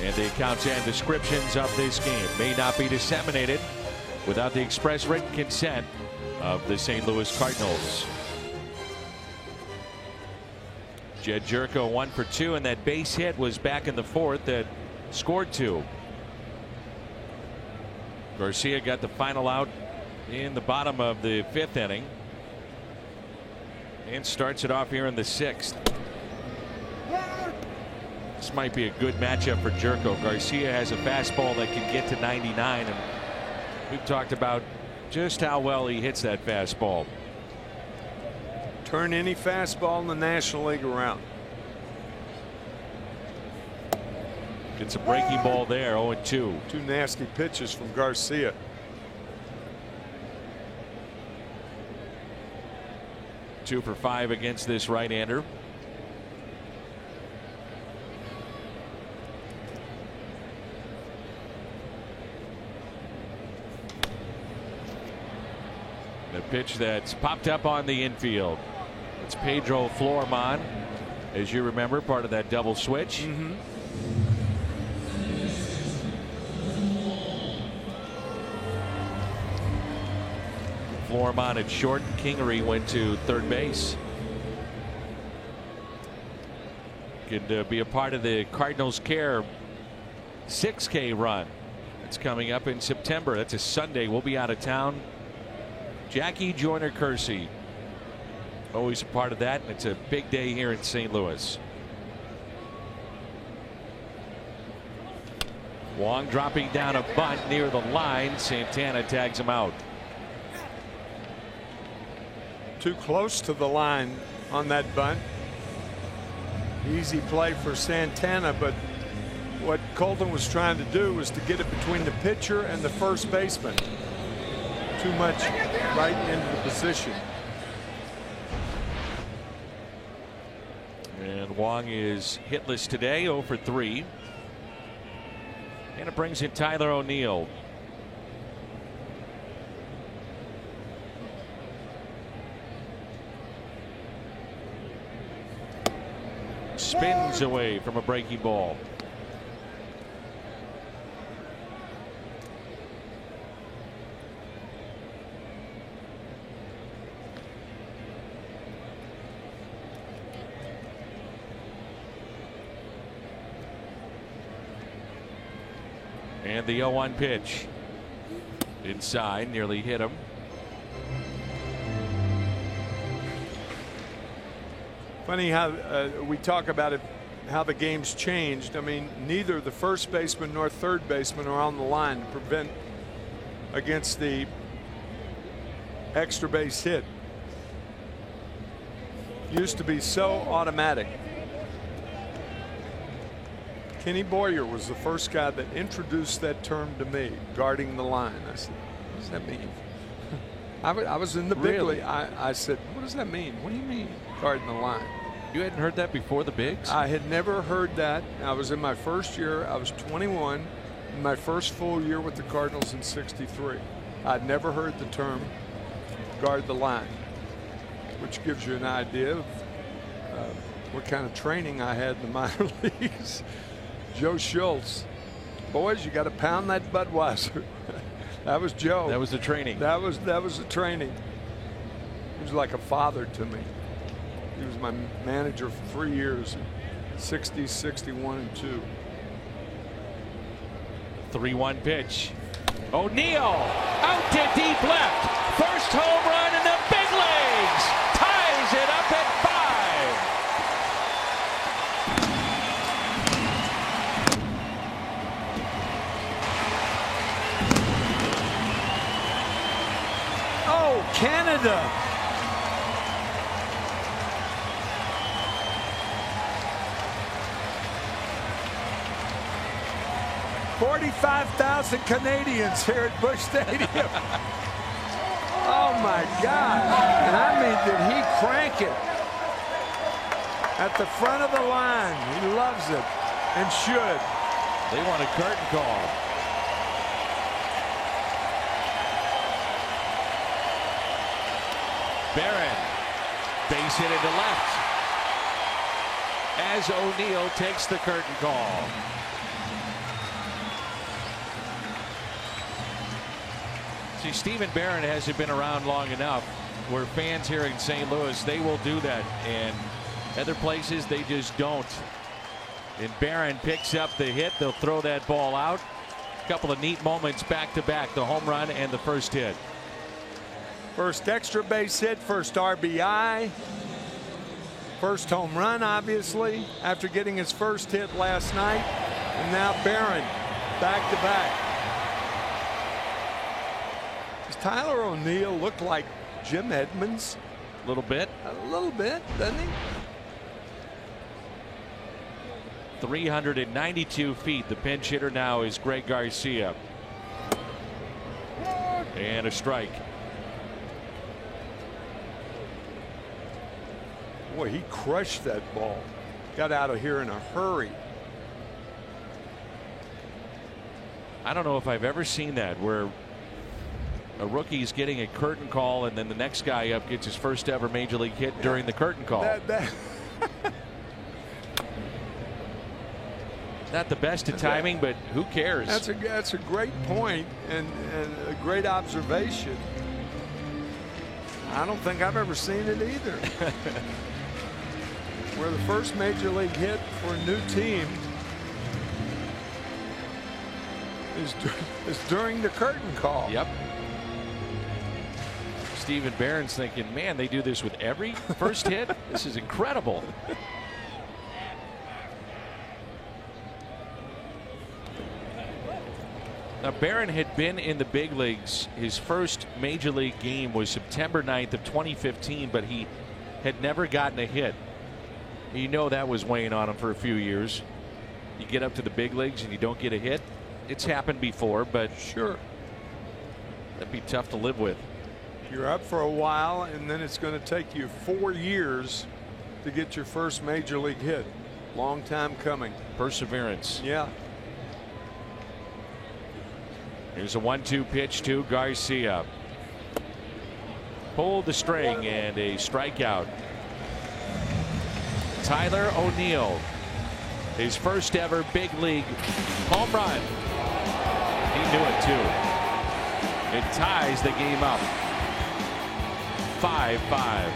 And the accounts and descriptions of this game may not be disseminated without the express written consent of the St. Louis Cardinals. Jedd Gyorko 1 for 2, and that base hit was back in the fourth that scored 2. Garcia got the final out in the bottom of the 5th inning and starts it off here in the 6th. This might be a good matchup for Gyorko. Garcia has a fastball that can get to 99, and we've talked about just how well he hits that fastball. Turn any fastball in the National League around. It's a breaking ball there, 0-2. 2 nasty pitches from Garcia. Two for 5 against this right-hander. The pitch that's popped up on the infield. It's Pedro Florimon, as you remember, part of that double switch. Florimon at short, and Kingery went to third base. Could be a part of the Cardinals Care 6K run. It's coming up in September. That's a Sunday. We'll be out of town. Jackie Joyner-Kersee, always a part of that, and it's a big day here in St. Louis. Wong dropping down a bunt near the line. Santana tags him out. Too close to the line on that bunt. Easy play for Santana, but what Colton was trying to do was to get it between the pitcher and the first baseman. Too much right into the position. And Wong is hitless today, 0 for 3. And it brings in Tyler O'Neill. Spins away from a breaking ball. And the 0-1 pitch. Inside, nearly hit him. Funny how we talk about it, how the game's changed. I mean, neither the first baseman nor third baseman are on the line to prevent against the extra base hit. Used to be so automatic. Kenny Boyer was the first guy that introduced that term to me, guarding the line. I said, what does that mean? I was in the big league. I said, what does that mean? What do you mean, guarding the line? You hadn't heard that before the bigs? I had never heard that. I was in my first year. I was 21, in my first full year with the Cardinals in '63. I'd never heard the term guard the line, which gives you an idea of what kind of training I had in the minor leagues. Joe Schultz, boys, you got to pound that Budweiser. That was Joe. That was the training. That was the training. He was like a father to me. He was my manager for 3 years, 60, 61, and 2. 3-1 pitch. O'Neill out to deep left. First home run in the big leagues. Ties it up at 5. Oh, Canada. $45,000 Canadians here at Busch Stadium. Oh my God. And I mean, did he crank it at the front of the line? He loves it and should. They want a curtain call. Barron, base hit into left as O'Neill takes the curtain call. See, Stephen Barron hasn't been around long enough where fans here in St. Louis, they will do that. And other places, they just don't. And Barron picks up the hit. They'll throw that ball out. A couple of neat moments back to back, the home run and the first hit. First extra base hit, first RBI. First home run, obviously, after getting his first hit last night. And now Barron back to back. Does Tyler O'Neill look like Jim Edmonds? A little bit. A little bit, doesn't he? 392 feet. The pinch hitter now is Greg Garcia. And a strike. Boy, he crushed that ball. Got out of here in a hurry. I don't know if I've ever seen that where a rookie's getting a curtain call and then the next guy up gets his first ever major league hit during the curtain call. Not the best of timing, but who cares? That's a great point and a great observation. I don't think I've ever seen it either. Where the first major league hit for a new team is during the curtain call. Yep. Stephen Barron's thinking, man, they do this with every first hit. This is incredible. Now, Barron had been in the big leagues. His first major league game was September 9th of 2015, but he had never gotten a hit. You know that was weighing on him for a few years. You get up to the big leagues and you don't get a hit. It's happened before, but sure, that'd be tough to live with. You're up for a while, and then it's going to take you 4 years to get your first major league hit. Long time coming. Perseverance. Yeah. Here's a 1-2 pitch to Garcia. Pulled the string and a strikeout. Tyler O'Neill, his first ever big league home run. He knew it too. It ties the game up. 5-5.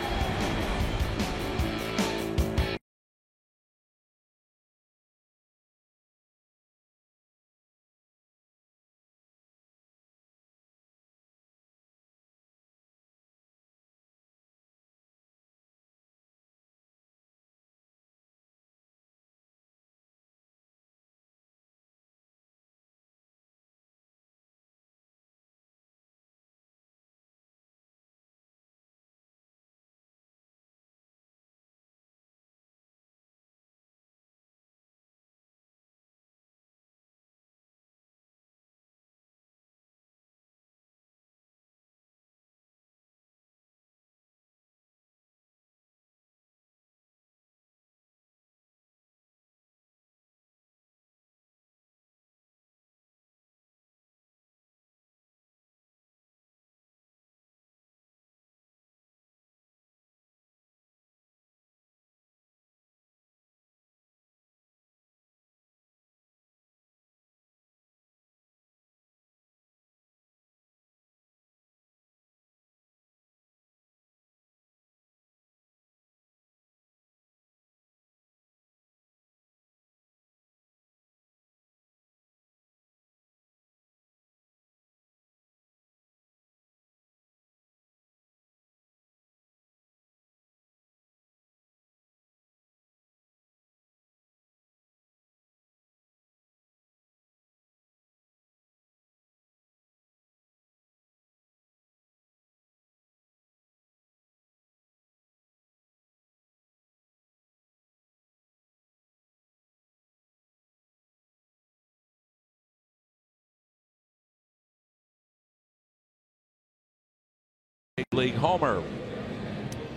Big league homer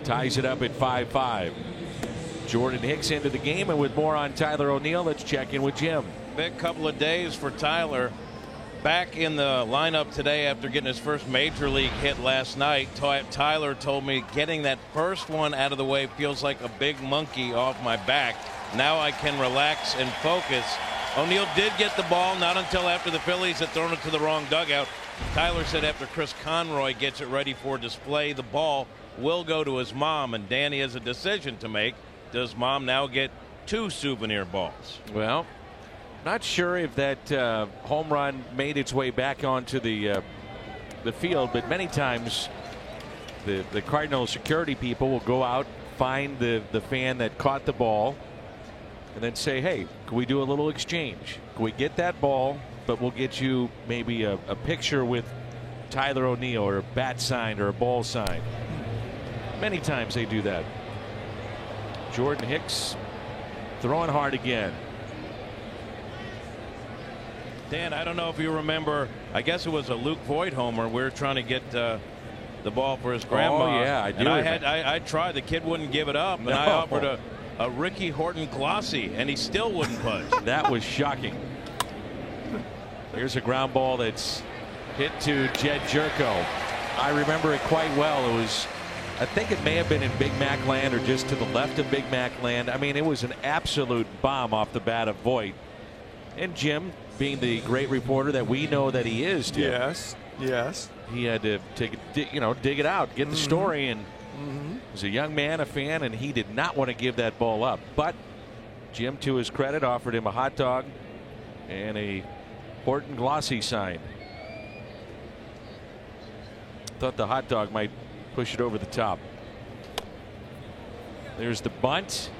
ties it up at 5-5. Jordan Hicks into the game, and with more on Tyler O'Neill, let's check in with Jim. Big couple of days for Tyler. Back in the lineup today after getting his first major league hit last night. Tyler told me getting that first one out of the way feels like a big monkey off my back. Now I can relax and focus. O'Neill did get the ball, not until after the Phillies had thrown it to the wrong dugout. Tyler said after Chris Conroy gets it ready for display, the ball will go to his mom, and Danny has a decision to make. Does mom now get 2 souvenir balls? Well, not sure if that home run made its way back onto the field, but many times the Cardinals security people will go out, find the fan that caught the ball, and then say, hey, can we do a little exchange? Can we get that ball, but we'll get you maybe a picture with Tyler O'Neill, or a bat signed, or a ball signed. Many times they do that. Jordan Hicks throwing hard again. Dan, I don't know if you remember, I guess it was a Luke Voigt homer. We were trying to get the ball for his grandma. Oh, yeah, I do. And I tried. The kid wouldn't give it up. And I offered a Ricky Horton Glossy, and he still wouldn't budge. That was shocking. Here's a ground ball that's hit to Jed Jerko. I remember it quite well. It was, I think it may have been in Big Mac land, or just to the left of Big Mac land. I mean, it was an absolute bomb off the bat of Voigt. And Jim, being the great reporter that we know that he is, Tim, Yes. he had to dig it out, get the story, and was a young man, a fan, and he did not want to give that ball up. But Jim, to his credit, offered him a hot dog and a Horton Glossy sign. Thought the hot dog might push it over the top. There's the bunt.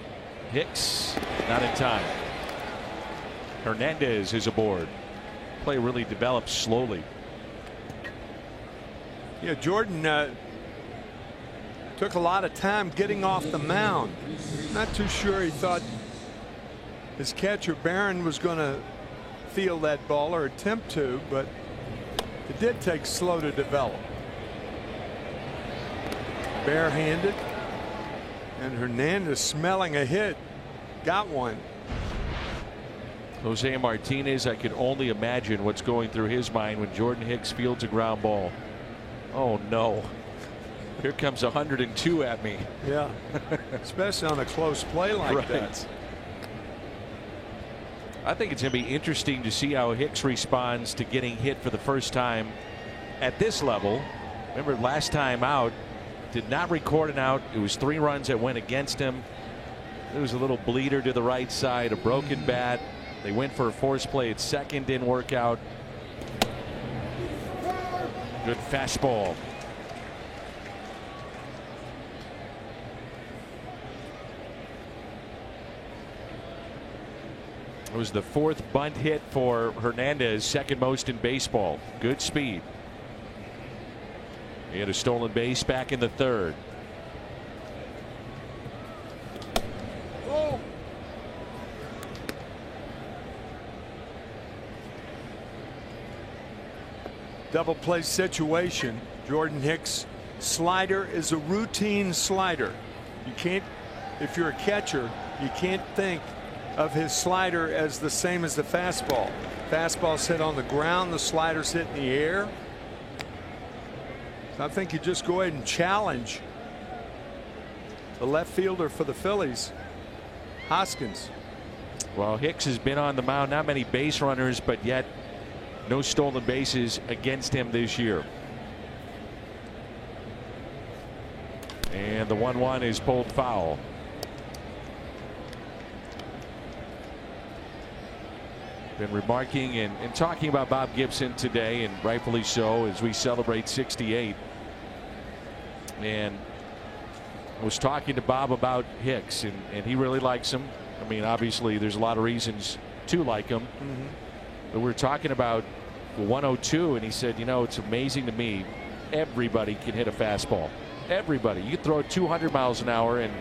Hicks not in time. Hernandez is aboard. Play really develops slowly. Yeah, Jordan took a lot of time getting off the mound. Not too sure he thought his catcher Barron was going to field that ball or attempt to, but it did take slow to develop. Barehanded, and Hernandez smelling a hit, got one. Jose Martinez, I can only imagine what's going through his mind when Jordan Hicks fields a ground ball. Oh no, here comes 102 at me. Yeah, especially on a close play like that. I think it's going to be interesting to see how Hicks responds to getting hit for the first time at this level. Remember, last time out, did not record an out. It was 3 runs that went against him. There was a little bleeder to the right side, a broken bat. They went for a force play at second, didn't work out. Good fastball. It was the 4th bunt hit for Hernandez, 2nd most in baseball. Good speed. He had a stolen base back in the 3rd. Oh. Double play situation. Jordan Hicks' slider is a routine slider. You can't, if you're a catcher, you can't think of his slider as the same as the fastball. Fastball's hit on the ground, the slider's hit in the air. So I think you just go ahead and challenge the left fielder for the Phillies, Hoskins. Well, Hicks has been on the mound, not many base runners, but yet no stolen bases against him this year. And the 1-1 is pulled foul. Been remarking and talking about Bob Gibson today, and rightfully so, as we celebrate 68. And I was talking to Bob about Hicks, and he really likes him. I mean, obviously there's a lot of reasons to like him. But we're talking about 102, and he said, you know, it's amazing to me, everybody can hit a fastball. Everybody. You can throw it 200 miles an hour, and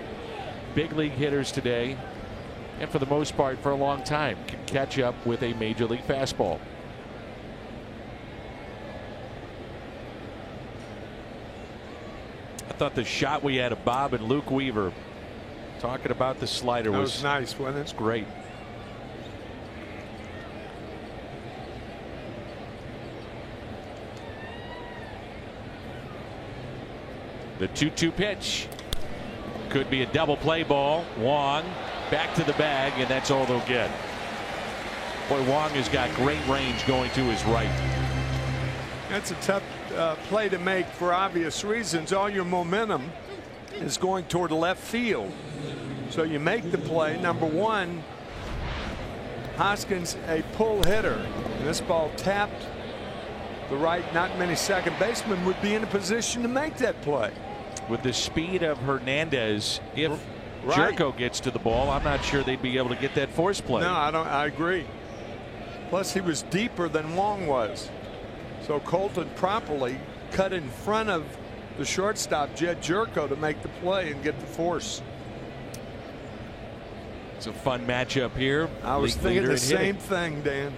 big league hitters today, and for the most part for a long time, can catch up with a major league fastball. I thought the shot we had of Bob and Luke Weaver talking about the slider was nice, wasn't it? It's great. The 2-2 pitch could be a double play ball. Wong back to the bag, and that's all they'll get. Boy, Wong has got great range going to his right. That's a tough play to make for obvious reasons. All your momentum is going toward left field. So you make the play. Number one, Hoskins a pull hitter. And this ball tapped the right. Not many second basemen would be in a position to make that play. With the speed of Hernandez, if Right. Jerko gets to the ball, I'm not sure they'd be able to get that force play. No, I don't. I agree. Plus, he was deeper than Wong was. So Colton properly cut in front of the shortstop, Jed Jerko, to make the play and get the force. It's a fun matchup here. I was League thinking leader the in hitting. same thing, Dan.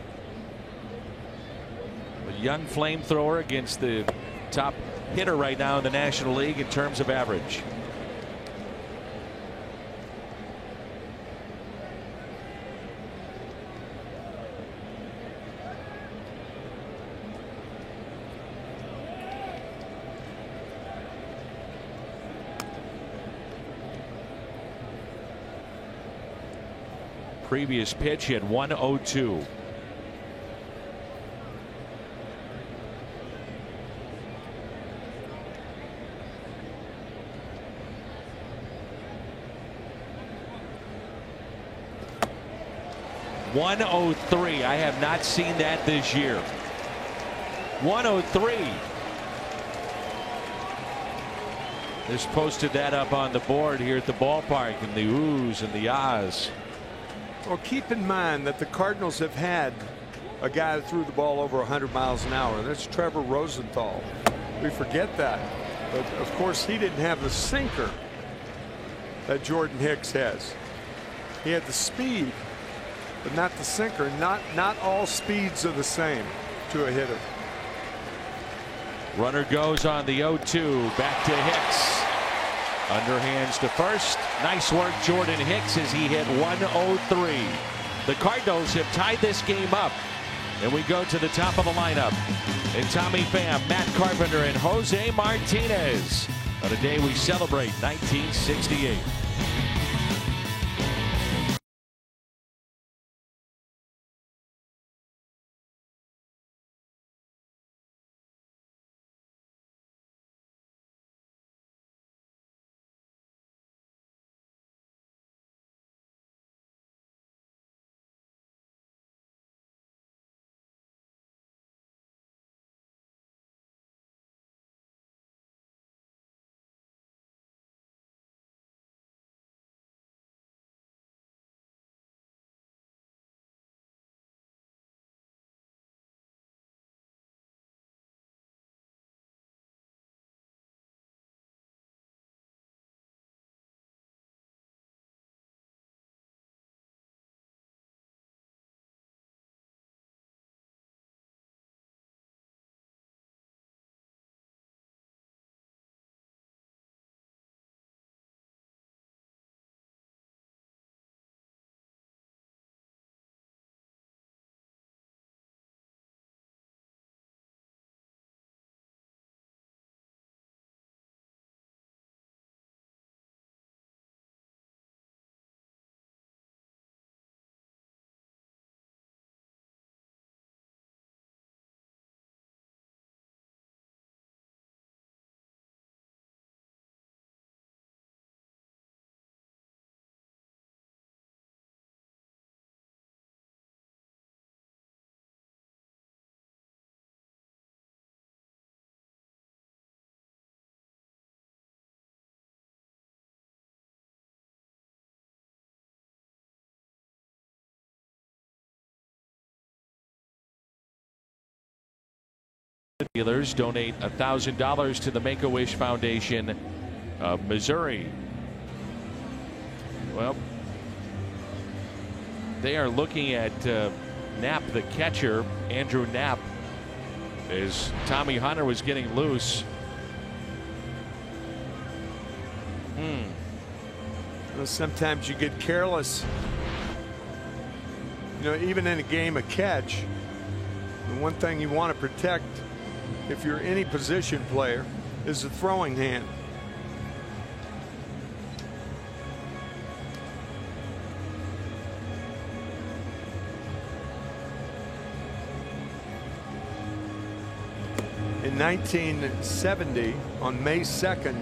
A young flamethrower against the top hitter right now in the National League in terms of average. Previous pitch hit 102. .103. I have not seen that this year. 103. Just posted that up on the board here at the ballpark, and the oohs and the ahs. Well, keep in mind that the Cardinals have had a guy that threw the ball over 100 miles an hour, and that's Trevor Rosenthal. We forget that. But of course, he didn't have the sinker that Jordan Hicks has. He had the speed, but not the sinker. Not all speeds are the same to a hitter. Runner goes on the 0-2. Back to Hicks. Underhands to first. Nice work, Jordan Hicks, as he hit 103. The Cardinals have tied this game up. And we go to the top of the lineup. And Tommy Pham, Matt Carpenter, and Jose Martinez. On a day we celebrate 1968. Dealers donate $1,000 to the Make-A-Wish Foundation of Missouri. Well, they are looking at Knapp, the catcher, Andrew Knapp, as Tommy Hunter was getting loose. Well, sometimes you get careless. You know, even in a game of catch, the one thing you want to protect, if you're any position player, is the throwing hand. In 1970, on May 2nd,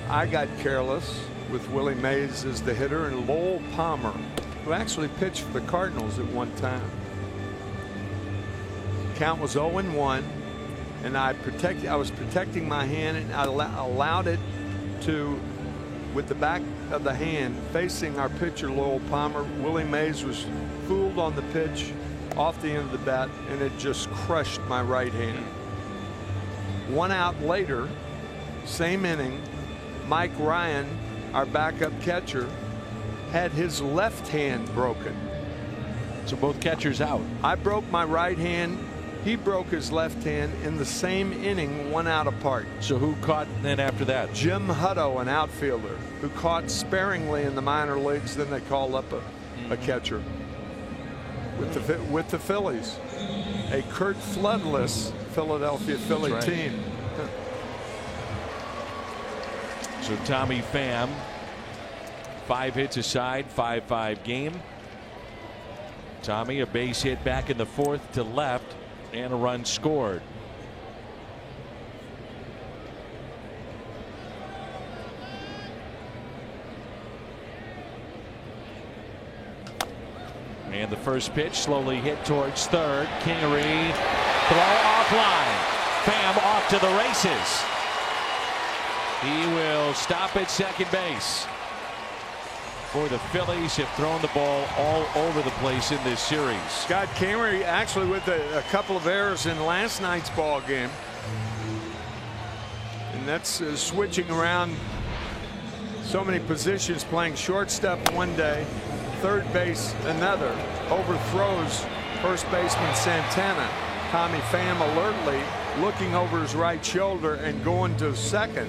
I got careless with Willie Mays as the hitter and Lowell Palmer, who actually pitched for the Cardinals at one time. Count was 0-1, and I was protecting my hand, and I allowed it to, with the back of the hand facing our pitcher Lowell Palmer. Willie Mays was fooled on the pitch off the end of the bat, and it just crushed my right hand. 1 out later, same inning, Mike Ryan, our backup catcher, had his left hand broken. So both catchers out. I broke my right hand. He broke his left hand in the same inning, 1 out apart. So who caught then after that? Jim Hutto, an outfielder, who caught sparingly in the minor leagues. Then they called up a catcher with the Phillies, a Curt Floodless Philadelphia Philly team. So Tommy Pham, 5 hits aside, 5-5 game. Tommy, a base hit back in the 4th to left, and a run scored. And the first pitch slowly hit towards third. Kingery, throw offline. Pham off to the races. He will stop at second base. For the Phillies have thrown the ball all over the place in this series. Scott Kingery actually with a couple of errors in last night's ball game. And that's switching around so many positions, playing shortstop one day, third base another, overthrows first baseman Santana. Tommy Pham alertly looking over his right shoulder and going to second.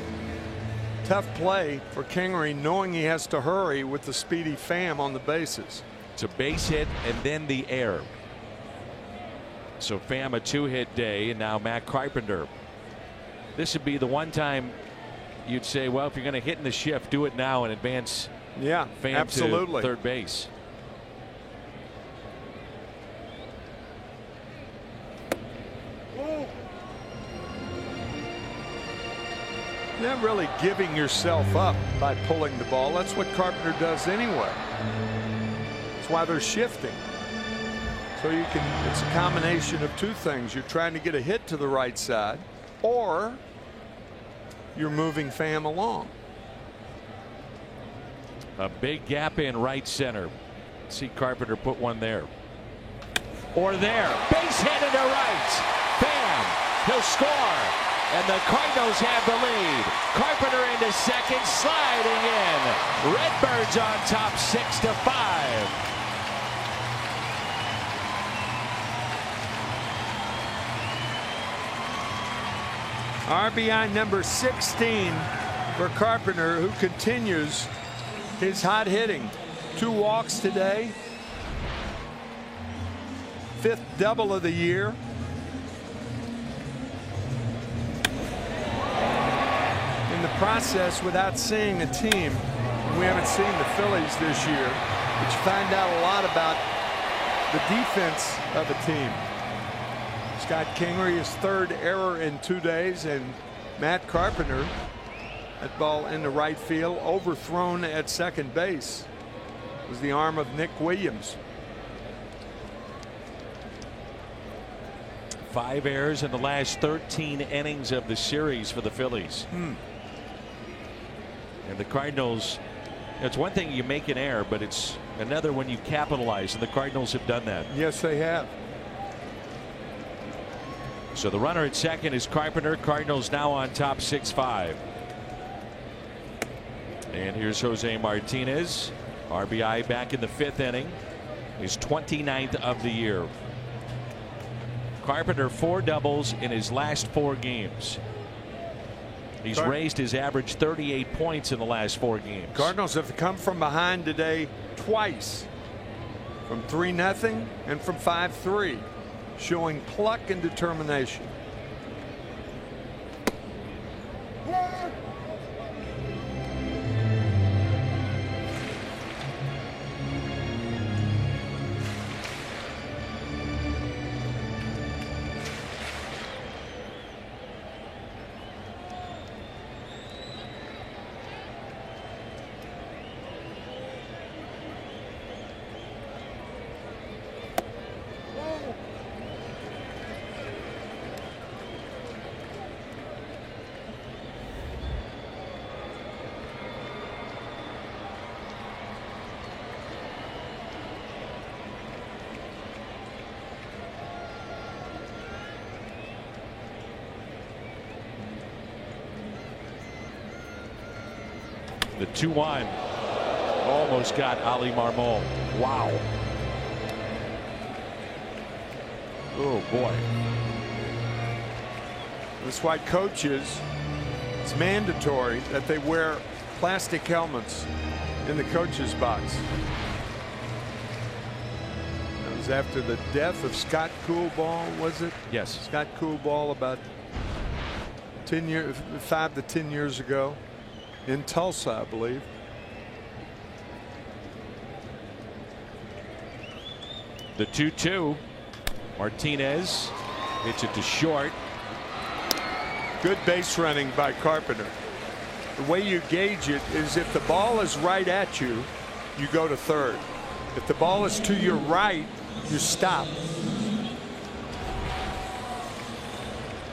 Tough play for Kingery, knowing he has to hurry with the speedy Pham on the bases. It's a base hit and then the error. So Pham a 2-hit day, and now Matt Carpenter. This would be the one time you'd say, well, if you're going to hit in the shift, do it now and advance Pham absolutely. to third base. Not really giving yourself up by pulling the ball. That's what Carpenter does anyway. That's why they're shifting. So you can, it's a combination of two things. You're trying to get a hit to the right side, or you're moving Pham along. A big gap in right center. See Carpenter put one there. Or there. Base hit into right. Pham, he'll score. And the Cardinals have the lead. Carpenter into second, sliding in. Redbirds on top, 6-5. RBI number 16 for Carpenter, who continues his hot hitting. 2 walks today. 5th double of the year. In the process, without seeing a team, we haven't seen the Phillies this year, but you find out a lot about the defense of a team. Scott Kingery, his 3rd error in 2 days, and Matt Carpenter, that ball into right field, overthrown at second base. It was the arm of Nick Williams. 5 errors in the last 13 innings of the series for the Phillies. And the Cardinals, it's one thing you make an error, but it's another when you capitalize, and the Cardinals have done that. Yes, they have. So the runner at second is Carpenter. Cardinals now on top, 6-5. And here's Jose Martinez. RBI back in the 5th inning. His 29th of the year. Carpenter 4 doubles in his last 4 games. He's raised his average 38 points in the last 4 games. Cardinals have come from behind today twice, from 3-0 and from 5-3, showing pluck and determination. The 2-1 almost got Ali Marmol. Wow. Oh boy. That's why coaches, it's mandatory that they wear plastic helmets in the coach's box. That was after the death of Scott Coolball, was it? Yes. Scott Coolball, about 5 to 10 years ago in Tulsa, I believe. The 2-2. Martinez hits it to short. Good base running by Carpenter. The way you gauge it is if the ball is right at you, you go to third. If the ball is to your right, you stop.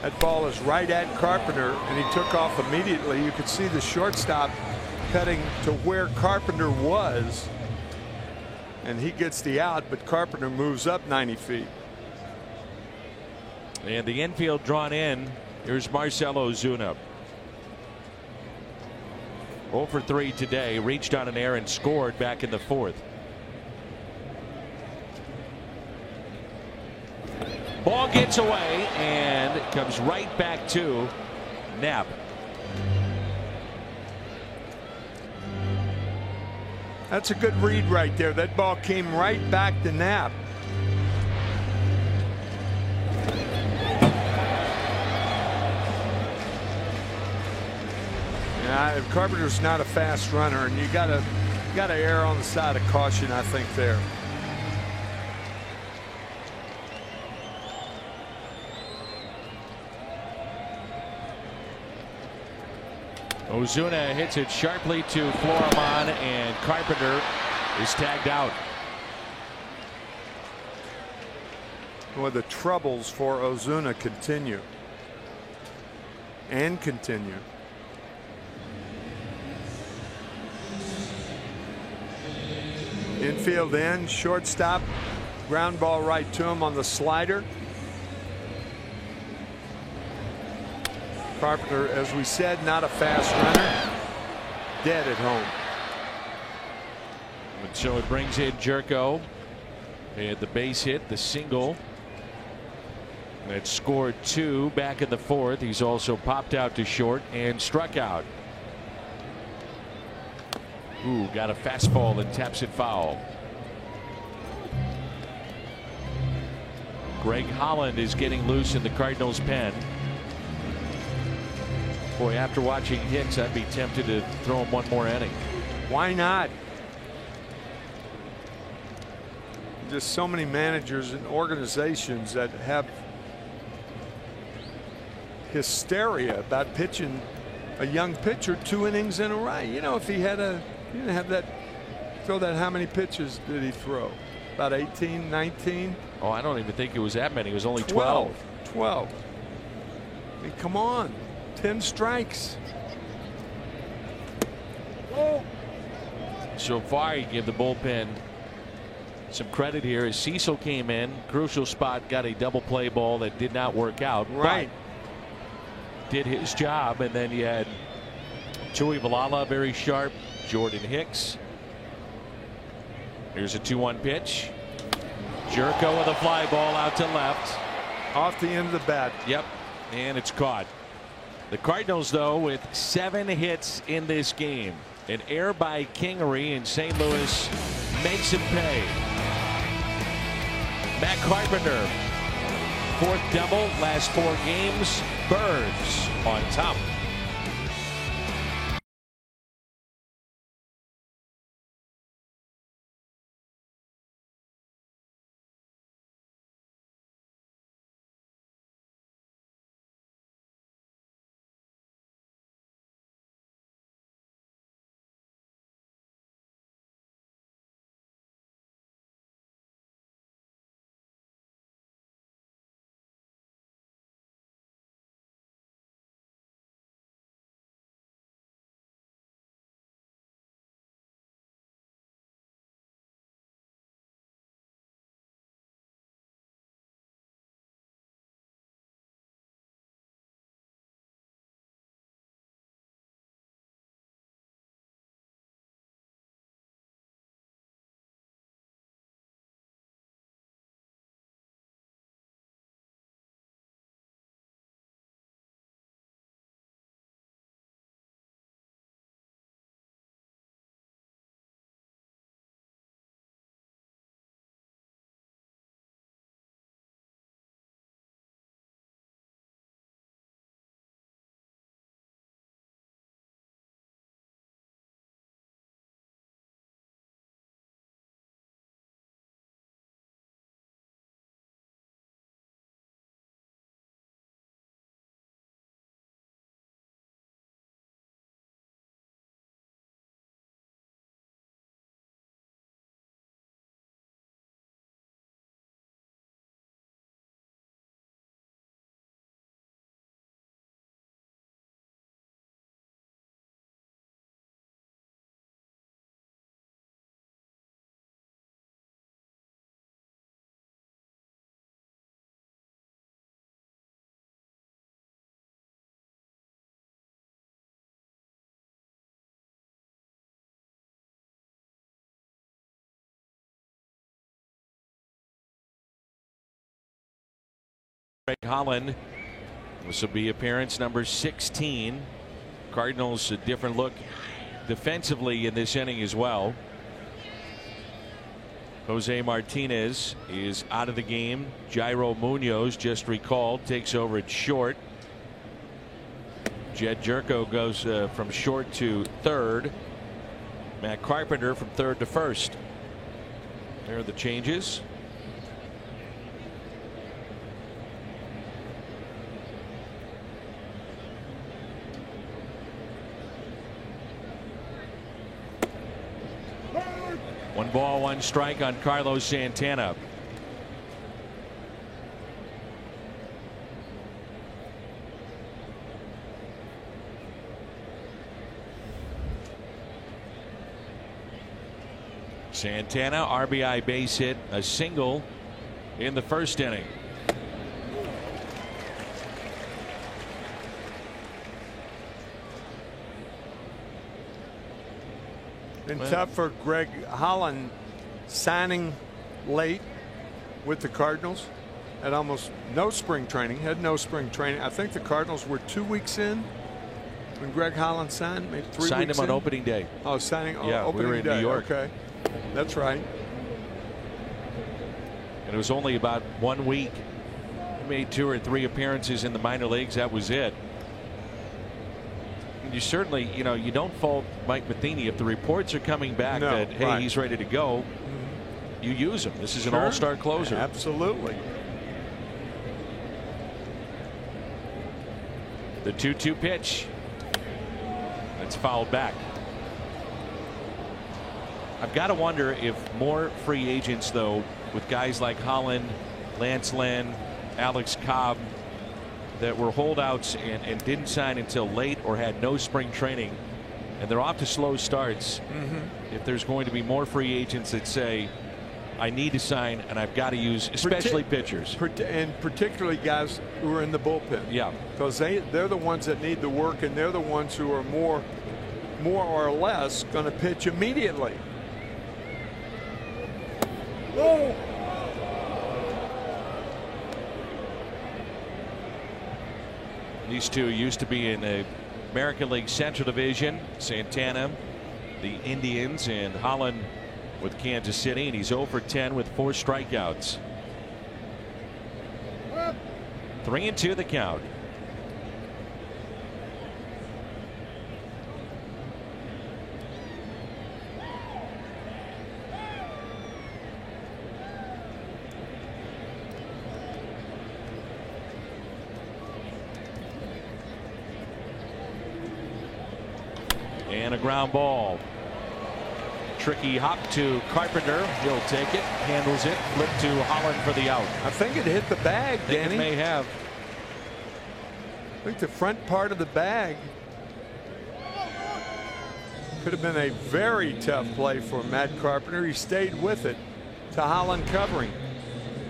That ball is right at Carpenter, and he took off immediately. You could see the shortstop cutting to where Carpenter was, and he gets the out, but Carpenter moves up 90 feet. And the infield drawn in. Here's Marcell Ozuna. 0 for 3 today. Reached on an error and scored back in the 4th. Ball gets away and it comes right back to Knapp. That's a good read right there. That ball came right back to Knapp. Carpenter's not a fast runner, and you gotta err on the side of caution, I think, there. Ozuna hits it sharply to Florimon, and Carpenter is tagged out. Well, the troubles for Ozuna continue and continue. Infield in, shortstop, ground ball right to him on the slider. Carpenter, as we said, not a fast runner, dead at home. And so it brings in Jerko. He had the base hit, the single. That scored 2 back in the 4th. He's also popped out to short and struck out. Ooh, got a fastball and taps it foul. Greg Holland is getting loose in the Cardinals' pen. Boy, after watching Hicks, I'd be tempted to throw him one more inning. Why not? Just so many managers and organizations that have hysteria about pitching a young pitcher 2 innings in a row. You know, if he had he didn't have that, throw that, how many pitches did he throw? About 18, 19? Oh, I don't even think it was that many. It was only 12. 12. I mean, come on. 10 strikes. Whoa. So far, you give the bullpen some credit here as Cecil came in, crucial spot, got a double play ball that did not work out. Right. Did his job, and then you had Joey Valala very sharp, Jordan Hicks. Here's a 2-1 pitch. Jerko with a fly ball out to left. Off the end of the bat. Yep, and it's caught. The Cardinals, though, with 7 hits in this game. An error by Kingery in St. Louis makes him pay. Matt Carpenter, 4th double, last 4 games. Birds on top. Greg Holland. This will be appearance number 16. Cardinals a different look defensively in this inning as well. Jose Martinez is out of the game. Jairo Munoz, just recalled, takes over at short. Jed Jerko goes from short to third. Matt Carpenter from third to first. There are the changes. One ball, one strike on Carlos Santana. Santana, RBI base hit, a single in the first inning. Been tough for Greg Holland signing late with the Cardinals. Had almost no spring training. Had no spring training. I think the Cardinals were 2 weeks in when Greg Holland signed. Maybe 3 weeks signed him on in? opening day. Oh, signing. Yeah, opening we were in day. New York. Okay, that's right. And it was only about 1 week. He made 2 or 3 appearances in the minor leagues. That was it. You certainly, you don't fault Mike Matheny if the reports are coming back that, hey, right. he's ready to go. You use him. This is an all-star closer. Absolutely. The 2-2 pitch. It's fouled back. I've got to wonder if more free agents, though, with guys like Holland, Lance Lynn, Alex Cobb, that were holdouts and didn't sign until late or had no spring training, and they're off to slow starts. If there's going to be more free agents that say, I need to sign and I've got to use, especially pitchers. And particularly guys who are in the bullpen. Yeah. Because they're the ones that need the work, and they're the ones who are more or less going to pitch immediately. Oh. These two used to be in the American League Central Division. Santana, the Indians, and Holland with Kansas City, and he's 0 for 10 with 4 strikeouts. 3-2 the count. And a ground ball. Tricky hop to Carpenter. He'll take it, handles it, flip to Holland for the out. I think it hit the bag, Danny. It may have. I think the front part of the bag could have been a very tough play for Matt Carpenter. He stayed with it to Holland covering.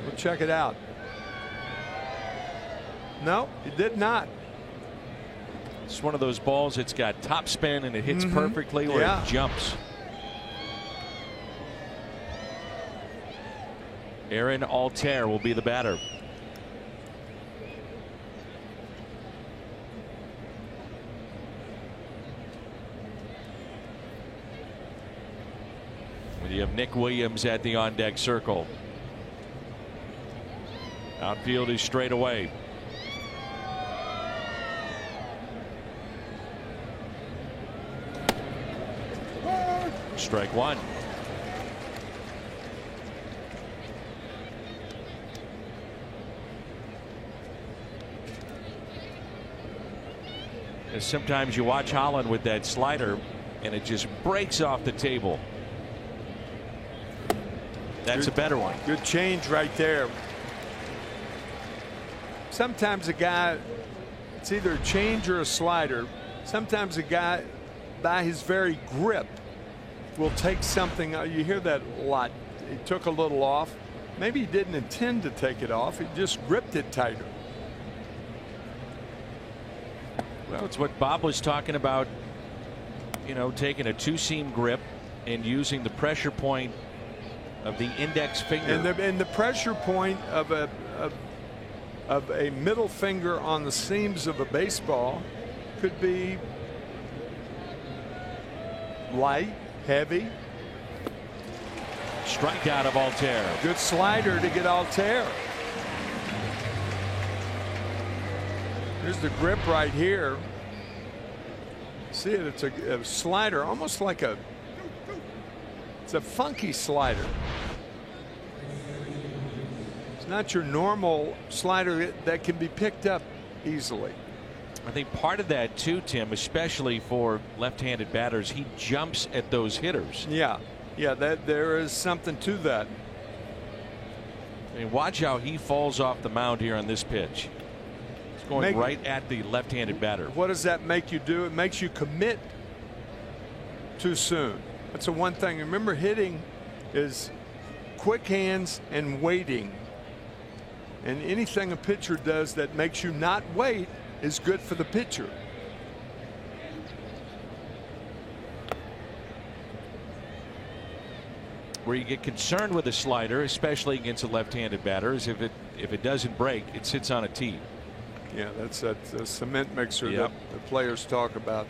We'll check it out. No, it did not. It's one of those balls. It's got top spin and it hits perfectly where it jumps. Aaron Altair will be the batter. You have Nick Williams at the on-deck circle. Outfield is straight away. Strike one. And sometimes you watch Holland with that slider and it just breaks off the table. That's a better one. Good change right there. Sometimes a guy, it's either a change or a slider. Sometimes a guy, by his very grip, will take something. You hear that a lot. He took a little off. Maybe he didn't intend to take it off. He just gripped it tighter. Well, it's what Bob was talking about, taking a 2-seam grip and using the pressure point of the index finger. And the pressure point of of a middle finger on the seams of a baseball could be light, heavy. Strikeout of Altair. Good slider to get Altair. Here's the grip right here. See it? It's a slider, almost like it's a funky slider. It's not your normal slider that can be picked up easily. I think part of that too, Tim, especially for left-handed batters, he jumps at those hitters. Yeah, that there is something to that. I mean, watch how he falls off the mound here on this pitch. It's going right at the left-handed batter. What does that make you do? It makes you commit too soon. That's the one thing. Remember, hitting is quick hands and waiting. And anything a pitcher does that makes you not wait is good for the pitcher. Where you get concerned with a slider, especially against a left-handed batter, is if it doesn't break, it sits on a tee. Yeah, that's that cement mixer Yep. that the players talk about.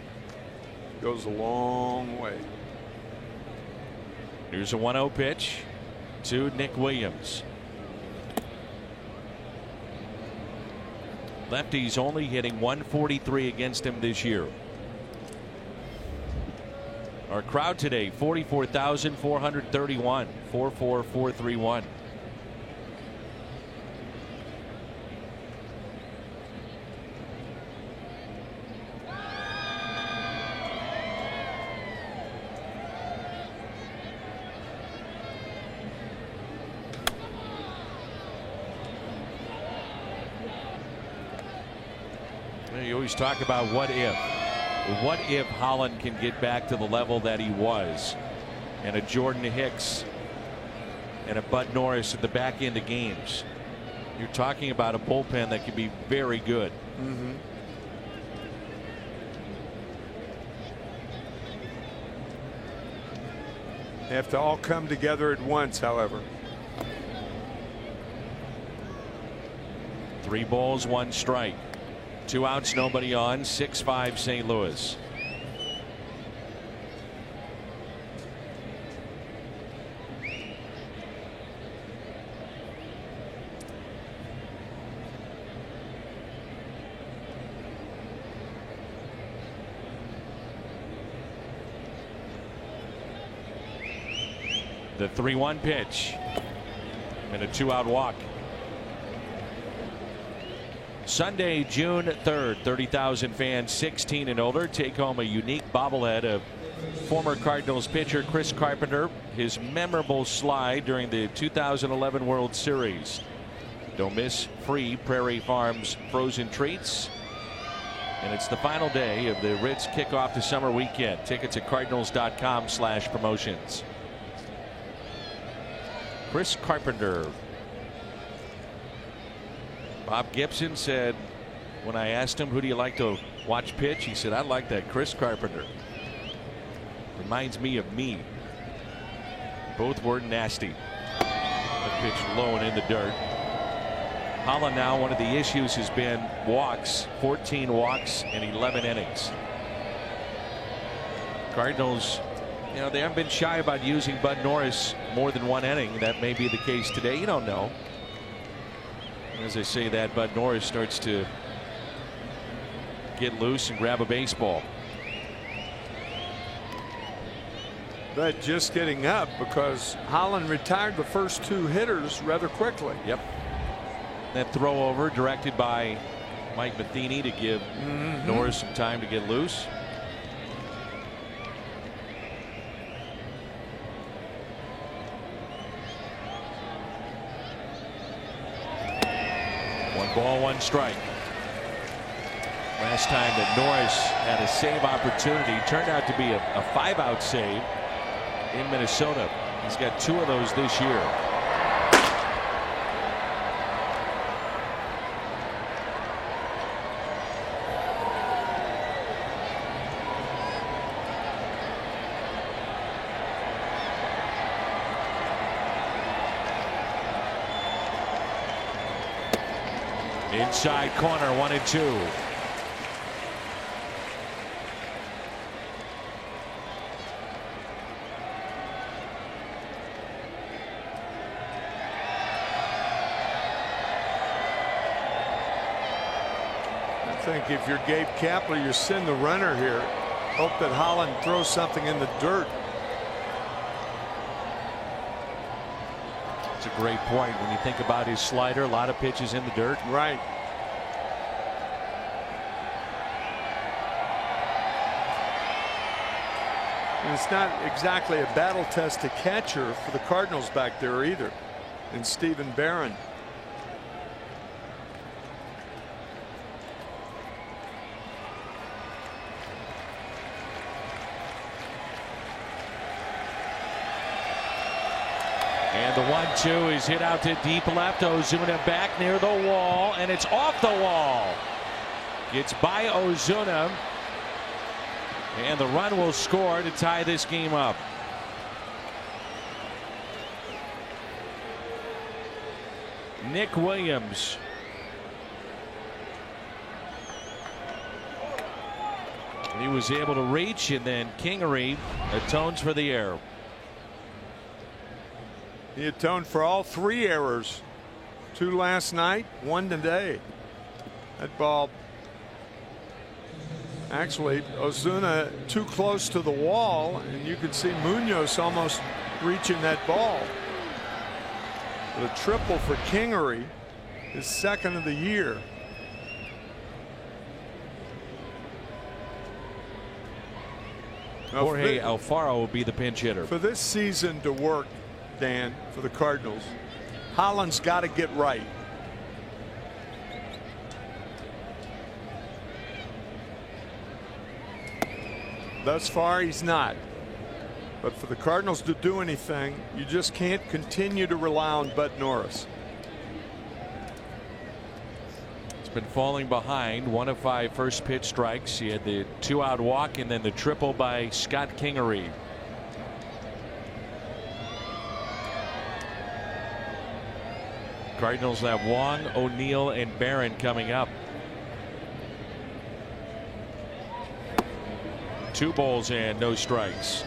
Goes a long way. Here's a 1-0 pitch to Nick Williams. Lefty's only hitting .143 against him this year. Our crowd today, 44,431, 44431. You always talk about what if. What if Holland can get back to the level that he was, and a Jordan Hicks and a Bud Norris at the back end of games? You're talking about a bullpen that could be very good. Mm-hmm. They have to all come together at once, however. 3 balls, 1 strike. 2 outs, nobody on. 6-5 St. Louis. The 3-1 pitch and a 2-out walk. Sunday, June 3rd, 30,000 fans 16 and older take home a unique bobblehead of former Cardinals pitcher Chris Carpenter, his memorable slide during the 2011 World Series. Don't miss free Prairie Farms frozen treats. And it's the final day of the Ritz kickoff to summer weekend. Tickets at cardinals.com/promotions. Chris Carpenter. Bob Gibson said, when I asked him, who do you like to watch pitch? He said, I like that Chris Carpenter. Reminds me of me. Both were nasty. That pitch low and in the dirt. Holland now, one of the issues has been walks, 14 walks in 11 innings. Cardinals, you know, they haven't been shy about using Bud Norris more than 1 inning. That may be the case today. You don't know. As I say that, Bud Norris starts to get loose and grab a baseball. But just getting up because Holland retired the first 2 hitters rather quickly. Yep. That throw over directed by Mike Matheny to give Norris some time to get loose. Ball, 1 strike. Last time that Norris had a save opportunity turned out to be a 5-out save in Minnesota. He's got 2 of those this year. Inside corner, 1-2. I think if you're Gabe Kapler, you send the runner here. Hope that Holland throws something in the dirt. It's a great point when you think about his slider. A lot of pitches in the dirt. Right. And it's not exactly a battle tested catcher for the Cardinals back there either. And Stephen Barron. And the 1-2 is hit out to deep left. Ozuna back near the wall, and it's off the wall. It's by Ozuna, and the run will score to tie this game up. Nick Williams. He was able to reach, and then Kingery atones for the error. He atoned for all 3 errors. 2 last night, 1 today. That ball, actually, Ozuna too close to the wall, and you can see Munoz almost reaching that ball. The triple for Kingery, his 2nd of the year. Jorge Alfaro will be the pinch hitter. For this season to work, Dan, for the Cardinals, Holland's got to get right. Thus far, he's not. But for the Cardinals to do anything, you just can't continue to rely on Bud Norris. It's been falling behind. 1 of 5 first pitch strikes. He had the 2-out walk and then the triple by Scott Kingery. Cardinals have Wong, O'Neill, and Barron coming up. 2 balls and no strikes.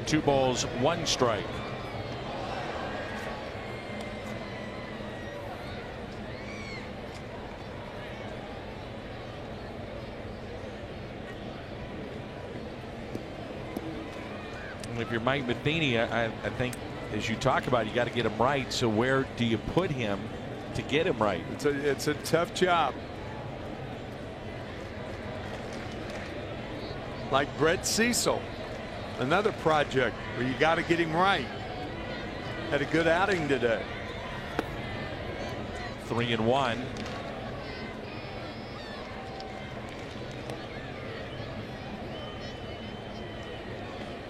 Two balls, 1 strike. And if you're Mike Matheny, I think, as you talk about, you got to get him right. So where do you put him to get him right? It's a tough job. Like Brett Cecil. Another project where you got to get him right. Had a good outing today. 3-1.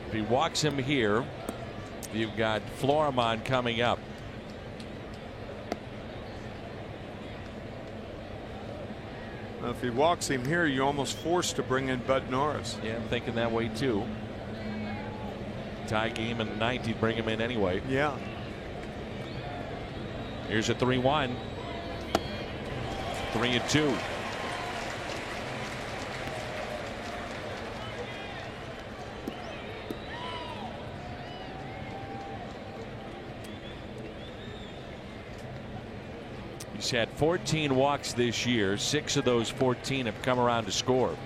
If he walks him here, you've got Florimon coming up. Now, if he walks him here, you're almost forced to bring in Bud Norris. Yeah, I'm thinking that way too. Tie game in the 9th, he'd bring him in anyway. Yeah. Here's a 3-1. 3-2. He's had 14 walks this year. 6 of those 14 have come around to score.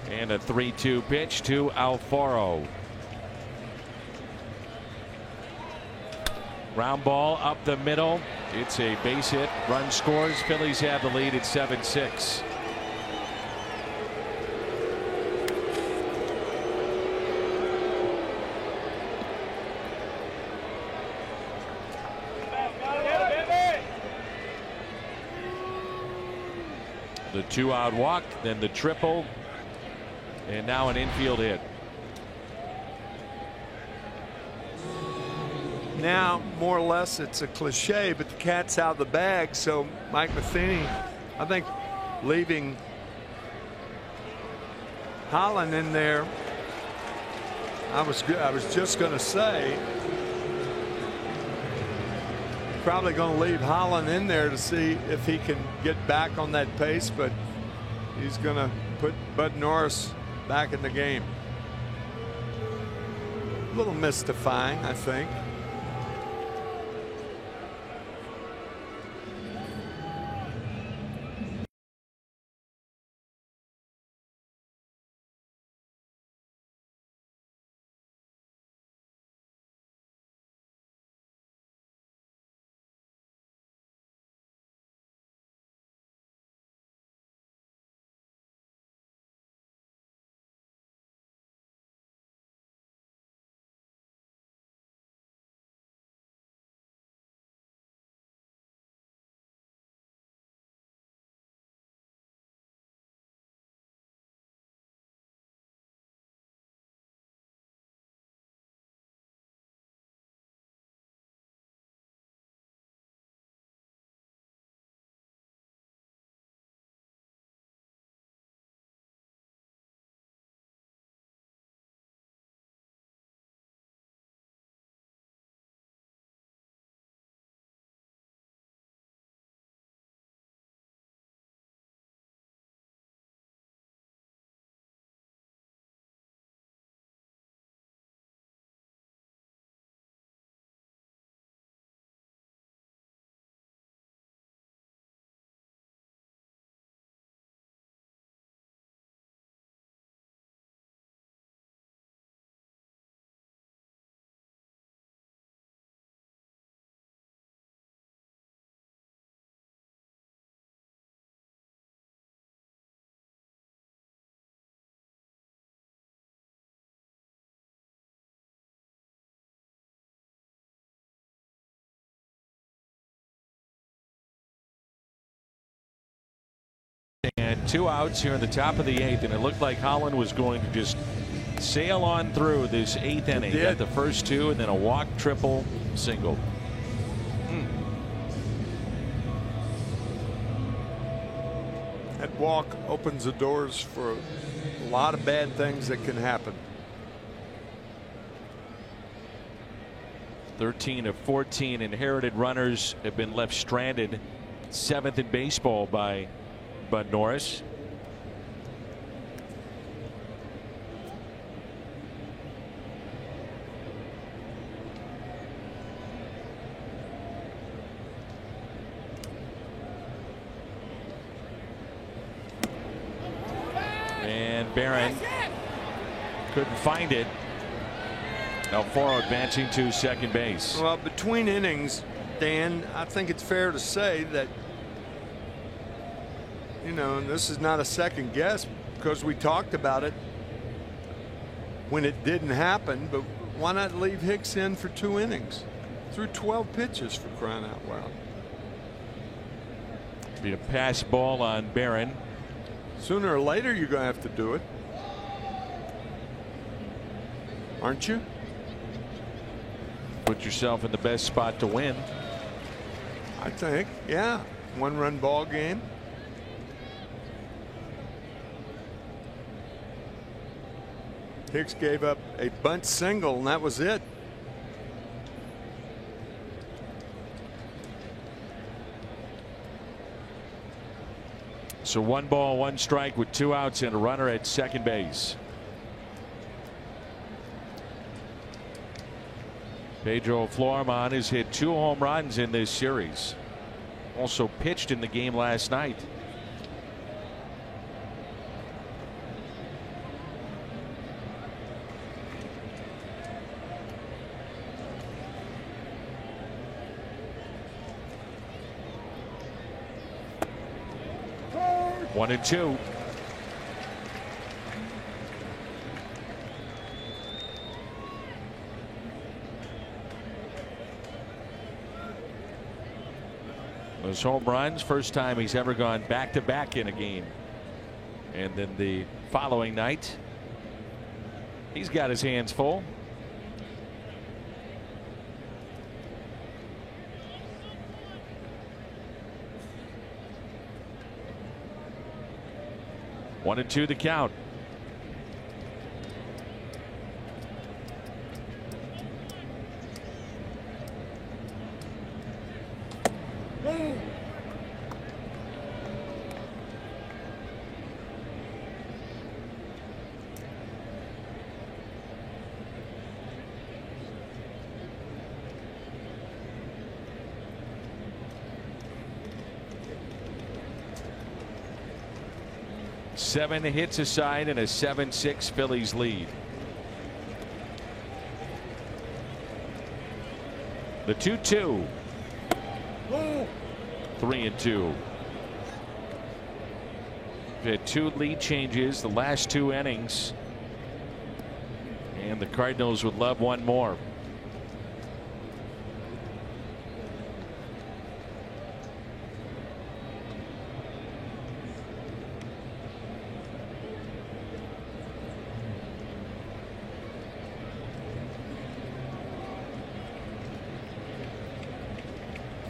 And a 3-2 pitch to Alfaro. Ground ball up the middle. It's a base hit. Run scores. Phillies have the lead at 7-6. The 2-out walk, then the triple, and now an infield hit. Now, more or less, it's a cliche, but the cat's out of the bag. So Mike Matheny, I think, leaving Holland in there. I was just going to say, probably going to leave Holland in there to see if he can get back on that pace, but he's going to put Bud Norris back in the game. A little mystifying, I think. And 2 outs here in the top of the 8th, and it looked like Holland was going to just sail on through this 8th inning. Got the first 2 and then a walk, triple, single. That walk opens the doors for a lot of bad things that can happen. 13 of 14 inherited runners have been left stranded. 7th in baseball by Bud Norris. And Barron couldn't find it. Alfaro advancing to second base. Well, between innings, Dan, I think it's fair to say that, you know, and this is not a second guess because we talked about it when it didn't happen, but why not leave Hicks in for 2 innings? Threw 12 pitches, for crying out loud. Be a pass ball on Barron. Sooner or later, you're going to have to do it. Aren't you? Put yourself in the best spot to win. I think, yeah. 1-run ball game. Hicks gave up a bunt single, and that was it. So 1 ball, 1 strike with 2 outs and a runner at second base. Pedro Florimon has hit 2 home runs in this series. Also pitched in the game last night. One and 2. Those home runs, first time he's ever gone back-to-back in a game. And then the following night, he's got his hands full. One and two the count. Seven hits aside and a 7-6 Phillies lead. The 2-2. 3-2. We've had two lead changes the last two innings, and the Cardinals would love one more.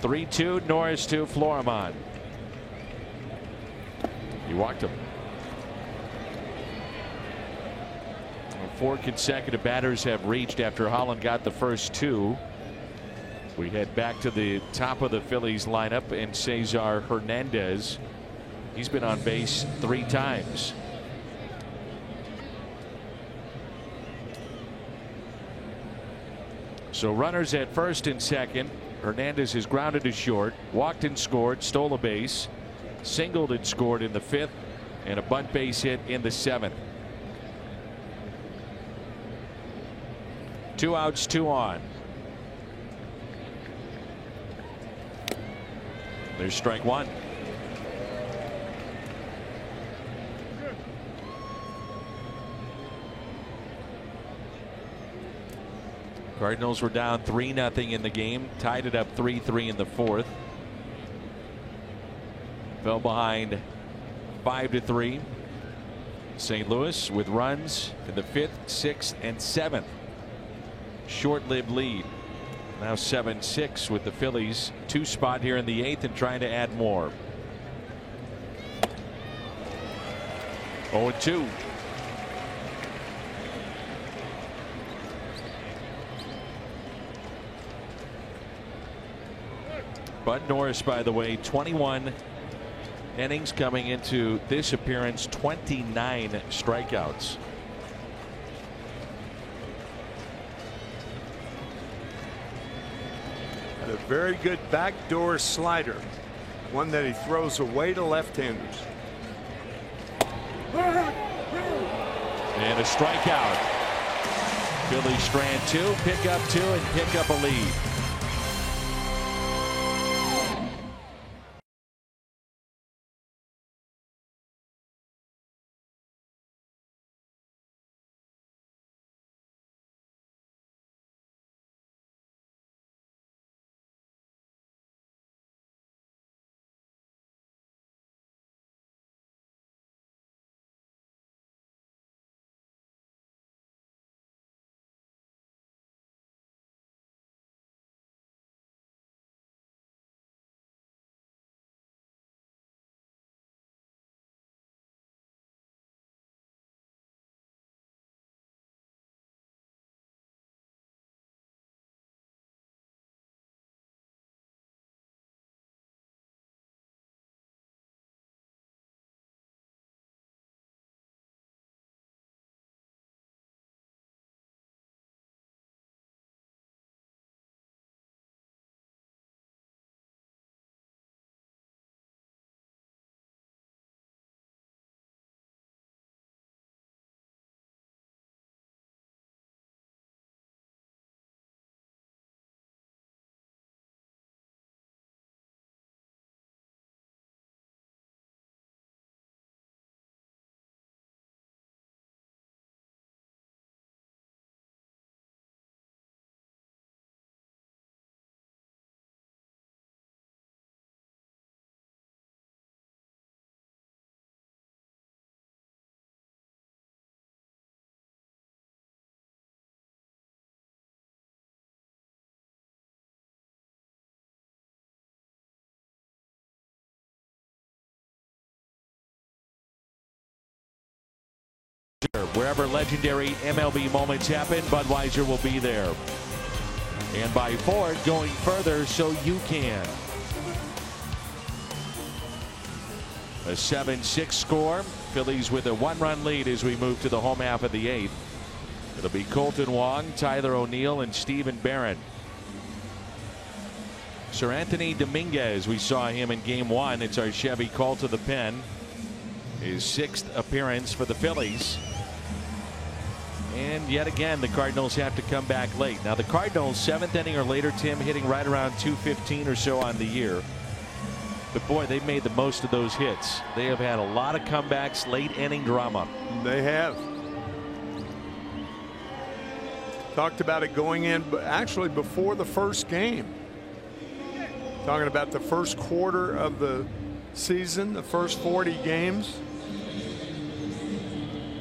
Three-two, Norris to Florimon. He walked him. Four consecutive batters have reached after Holland got the first two. We head back to the top of the Phillies lineup and Cesar Hernandez. He's been on base 3 times. So runners at first and second. Hernandez has grounded to short, walked and scored, stole a base, singled and scored in the 5th, and a bunt base hit in the 7th. 2 outs, 2 on. There's strike one. Cardinals were down 3-0 in the game, tied it up 3-3 in the 4th. Fell behind 5-3. St. Louis with runs in the 5th, 6th, and 7th. Short-lived lead. Now 7-6 with the Phillies. 2 spot here in the 8th and trying to add more. 0-2. Bud Norris, by the way, 21 innings coming into this appearance, 29 strikeouts. And a very good backdoor slider, one that he throws away to left-handers. And a strikeout. Phillies strand 2, pick up 2, and pick up a lead. Wherever legendary MLB moments happen, Budweiser will be there. And by Ford, going further so you can. A 7-6 score. Phillies with a 1-run lead as we move to the home half of the 8th. It'll be Colton Wong, Tyler O'Neill, and Steven Barron. Sir Anthony Dominguez, we saw him in game 1. It's our Chevy call to the pen. His 6th appearance for the Phillies. And yet again, the Cardinals have to come back late. Now, the Cardinals, 7th inning or later, Tim, hitting right around 215 or so on the year. But boy, they've made the most of those hits. They have had a lot of comebacks, late inning drama. They have. Talked about it going in, but actually before the first game. Talking about the first quarter of the season, the first 40 games.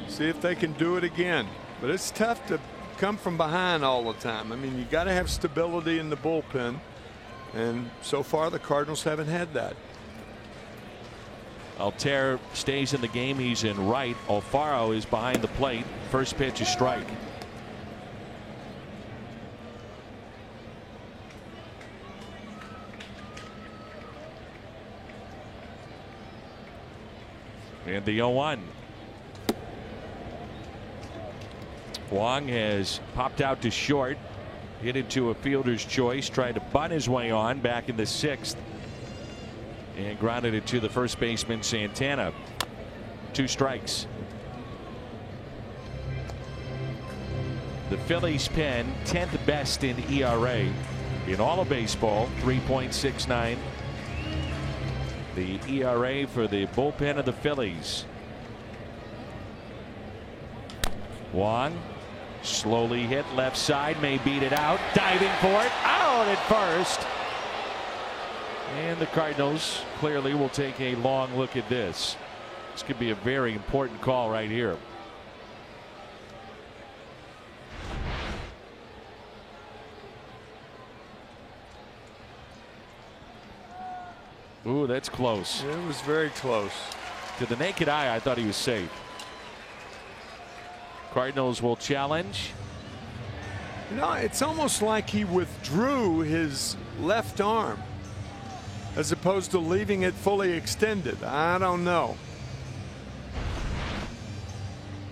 See if they can do it again. But it's tough to come from behind all the time. I mean, you got to have stability in the bullpen. And so far, the Cardinals haven't had that. Altair stays in the game. He's in right. Alfaro is behind the plate. First pitch is strike. And the 0-1. Wong has popped out to short. Hit into a fielder's choice. Tried to bunt his way on back in the 6th. And grounded it to the first baseman, Santana. 2 strikes. The Phillies pen 10th best in ERA in all of baseball, 3.69. The ERA for the bullpen of the Phillies. Wong slowly hit left side, may beat it out, diving for it, out at first. And the Cardinals clearly will take a long look at this. This could be a very important call right here. Ooh, that's close. It was very close. To the naked eye, I thought he was safe. Cardinals will challenge. You know, it's almost like he withdrew his left arm as opposed to leaving it fully extended. I don't know.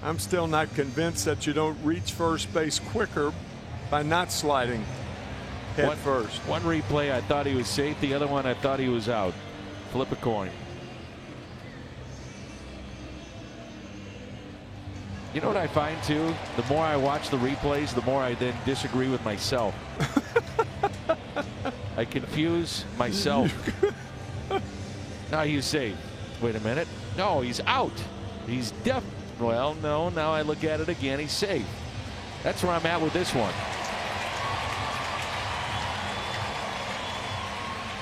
I'm still not convinced that you don't reach first base quicker by not sliding head first. One replay, I thought he was safe. The other one, I thought he was out. Flip a coin. You know what I find too? The more I watch the replays, the more I then disagree with myself. I confuse myself. Now he's safe. Wait a minute. No, he's out. He's deaf. Well, no, now I look at it again. He's safe. That's where I'm at with this one.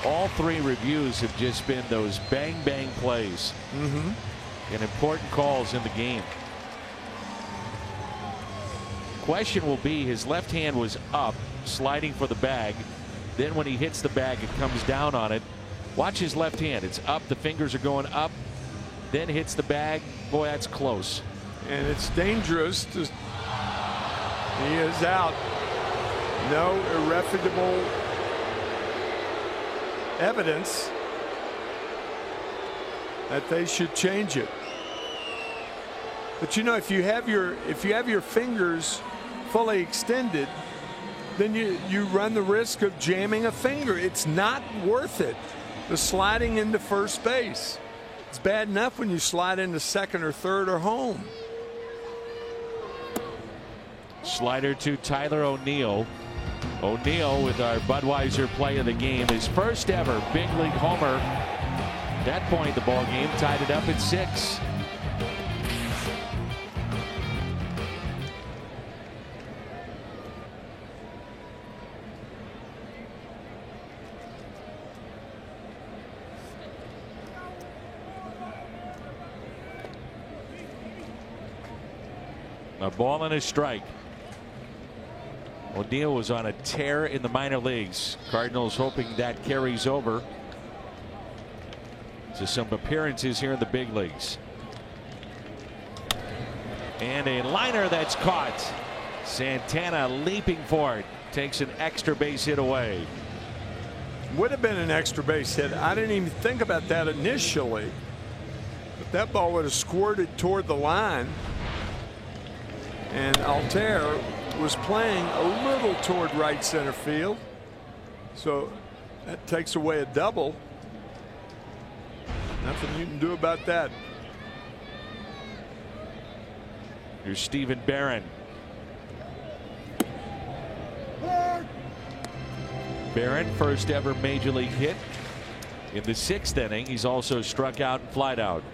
All 3 reviews have just been those bang bang plays and important calls in the game. Question will be, his left hand was up sliding for the bag. Then when he hits the bag, it comes down on it. Watch his left hand. It's up. The fingers are going up. Then hits the bag. Boy, that's close. And it's dangerous. He is out. No irrefutable evidence that they should change it. But you know, if you have your fingers fully extended, then you run the risk of jamming a finger. It's not worth it. The sliding into first base. It's bad enough when you slide into second or third or home. Slider to Tyler O'Neill. O'Neill with our Budweiser play of the game, his first ever big league homer. At that point, the ball game tied it up at 6. A ball and a strike. O'Neill was on a tear in the minor leagues. Cardinals hoping that carries over to some appearances here in the big leagues. And a liner that's caught. Santana leaping for it. Takes an extra base hit away. Would have been an extra base hit. I didn't even think about that initially. But that ball would have squirted toward the line. And Altair was playing a little toward right center field. So that takes away a double. Nothing you can do about that. Here's Stephen Barron. Barron, first ever major league hit in the 6th inning. He's also struck out and flied out.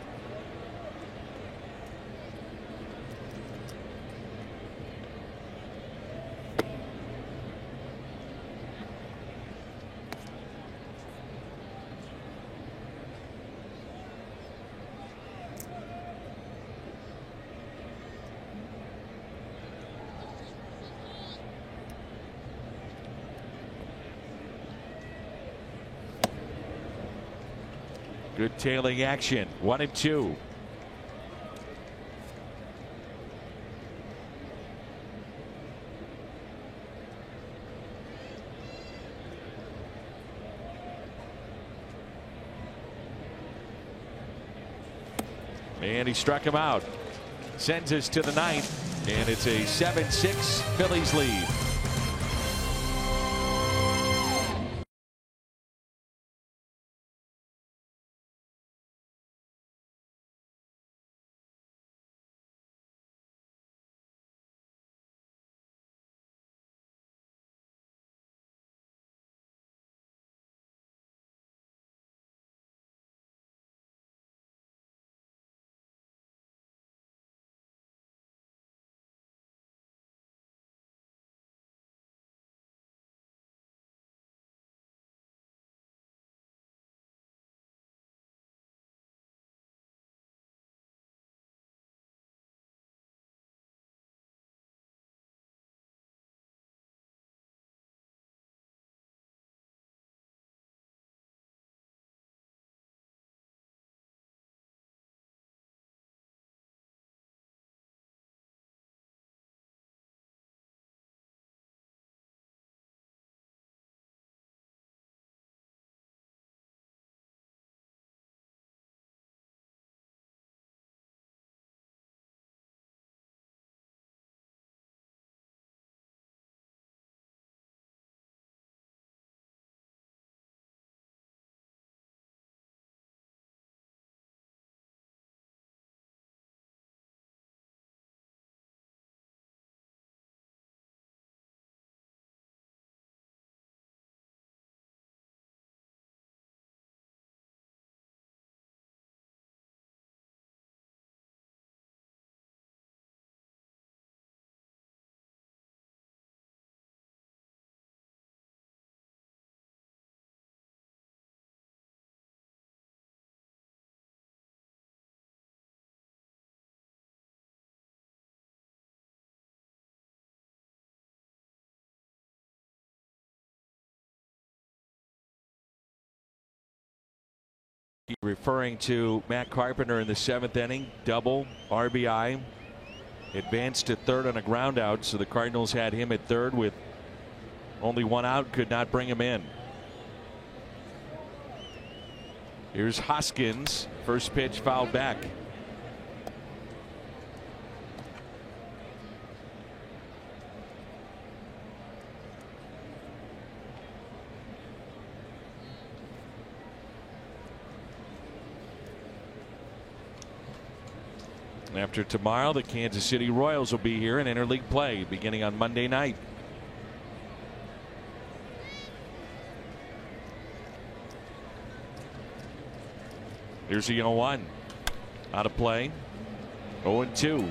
Good tailing action. 1-2. And he struck him out. Sends us to the 9th, and it's a 7-6 Phillies lead. Referring to Matt Carpenter in the 7th inning, double RBI, advanced to 3rd on a ground out, so the Cardinals had him at 3rd with only 1 out, could not bring him in. Here's Hoskins, first pitch fouled back. After tomorrow, the Kansas City Royals will be here in interleague play beginning on Monday night. Here's the 0-1. Out of play. 0-2.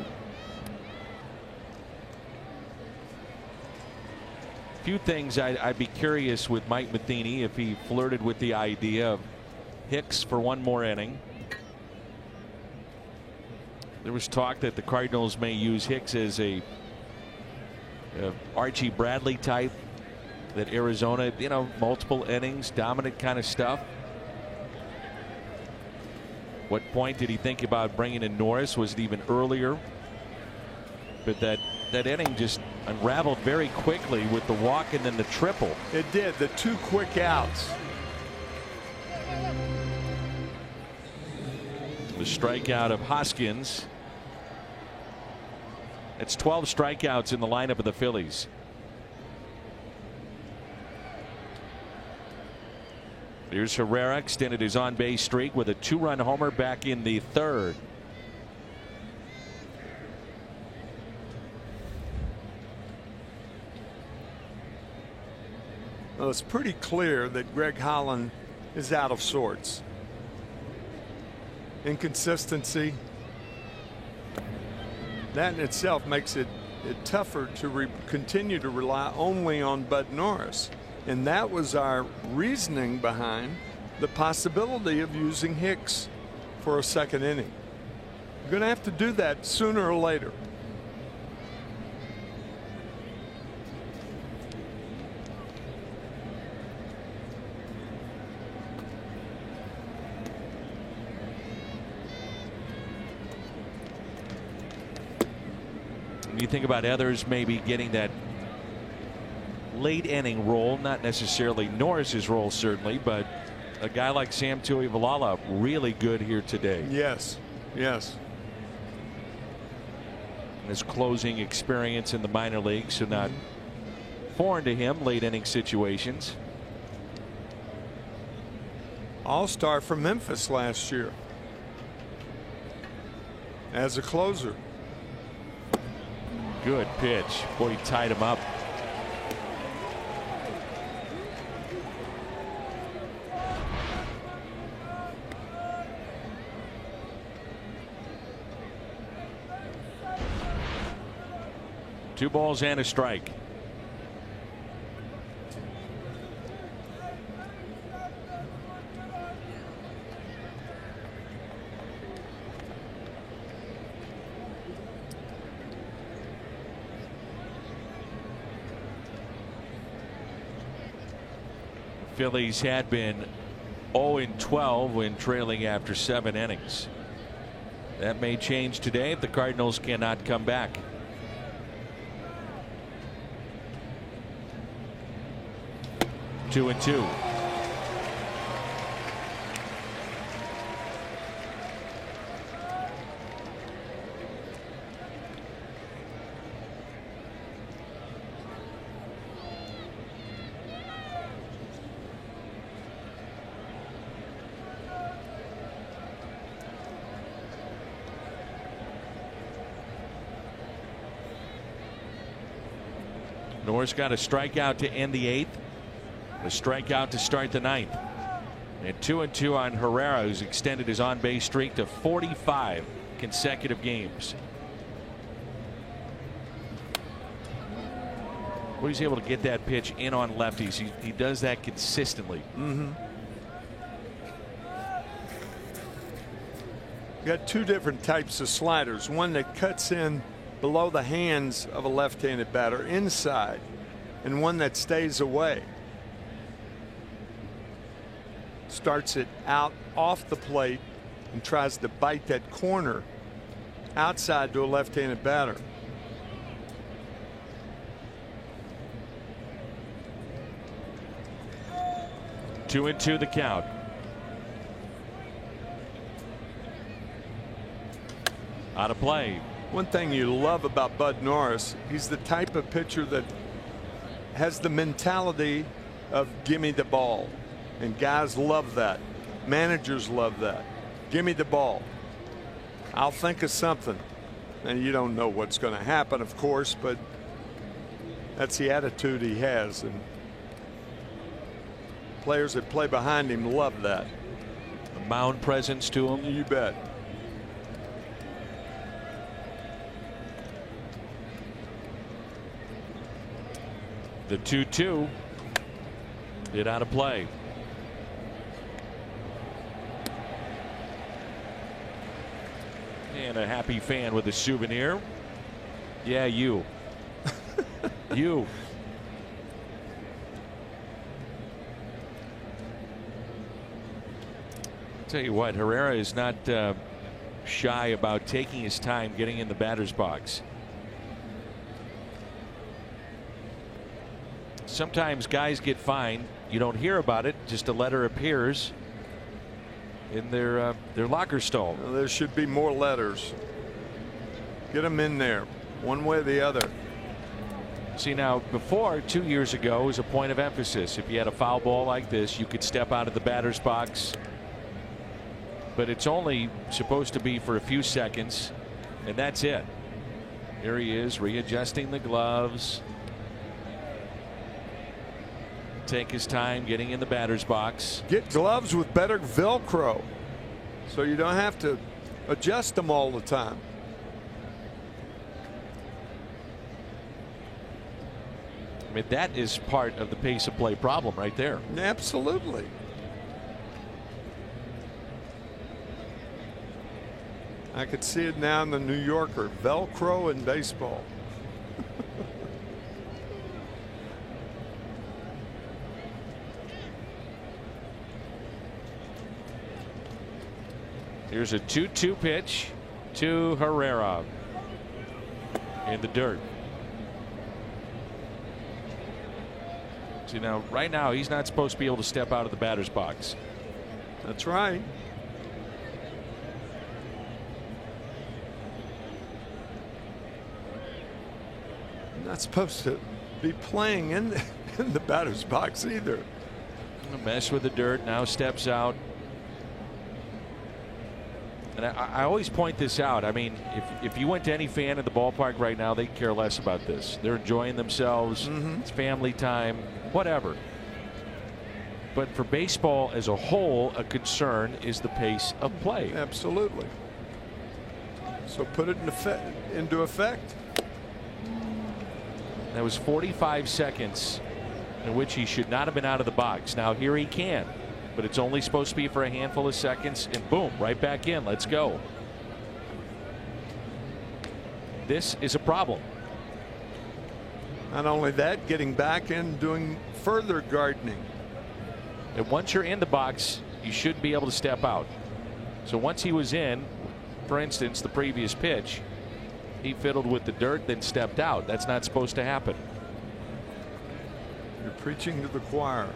Few things I'd be curious with Mike Matheny if he flirted with the idea of Hicks for one more inning. There was talk that the Cardinals may use Hicks as a Archie Bradley type, that Arizona, you know, multiple innings, dominant kind of stuff. What point did he think about bringing in Norris? Was it even earlier but that inning just unraveled very quickly with the walk and then the triple. It did. The 2 quick outs. The strikeout of Hoskins. It's 12 strikeouts in the lineup of the Phillies. Here's Herrera, extended his on-base streak with a 2-run homer back in the 3rd. Well, it's pretty clear that Greg Holland is out of sorts. Inconsistency. That in itself makes it tougher to continue to rely only on Bud Norris. And that was our reasoning behind the possibility of using Hicks for a 2nd inning. You're going to have to do that sooner or later. You think about others maybe getting that late inning role, not necessarily Norris's role certainly, but a guy like Sam Tuivailala really good here today. Yes, yes. His closing experience in the minor leagues, so not foreign to him, late inning situations. All-star from Memphis last year as a closer. Good pitch. Boy, he tied him up. Two balls and a strike. Phillies had been 0-12 when trailing after 7 innings. That may change today if the Cardinals cannot come back. Two and two. Norris got a strikeout to end the 8th. A strikeout to start the 9th. And 2-2 on Herrera, who's extended his on-base streak to 45 consecutive games. Well, he's able to get that pitch in on lefties. He does that consistently. Got 2 different types of sliders. One that cuts in below the hands of a left-handed batter inside, and one that stays away. Starts it out off the plate and tries to bite that corner outside to a left-handed batter. Two and two the count. Out of play. One thing you love about Bud Norris, he's the type of pitcher that has the mentality of gimme the ball. And guys love that. Managers love that. Gimme the ball. I'll think of something. And you don't know what's going to happen, of course, but that's the attitude he has. And players that play behind him love that. A mound presence to him. You bet. The 2-2. It out of play. And a happy fan with a souvenir. Yeah, you. You. Tell you what, Herrera is not shy about taking his time getting in the batter's box. sometimes guys get fined. You don't hear about it. Just a letter appears in their locker stall. Well, there should be more letters. Get them in there, one way or the other. See, now before 2 years ago was a point of emphasis. If you had a foul ball like this, you could step out of the batter's box. But it's only supposed to be for a few seconds, and that's it. Here he is readjusting the gloves. Take his time getting in the batter's box. Get gloves with better Velcro so you don't have to adjust them all the time. I mean, that is part of the pace of play problem right there. Absolutely. I could see it now in the New Yorker. Velcro in baseball. Here's a 2-2 pitch to Herrera in the dirt. See, now right now he's not supposed to be able to step out of the batter's box. That's right. Not supposed to be playing in the batter's box either. Mess with the dirt, now steps out. And I always point this out. I mean, if you went to any fan at the ballpark right now, they care less about this. They're enjoying themselves. It's family time, whatever. But for baseball as a whole, a concern is the pace of play. Absolutely. So put it into effect. That was 45 seconds in which he should not have been out of the box. Now here he can, but it's only supposed to be for a handful of seconds, and boom, right back in. Let's go. This is a problem. Not only that, getting back and doing further gardening. And once you're in the box, you shouldn't be able to step out. So once he was in, for instance, the previous pitch, he fiddled with the dirt, then stepped out. That's not supposed to happen. You're preaching to the choir.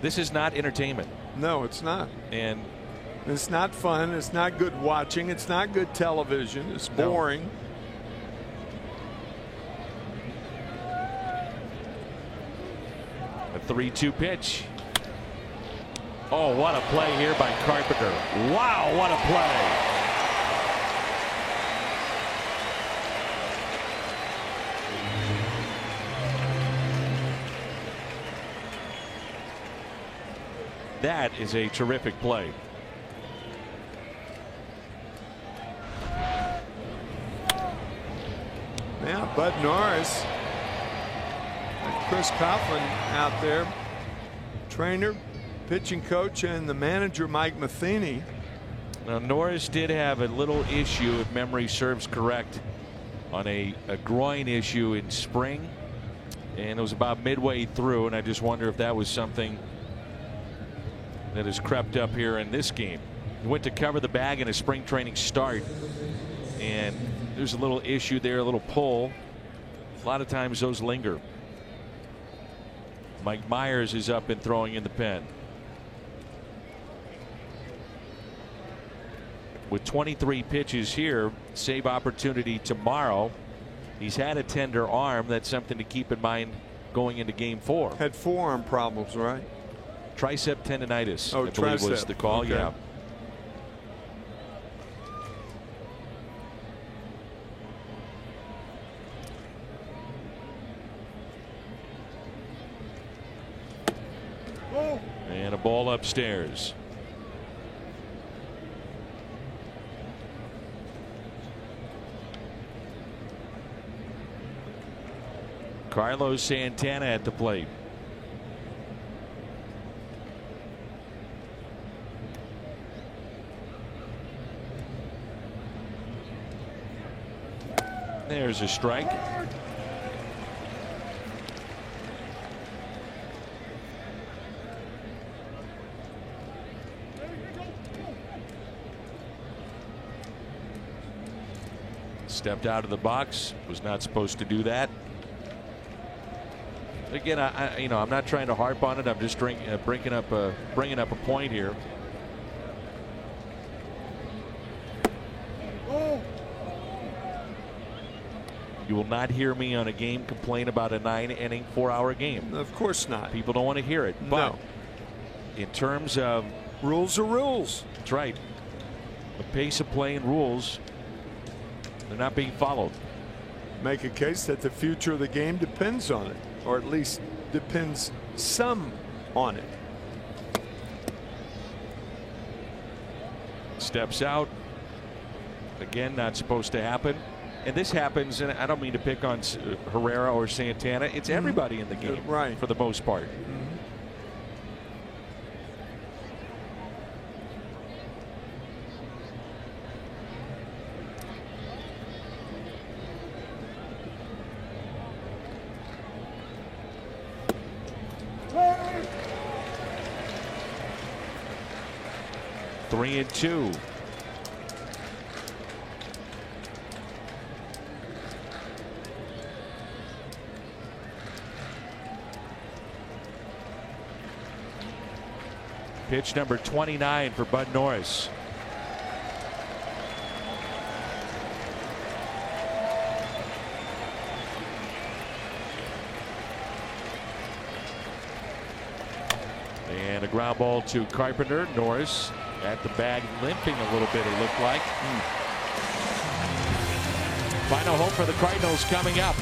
This is not entertainment. No, it's not. And it's not fun. It's not good watching. It's not good television. It's boring. A 3-2 pitch. Oh, what a play here by Carpenter. Wow, what a play. That is a terrific play. Now Bud Norris and Chris Coughlin out there, trainer, pitching coach, and the manager Mike Matheny. Now Norris did have a little issue, if memory serves correct, on a groin issue in spring, and it was about midway through, and I just wonder if that was something that has crept up here in this game. He went to cover the bag in a spring training start, and there's a little issue there, a little pull. A lot of times those linger. Mike Myers is up and throwing in the pen. With 23 pitches here, save opportunity tomorrow. He's had a tender arm. That's something to keep in mind going into game 4. Had forearm problems, right? Tricep tendonitis, I believe was the call. Okay. Yeah. And a ball upstairs. Carlos Santana at the plate. There's a strike. Stepped out of the box, was not supposed to do that. Again, I'm not trying to harp on it. I'm just bringing up a point here. You will not hear me on a game complain about a 9-inning, 4-hour game. Of course not. People don't want to hear it. But no. In terms of rules are rules. That's right. The pace of play and rules, they're not being followed. Make a case that the future of the game depends on it, or at least depends some on it. Steps out. Again, not supposed to happen. And this happens, and I don't mean to pick on Herrera or Santana. It's everybody in the game, right, for the most part. Three and two. Pitch number 29 for Bud Norris. And a ground ball to Carpenter. Norris at the bag, limping a little bit, it looked like. Final hope for the Cardinals coming up.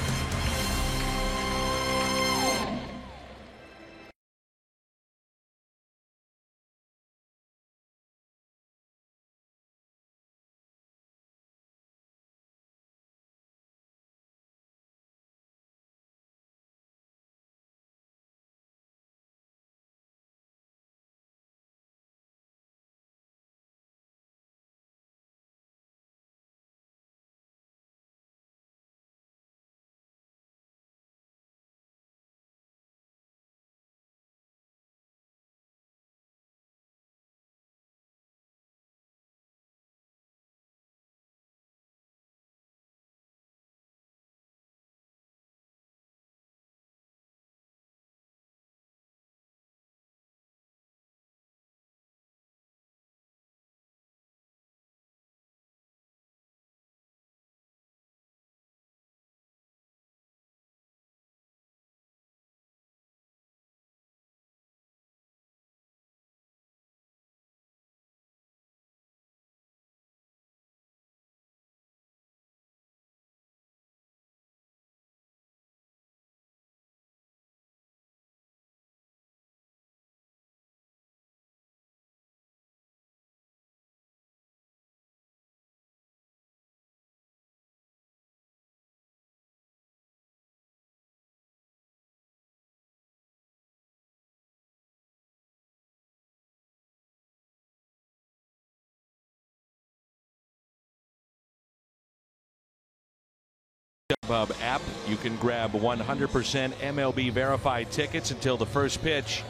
StubHub app. You can grab 100% MLB verified tickets until the first pitch,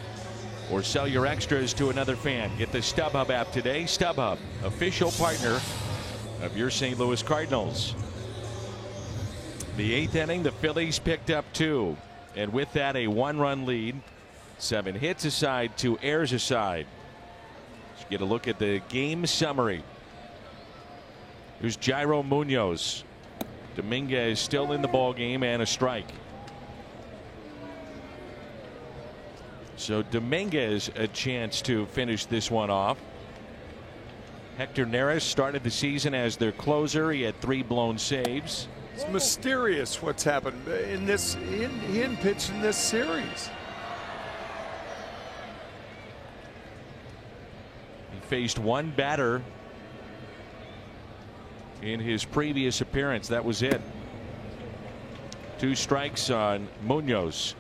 or sell your extras to another fan. Get the StubHub app today. StubHub, official partner of your St. Louis Cardinals. The 8th inning, the Phillies picked up 2, and with that, a 1-run lead. 7 hits aside, 2 errors aside. Let's get a look at the game summary. Here's Jairo Munoz. Dominguez still in the ball game and a strike. So Dominguez a chance to finish this one off. Hector Neris started the season as their closer. He had 3 blown saves. It's mysterious what's happened in this. He hadn't pitched in this series. He faced 1 batter in his previous appearance. That was it. 2 strikes on Munoz.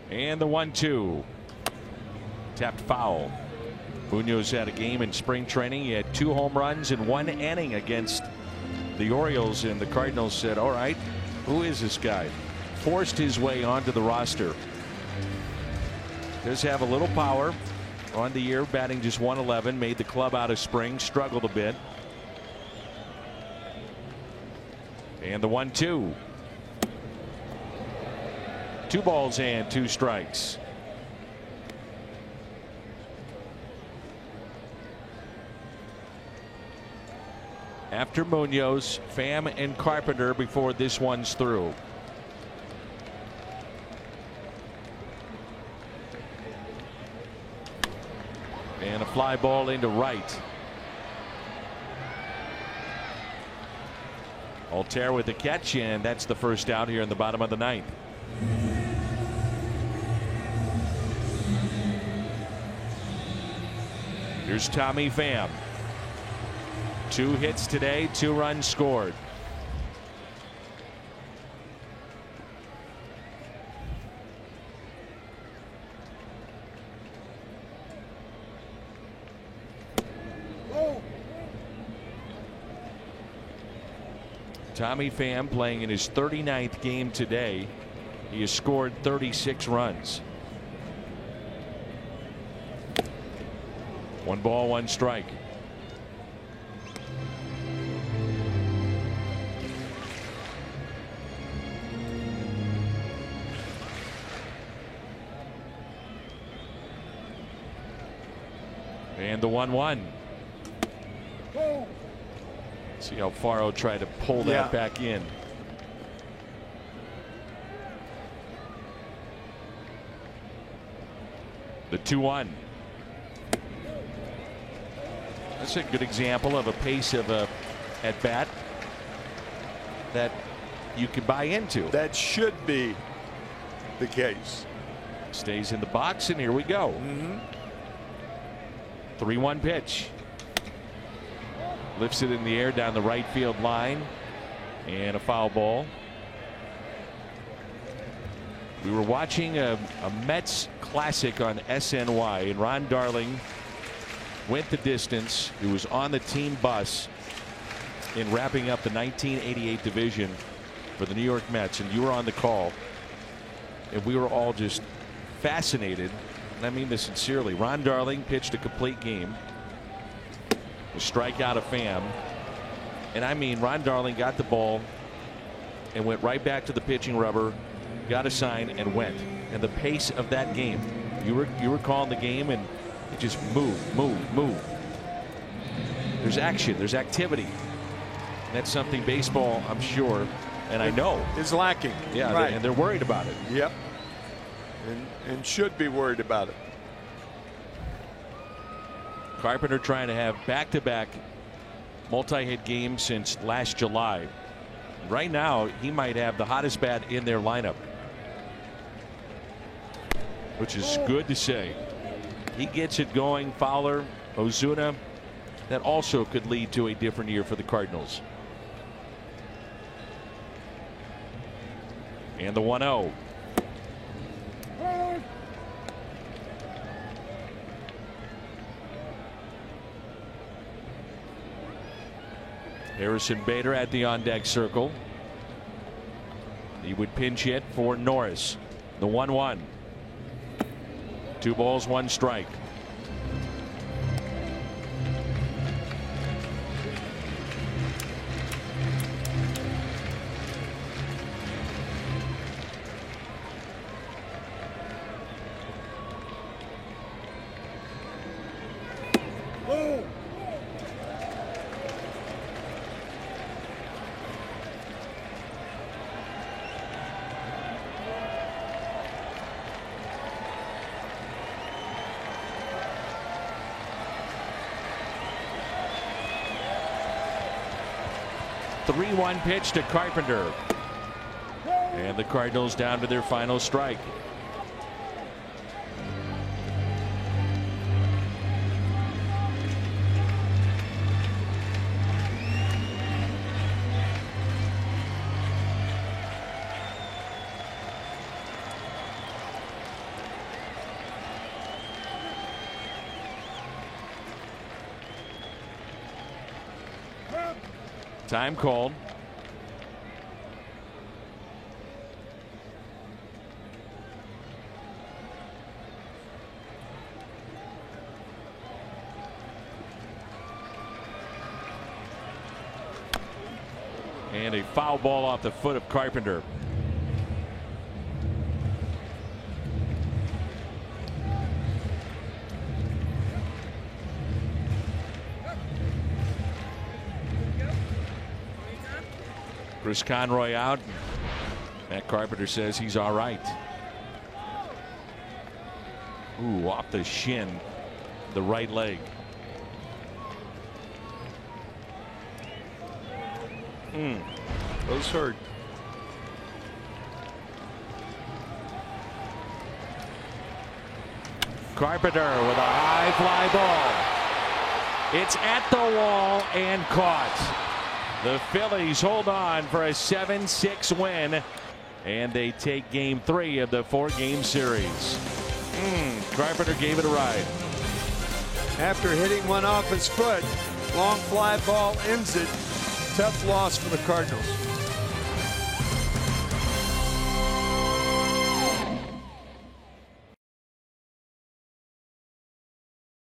And the 1-2. Tapped foul. Munoz had a game in spring training. He had 2 home runs in 1 inning against the Orioles, and the Cardinals said, all right, who is this guy? Forced his way onto the roster. Does have a little power. on the year, batting just 111, made the club out of spring, struggled a bit. And the 1-2. 2 balls and 2 strikes. After Munoz, Pham and Carpenter before this one's through. And a fly ball into right. Altair with the catch, and that's the first out here in the bottom of the 9th. Here's Tommy Pham. 2 hits today, 2 runs scored. Tommy Pham playing in his 39th game today. He has scored 36 runs. 1 ball, 1 strike. And the 1-1. See how Faro tried to pull that back in. The 2-1. That's a good example of a pace of a at bat that you can buy into. That should be the case. Stays in the box, and here we go. 3-1 pitch. Lifts it in the air down the right field line, and a foul ball. We were watching a Mets classic on SNY, and Ron Darling went the distance. He was on the team bus in wrapping up the 1988 division for the New York Mets, and you were on the call, and we were all just fascinated, and I mean this sincerely. Ron Darling pitched a complete game. A strikeout of Pham, and I mean Ron Darling got the ball and went right back to the pitching rubber, got a sign, and went. And the pace of that game, you were calling the game, and it just moved. There's action, there's activity, and that's something baseball, I'm sure, and I know, is lacking. Yeah, right. and they're worried about it. Yep, and should be worried about it. Carpenter trying to have back-to-back multi-hit games since last July. Right now, he might have the hottest bat in their lineup, which is good to say. He gets it going. Fowler, Ozuna, that also could lead to a different year for the Cardinals. And the 1-0. Harrison Bader at the on-deck circle. He would pinch hit for Norris. The 1-1. 2 balls, 1 strike. The 3-1 pitch to Carpenter, and the Cardinals down to their final strike. Time called. And a foul ball off the foot of Carpenter. Chris Conroy out. Matt Carpenter says he's all right. Ooh, off the shin, the right leg. Those hurt. Carpenter with a high fly ball. It's at the wall and caught. The Phillies hold on for a 7-6 win, and they take game 3 of the 4-game series. Carpenter gave it a ride. After hitting one off his foot, long fly ball ends it. Tough loss for the Cardinals.